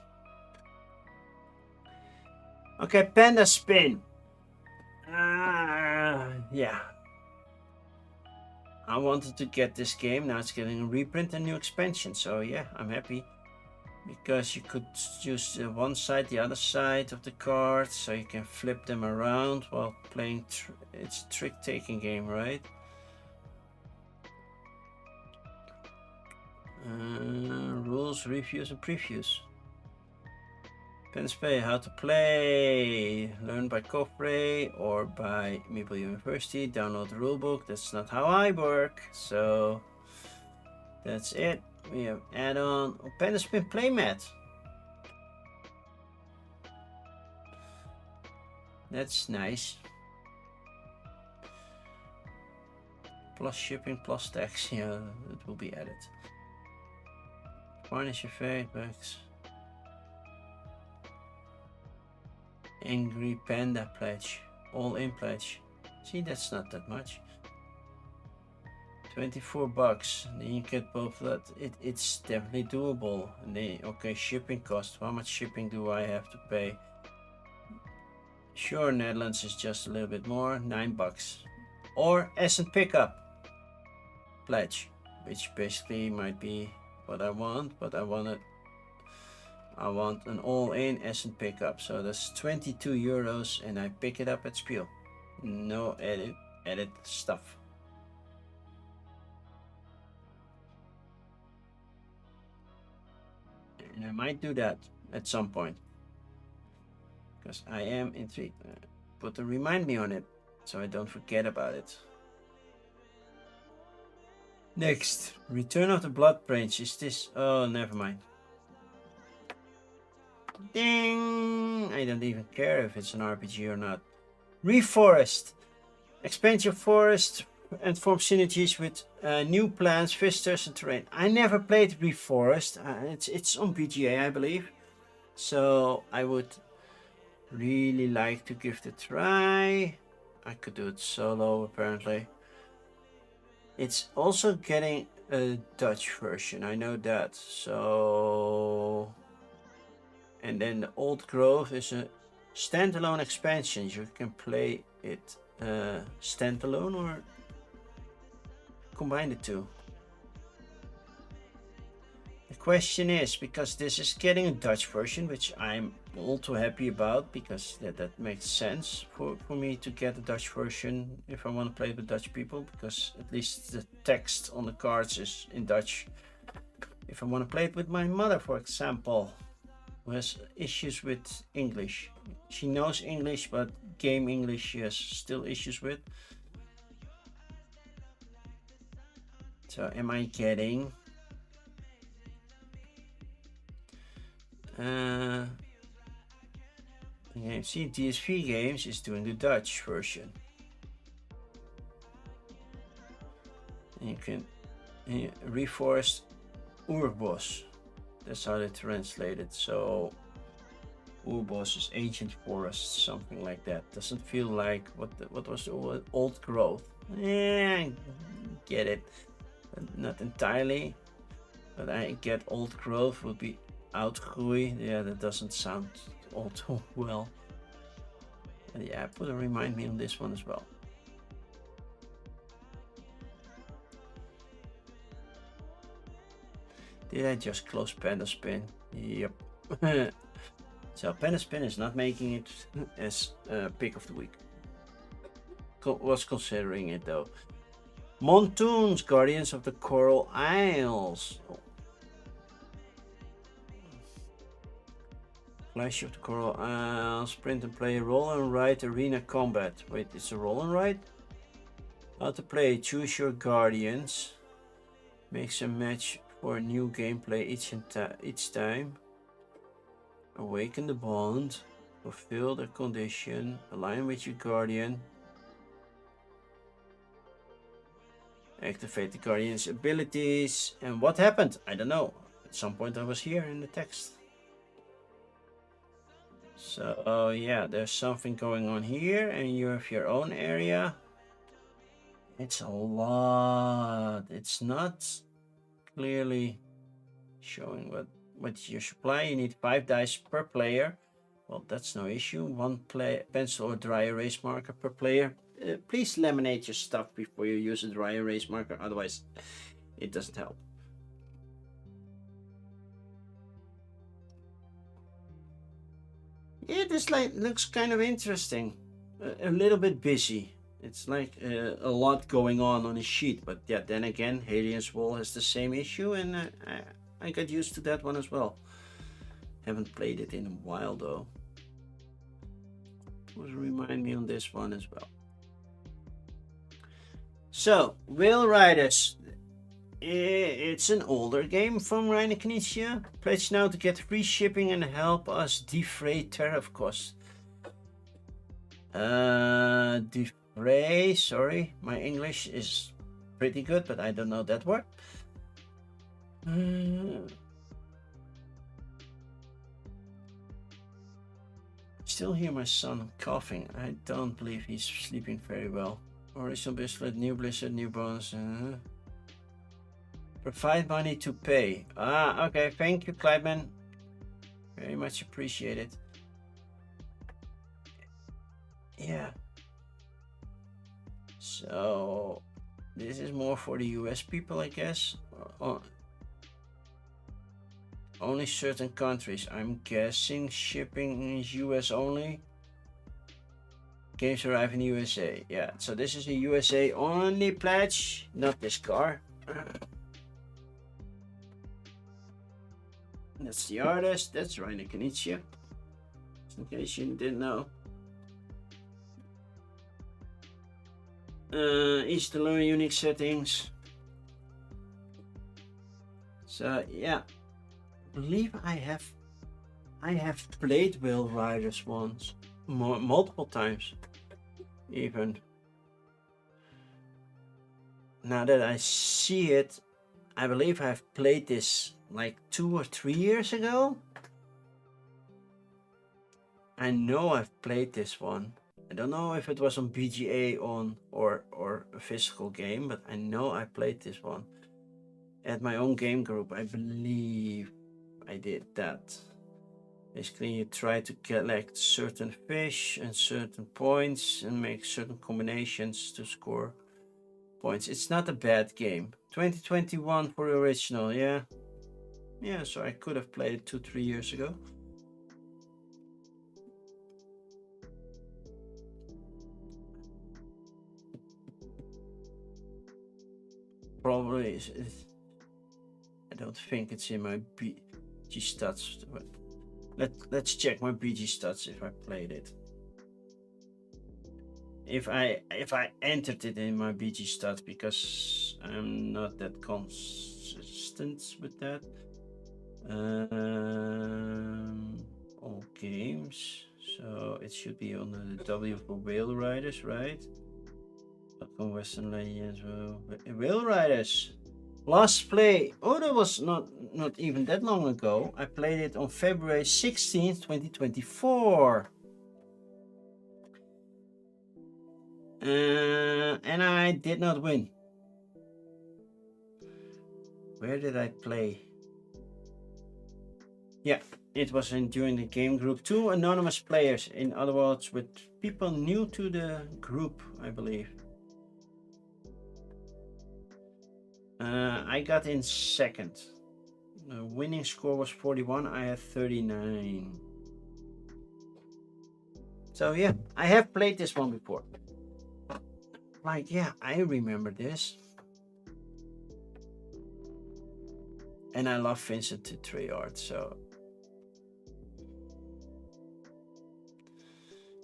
Okay, Panda Spin. Yeah. I wanted to get this game. Now it's getting a reprint and new expansion. So yeah, I'm happy. Because you could use one side, the other side of the cards. So you can flip them around while playing. It's a trick-taking game, right? Rules, reviews, and previews. Penspay, how to play. Learn by Cofre or by Meeple University. Download the rulebook. That's not how I work. So that's it. We have add-on. Oh, Penspin playmat. That's nice. Plus shipping, plus tax. Yeah, it will be added. Varnish your feedbacks. Angry Panda pledge. All-in pledge. See, that's not that much. 24 bucks. Then you get both that. It's definitely doable. And then, okay, shipping cost. How much shipping do I have to pay? Sure, Netherlands is just a little bit more. 9 bucks. Or Essen pickup pledge, which basically might be what I want, but I want an all-in Essen pickup. So that's 22 euros, and I pick it up at Spiel. No edit stuff. And I might do that at some point, because I am intrigued. Put a remind me on it, so I don't forget about it. Next, Return of the Blood Prince. Is this? Oh, never mind. Ding! I don't even care if it's an RPG or not. Reforest. Expand your forest and form synergies with new plants, visitors, and terrain. I never played Reforest. It's on BGA, I believe. So I would really like to give it a try. I could do it solo, apparently. It's also getting a Dutch version, I know that. So, and then the Old Grove is a standalone expansion. You can play it standalone or combine the two. The question is, because this is getting a Dutch version, which I'm all too happy about, because that makes sense for me to get a Dutch version if I want to play with Dutch people, because at least the text on the cards is in Dutch. If I want to play it with my mother, for example, who has issues with English. She knows English, but game English she has still issues with. So am I getting See, DSV Games is doing the Dutch version. And you can reforest Urbos. That's how they translate it. So Urbos is ancient forest, something like that. Doesn't feel like what was the old growth? Yeah, get it. Not entirely, but I get old growth would be outgroei. Yeah, that doesn't sound all too well. And yeah, put a remind me on this one as well. Did I just close Panda Spin? Yep. So Panda Spin is not making it as pick of the week. Was considering it though. Montoons, Guardians of the Coral Isles. Oh. Clash of the Coral Isles, sprint and play, roll and ride, arena combat. Wait, it's a roll and ride? How to play, choose your Guardians. Makes a match for new gameplay each time. Awaken the bond. Fulfill the condition. Align with your Guardian. Activate the Guardian's abilities. And what happened? I don't know. At some point I was here in the text. So yeah, there's something going on here and you have your own area. It's a lot. It's not clearly showing what's your supply. You need 5 dice per player. Well, that's no issue. 1 pencil or dry erase marker per player. Please laminate your stuff before you use a dry erase marker, otherwise it doesn't help. Yeah, this looks kind of interesting. A little bit busy. It's like a lot going on a sheet, but yeah, then again, Halien's Wall has the same issue, and I got used to that one as well. Haven't played it in a while though. Please remind me on this one as well. So, Whale Riders. It's an older game from Reine Knizia. Pledge now to get free shipping and help us defray tariff costs. Defray, sorry, my English is pretty good, but I don't know that word. Still hear my son coughing. I don't believe he's sleeping very well. Original Blizzard, new bonus. Provide money to pay. Okay, thank you, Clydeman. Very much appreciated. Yeah. So, this is more for the US people, I guess. Only certain countries. I'm guessing shipping is US only. Games arrive in the USA. Yeah, so this is a USA only pledge, not this car. That's the artist. That's Reine Knizia. In case you didn't know. Each to learn unique settings. So yeah, I believe I have played Whale Riders once, multiple times, even. Now that I see it, I believe I've played this like 2 or 3 years ago. I know I've played this one. I don't know if it was on BGA or a physical game, but I know I played this one at my own game group. I believe I did that. Basically, you try to collect certain fish and certain points and make certain combinations to score points. It's not a bad game. 2021 for the original, yeah. Yeah, so I could have played it 2-3 years ago. Probably I don't think it's in my BG stats. Let's check my BG stats if I played it. If I entered it in my BG stats, because I'm not that consistent with that. All games. So it should be on the W for Whale Riders, right? On Western Legends, Whale Riders. Last play. Oh, that was not even that long ago. I played it on February 16th, 2024. And I did not win. Where did I play? Yeah, it was during the game group. 2 anonymous players, in other words, with people new to the group, I believe. I got in second. The winning score was 41. I had 39. So yeah, I have played this one before. Like, yeah, I remember this. And I love Vincent Treyarch, so.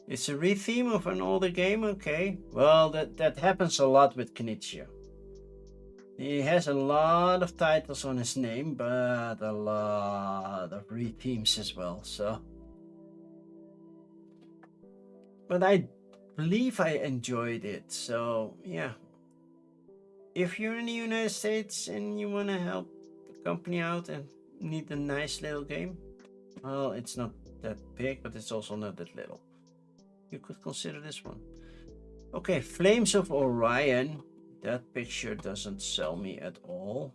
It's a retheme of an older game, okay. Well, that happens a lot with Knizia. He has a lot of titles on his name, but a lot of rethemes as well, so. But I believe I enjoyed it, so yeah. If you're in the United States and you want to help the company out and need a nice little game, well, it's not that big, but it's also not that little. You could consider this one. Okay, Flames of Orion. That picture doesn't sell me at all.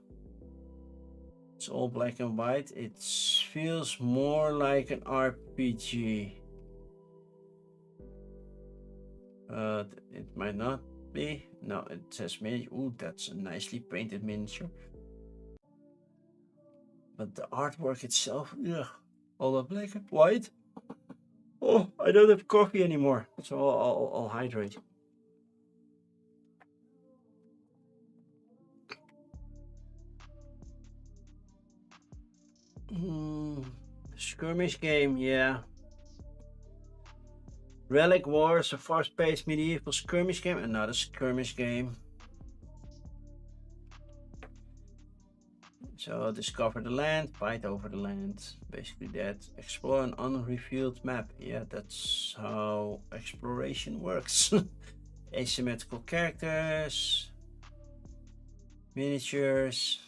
It's all black and white. It feels more like an RPG. It might not be. No, it says miniature. Ooh, that's a nicely painted miniature. But the artwork itself, ugh, all the black and white. Oh, I don't have coffee anymore, so I'll hydrate. Skirmish game, yeah. Relic Wars, a fast-paced medieval skirmish game. Another skirmish game. So discover the land, fight over the land. Basically that. Explore an unrevealed map. Yeah, that's how exploration works. Asymmetrical characters. Miniatures.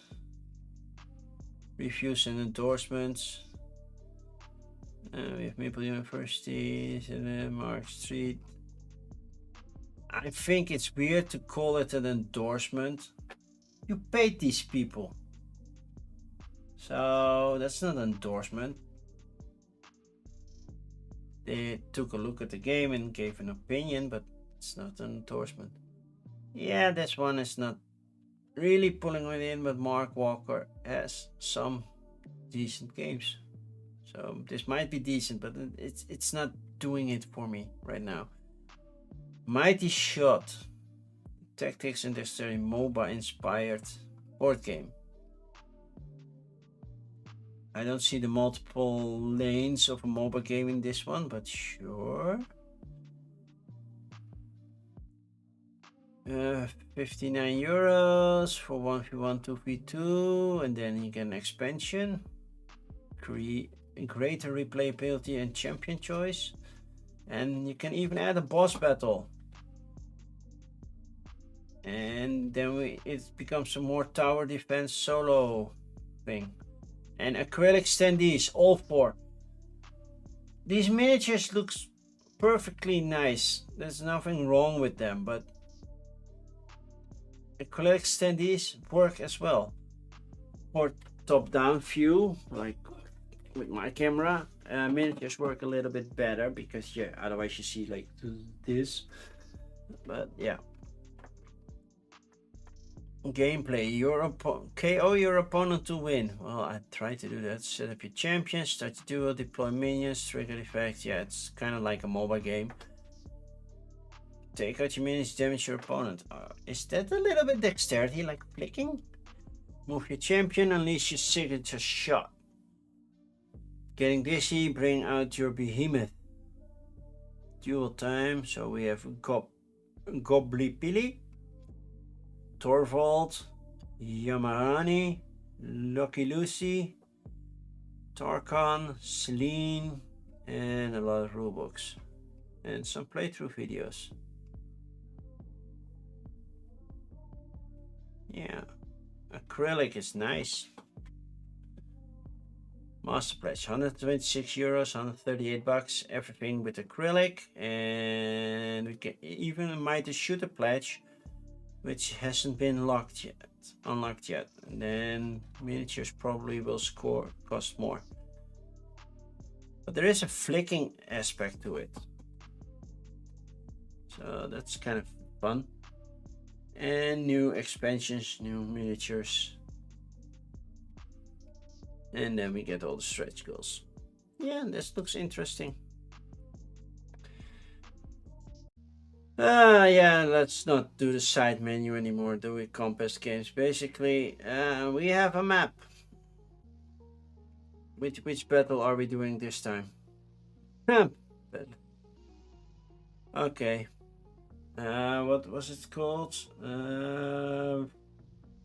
Reviews and endorsements. We have Maple University, Mark Street. I think it's weird to call it an endorsement. You paid these people. So that's not an endorsement. They took a look at the game and gave an opinion, but it's not an endorsement. Yeah, this one is not really pulling it in, but Mark Walker has some decent games. So this might be decent, but it's not doing it for me right now. Mighty Shot. Tactics and Dexterity MOBA inspired board game. I don't see the multiple lanes of a MOBA game in this one, but sure. 59 euros for 1v1, 2v2, and then you get an expansion. Greater replayability and champion choice, and you can even add a boss battle, and then it becomes a more tower defense solo thing. And acrylic standees, all 4. These miniatures looks perfectly nice, there's nothing wrong with them, but acrylic standees work as well for top-down view, like with my camera. Miniatures work a little bit better because yeah, otherwise you see like this. But yeah. Gameplay. KO your opponent to win. Well, I try to do that. Set up your champions, start your duel, deploy minions, trigger effects. Yeah, it's kind of like a mobile game. Take out your minions, damage your opponent. Is that a little bit dexterity, like flicking? Move your champion, unleash your signature shot. Getting dizzy, bring out your behemoth. Duel time, so we have Goblipili, Torvald, Yamarani, Lucky Lucy, Tarkan, Celine, and a lot of rule books and some playthrough videos. Yeah, acrylic is nice. Master pledge, 126 euros, 138 bucks, everything with acrylic. And we can even might shoot a pledge, which hasn't been unlocked yet. And then miniatures probably will cost more. But there is a flicking aspect to it. So that's kind of fun. And new expansions, new miniatures. And then we get all the stretch goals. Yeah, this looks interesting. Yeah, let's not do the side menu anymore, do we? Compass games. Basically, we have a map. Which battle are we doing this time? Okay. What was it called?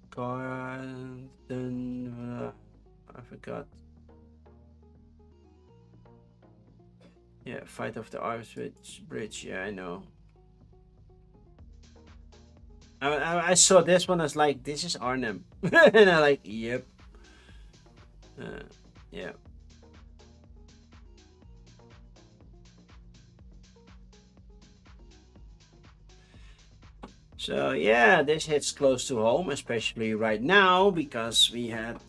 Garden. I forgot. Yeah, Fight of the Irish Bridge. Yeah, I know. I saw this one. I was like, this is Arnhem. And I like, yep. Yeah. So yeah, this hits close to home, especially right now, because we had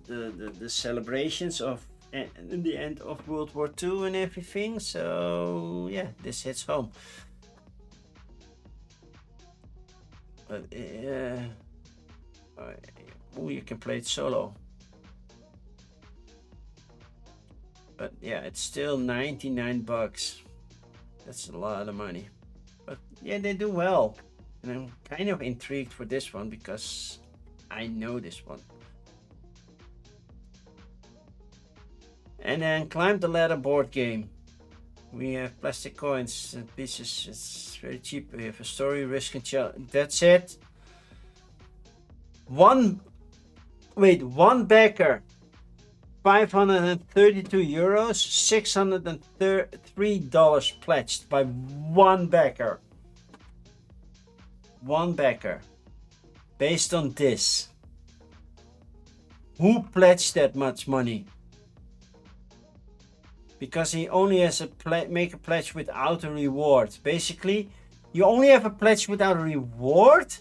the celebrations of the end of World War II and everything. So yeah, this hits home. But you can play it solo. But yeah, it's still 99 bucks. That's a lot of money. But yeah, they do well. And I'm kind of intrigued for this one because I know this one. And then Climb the Ladder board game. We have plastic coins and pieces. It's very cheap. We have a story, risk and challenge. That's it. One backer. 532 euros, $603 pledged by one backer. One backer. Based on this. Who pledged that much money? Because he only has to make a pledge without a reward. Basically, you only have a pledge without a reward?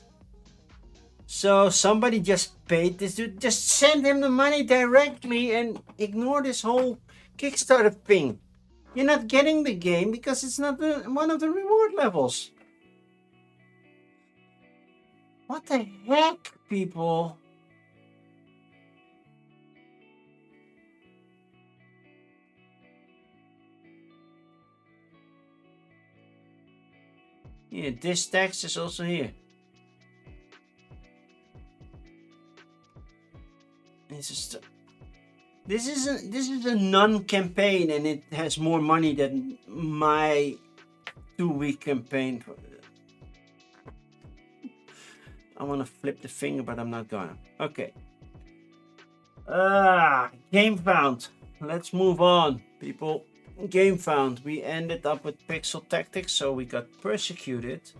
So somebody just paid this dude. Just send him the money directly and ignore this whole Kickstarter thing. You're not getting the game because it's not one of the reward levels. What the heck, people? Yeah, this text is also here. This is a non-campaign, and it has more money than my 2-week campaign. I want to flip the finger, but I'm not gonna. Okay. Game found. Let's move on, people. Game found. We ended up with Pixel Tactics, so we got Persecuted.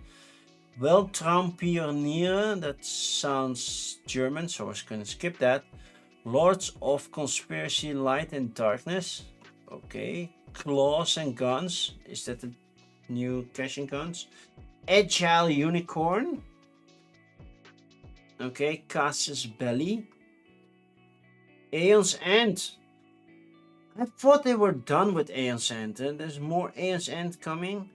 Weltraumpioniere, that sounds German, so I was gonna skip that. Lords of Conspiracy, Light and Darkness. Okay. Claws and Guns. Is that the new Cash and Guns? Agile Unicorn. Okay. Casus Belli. Aeon's End. I thought they were done with Aeon's End. And there's more Aeon's End coming.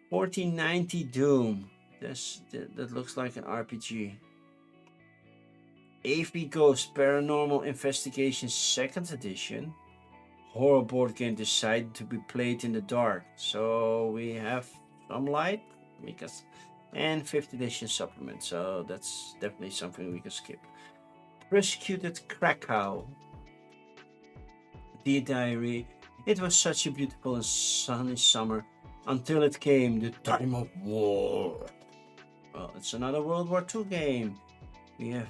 1490 Doom. That looks like an RPG. AV Ghost Paranormal Investigation 2nd Edition. Horror board game decided to be played in the dark. So we have some light and 5th edition supplement. So that's definitely something we can skip. Persecuted Krakow. Dear Diary. It was such a beautiful and sunny summer until it came the time of war. Well, it's another World War II game. We have,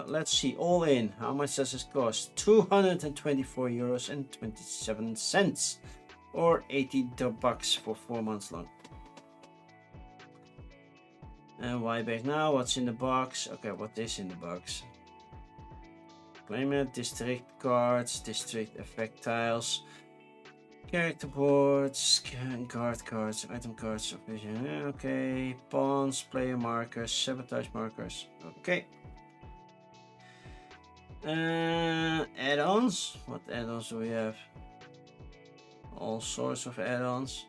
let's see, all in. How much does this cost? 224 euros and 27 cents. or $80 for 4 months long. And why back now? What's in the box? Okay, what is in the box? Claim it, district cards, district effect tiles, character boards, guard cards, item cards, okay, pawns, player markers, sabotage markers, okay. Add-ons, what add-ons do we have? All sorts of add-ons.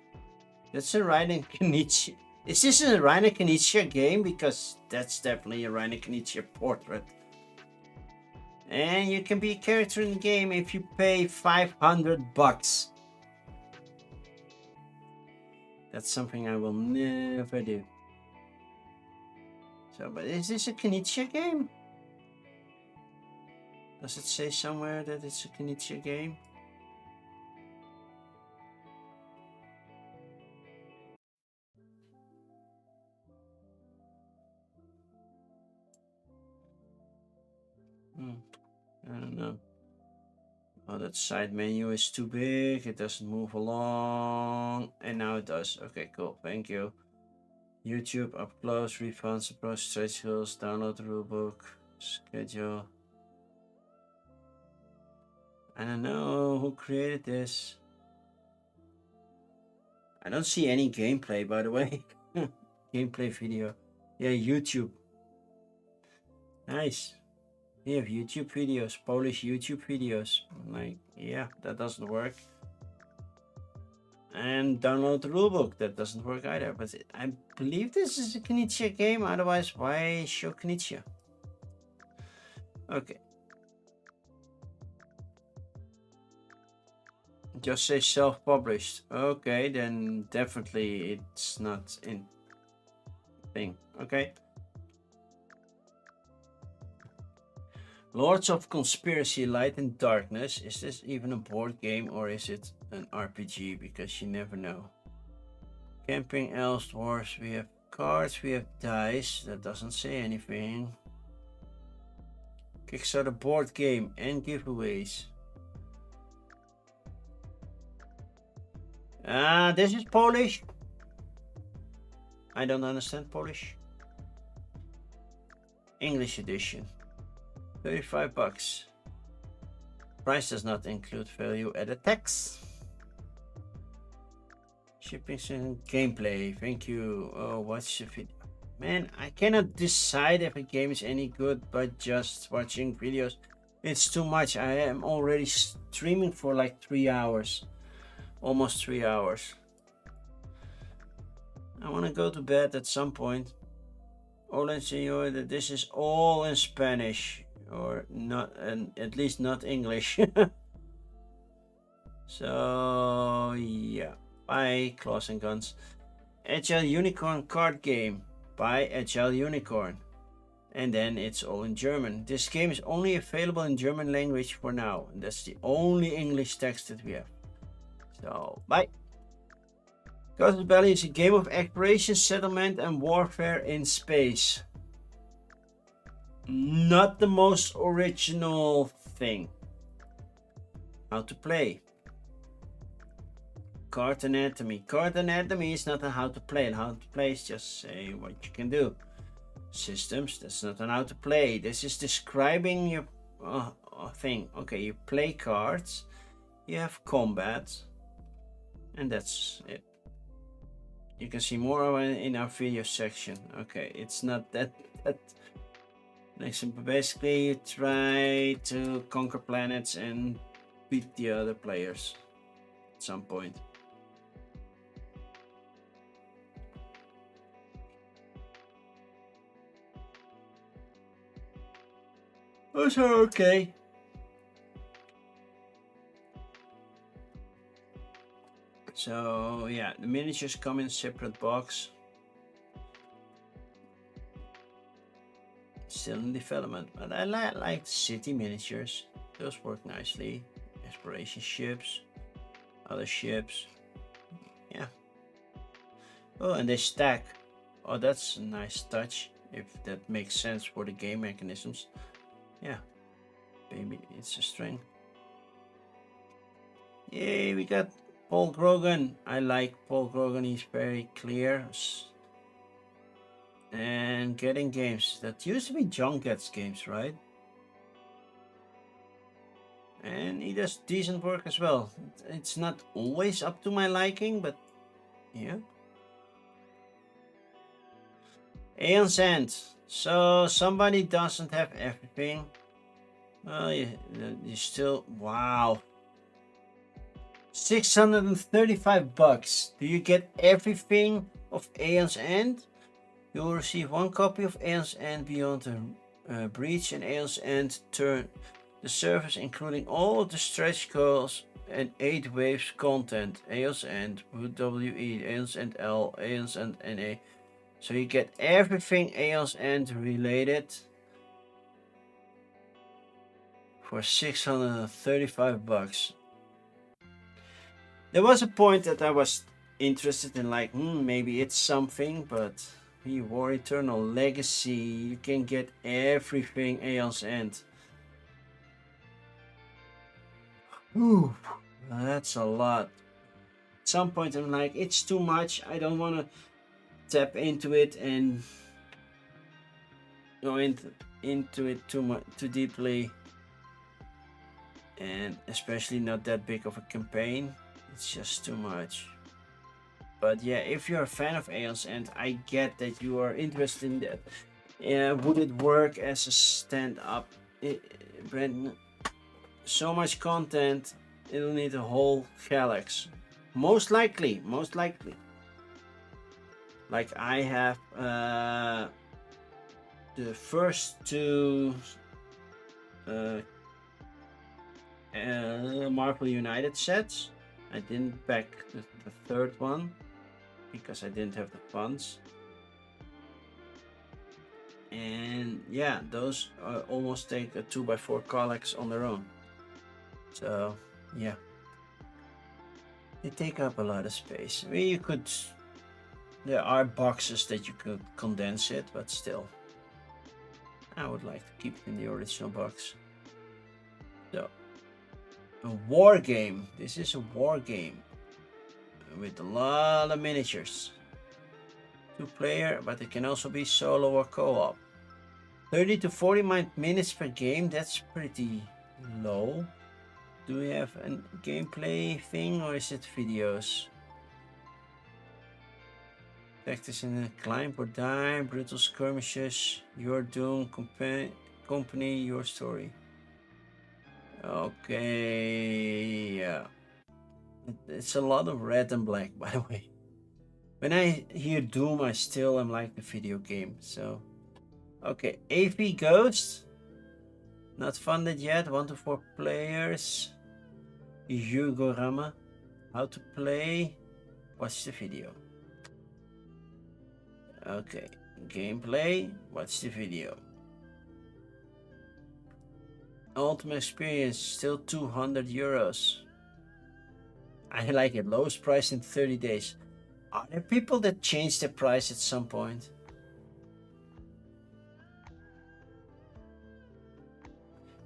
That's a Reiner Knizia. Is this a Reiner Knizia game? Because that's definitely a Reiner Knizia portrait. And you can be a character in the game if you pay $500. That's something I will never do. So, but is this a Knizia game? Does it say somewhere that it's a Knizia game? I don't know. Oh, that side menu is too big. It doesn't move along. And now it does. Okay, cool. Thank you. YouTube, up close, refunds, approach, stretch goals, download the rulebook, schedule. I don't know who created this. I don't see any gameplay, by the way. Gameplay video. Yeah, YouTube. Nice. We have YouTube videos, Polish YouTube videos. Like, yeah, that doesn't work. And download the rulebook, that doesn't work either. But I believe this is a Knizia game, otherwise why show Knizia? Okay. Just say self-published. Okay, then definitely it's not in thing. Okay. Lords of Conspiracy, Light and Darkness. Is this even a board game or is it an RPG? Because you never know. Camping Elves Dwarves. We have cards, we have dice. That doesn't say anything. Kickstarter board game and giveaways. This is Polish. I don't understand Polish. English edition. $35. Price does not include value added tax. Shipping and gameplay. Thank you. Oh, watch the video. Man, I cannot decide if a game is any good by just watching videos. It's too much. I am already streaming for like 3 hours. Almost 3 hours. I want to go to bed at some point. Hola, señor, that this is all in Spanish. Or not, and at least not English. So, yeah. Bye, Claws and Guns. Agile Unicorn card game by Agile Unicorn. And then it's all in German. This game is only available in German language for now. And that's the only English text that we have. So, bye. Ghost Valley is a game of exploration, settlement, and warfare in space. Not the most original thing. How to play. Card anatomy. Card anatomy is not on how to play. And how to play is just say what you can do. Systems, that's not on how to play. This is describing your thing. Okay, you play cards. You have combat. And that's it. You can see more in our video section. Okay, it's not that basically you try to conquer planets and beat the other players at some point. Those are okay. So yeah, the miniatures come in a separate box. Still in development, but I like city miniatures. Those work nicely. Exploration ships, other ships. Yeah. Oh, and they stack. Oh, that's a nice touch. If that makes sense for the game mechanisms. Yeah. Maybe it's a strength. Yay, we got Paul Grogan. I like Paul Grogan. He's very clear. And Getting Games. That used to be John Gets Games, right? And he does decent work as well. It's not always up to my liking, but yeah. Aeon's End. So somebody doesn't have everything. Well, you still, wow. 635 bucks. Do you get everything of Aeon's End? You will receive one copy of Aeon's End Beyond the Breach and Aeon's End Turn the Service, including all of the stretch goals and 8 waves content. Aeon's End, WE, Aeon's End L, Aeon's End NA. So you get everything Aeon's End related for 635 bucks. There was a point that I was interested in, like, maybe it's something, but War Eternal Legacy, you can get everything Aeon's End. Ooh, that's a lot. At some point I'm like, it's too much. I don't want to tap into it and go into it too deeply, and especially not that big of a campaign. It's just too much. But yeah, if you're a fan of Aeon's End, I get that you are interested in that. Would it work as a stand-up? Brandon, so much content, it'll need a whole galaxy. Most likely. Like I have the first two Marvel United sets. I didn't back the third one because I didn't have the funds. And yeah, those almost take a 2x4 Colex on their own. So yeah, they take up a lot of space. I mean, there are boxes that you could condense it, but still, I would like to keep it in the original box. So, a war game. This is a war game with a lot of miniatures. 2-player, but it can also be solo or co-op. 30 to 40 minutes per game. That's pretty low. Do we have a gameplay thing or is it videos? Tactics in a climb or die, brutal skirmishes, your doom, company, your story. Okay, yeah. It's a lot of red and black, by the way. When I hear Doom, I still am like the video game, so. Okay, AV Ghost. Not funded yet, 1 to 4 players. Yugorama. How to play. Watch the video. Okay, gameplay. Watch the video. Ultimate experience, still 200 euros. I like it, lowest price in 30 days. Are there people that change the price at some point?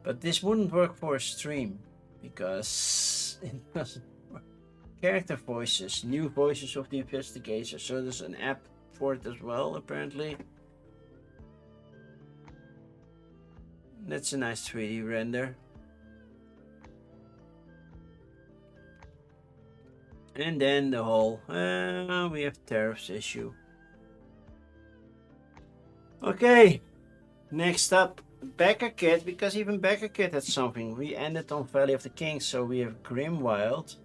But this wouldn't work for a stream because it doesn't work. Character voices, new voices of the investigator. So there's an app for it as well, apparently. That's a nice 3D render. And then the whole, we have tariffs issue. Okay, next up, Backer Kit, because even Backer Kit had something. We ended on Valley of the Kings, so we have Grimwild,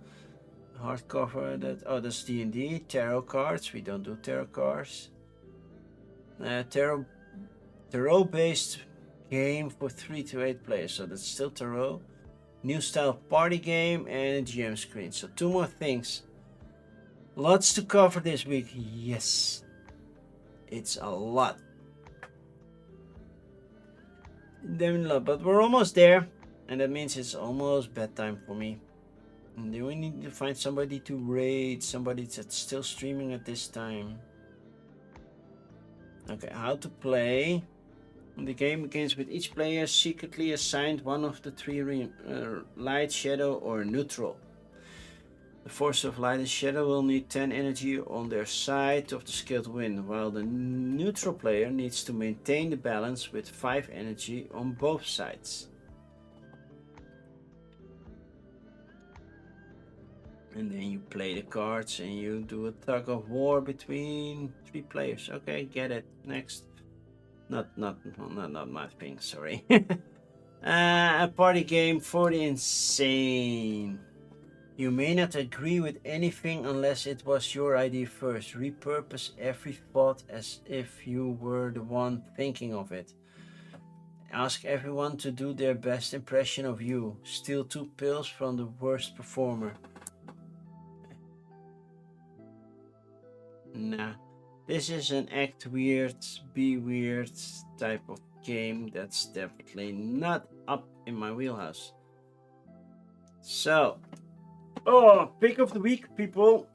hardcover. That's D&D, tarot cards. We don't do tarot cards. Tarot-based game for 3 to 8 players, so that's still tarot. New style party game and a GM screen. So 2 more things. Lots to cover this week. Yes, it's a lot. But we're almost there, and that means it's almost bedtime for me. And then we need to find somebody to raid, somebody that's still streaming at this time. Okay, how to play. The game begins with each player secretly assigned one of the 3 light, shadow, or neutral. The force of light and shadow will need 10 energy on their side of the scale to win, while the neutral player needs to maintain the balance with 5 energy on both sides. And then you play the cards and you do a tug of war between 3 players. Okay, get it. Next. Not my thing, sorry. A party game for the insane. You may not agree with anything unless it was your idea first. Repurpose every thought as if you were the one thinking of it. Ask everyone to do their best impression of you. Steal 2 pills from the worst performer. Nah, this is an act weird, be weird type of game that's definitely not up in my wheelhouse. So, pick of the week, people.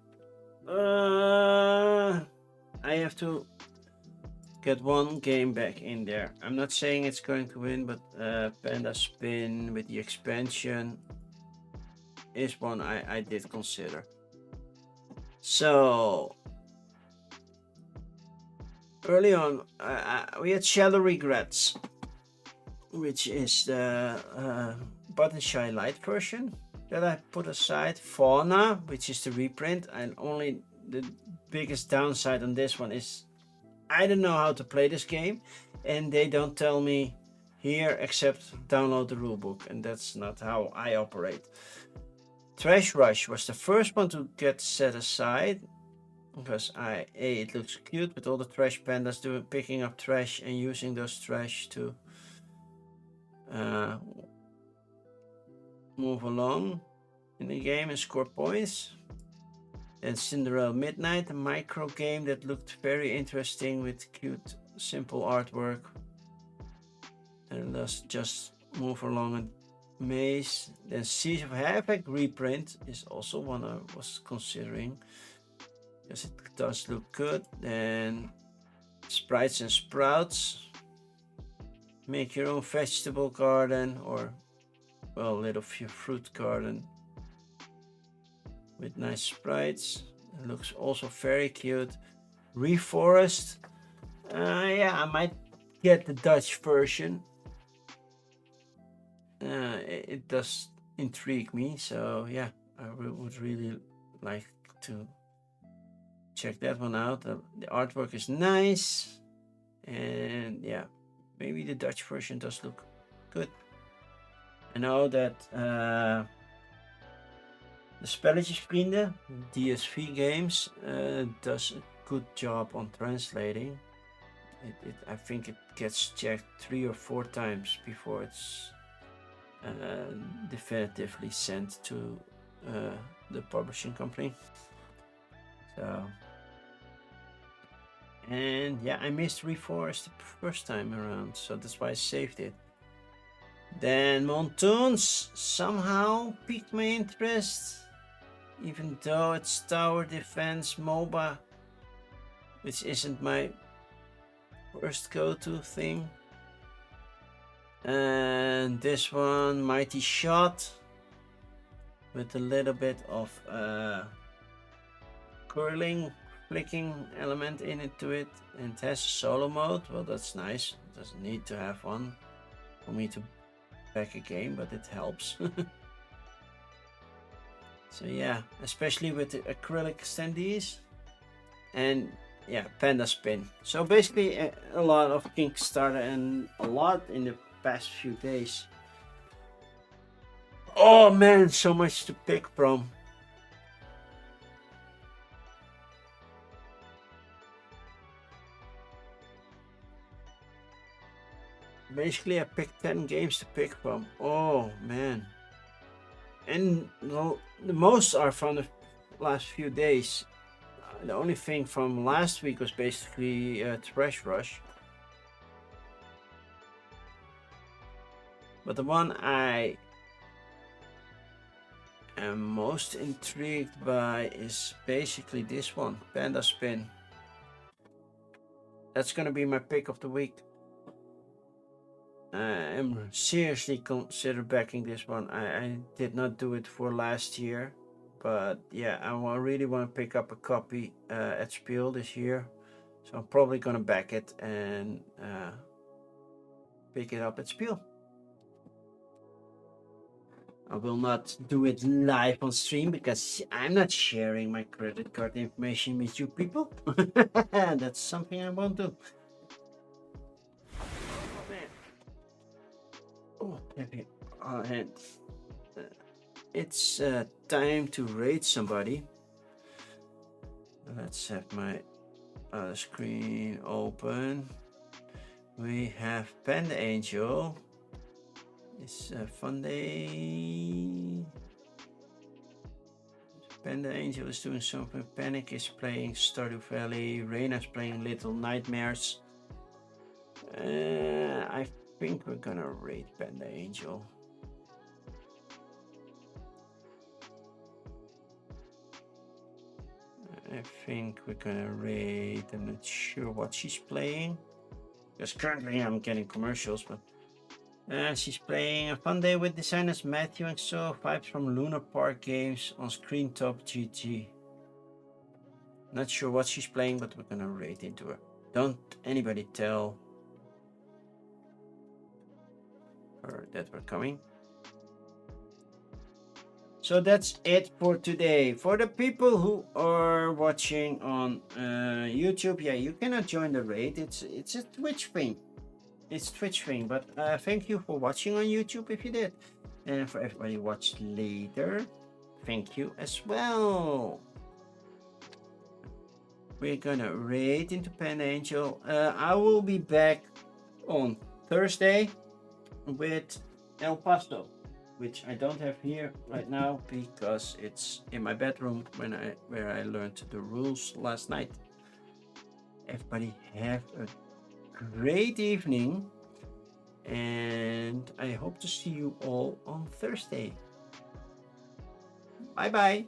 I have to get one game back in there. I'm not saying it's going to win, but Panda Spin with the expansion is one I did consider. So, early on, we had Shallow Regrets, which is the Button Shy Light version that I put aside. Fauna, which is the reprint, and only the biggest downside on this one is I don't know how to play this game, and they don't tell me here except download the rulebook, and that's not how I operate. Trash Rush was the first one to get set aside because it looks cute with all the trash pandas picking up trash and using those trash to move along in the game and score points. And Cinderella Midnight, a micro game that looked very interesting with cute, simple artwork. And let's just move along a maze. Then Siege of Havoc reprint is also one I was considering because it does look good. Then Sprites and Sprouts. Make your own vegetable garden or, well, little fruit garden with nice sprites. It looks also very cute. Reforest. Yeah, I might get the Dutch version. It does intrigue me, so yeah, I would really like to check that one out. The artwork is nice, and yeah, maybe the Dutch version does look good. I know that the Spelletjesvrienden, DSV Games, does a good job on translating. I think it gets checked 3 or 4 times before it's definitively sent to the publishing company. So, and yeah, I missed Reforest the first time around, so that's why I saved it. Then Montoons somehow piqued my interest, even though it's tower defense MOBA, which isn't my first go-to thing. And this one, Mighty Shot, with a little bit of curling, flicking element into it, and it has a solo mode. Well, that's nice. It doesn't need to have one for me to back a game, but it helps. So yeah, especially with the acrylic standees, and yeah, Panda Spin. So basically a lot of Kickstarter and a lot in the past few days. Oh man, so much to pick from. Basically I picked 10 games to pick from. Oh man. And the most are from the last few days. The only thing from last week was basically Trash Rush. But the one I am most intrigued by is basically this one, Panda Spin. That's gonna be my pick of the week. I am seriously consider backing this one. I did not do it for last year, but yeah, really want to pick up a copy at Spiel this year, so I'm probably gonna back it and pick it up at Spiel. I will not do it live on stream because I'm not sharing my credit card information with you people. That's something I won't do. Oh man. Oh, heavy hand. It's time to raid somebody. Let's have my other screen open. We have Panda Angel. It's a fun day. Panda Angel is doing something. Panic is playing Stardew Valley. Reina's playing Little Nightmares. I think we're gonna raid Panda Angel. I think we're gonna raid. I'm not sure what she's playing, because currently I'm getting commercials, but she's playing A Fun Day with Designers Matthew and So, vibes from Luna Park Games on Screen Top GG. Not sure what she's playing, but we're gonna raid into her. Don't anybody tell her that we're coming. So that's it for today. For the people who are watching on YouTube, yeah, you cannot join the raid. It's a Twitch thing. It's Twitch thing. But thank you for watching on YouTube if you did, and for everybody who watched later, thank you as well. We're gonna raid into Pen Angel. I will be back on Thursday with El Pasto, which I don't have here right now because it's in my bedroom where I learned the rules last night. Everybody have a great evening, and I hope to see you all on Thursday. Bye bye.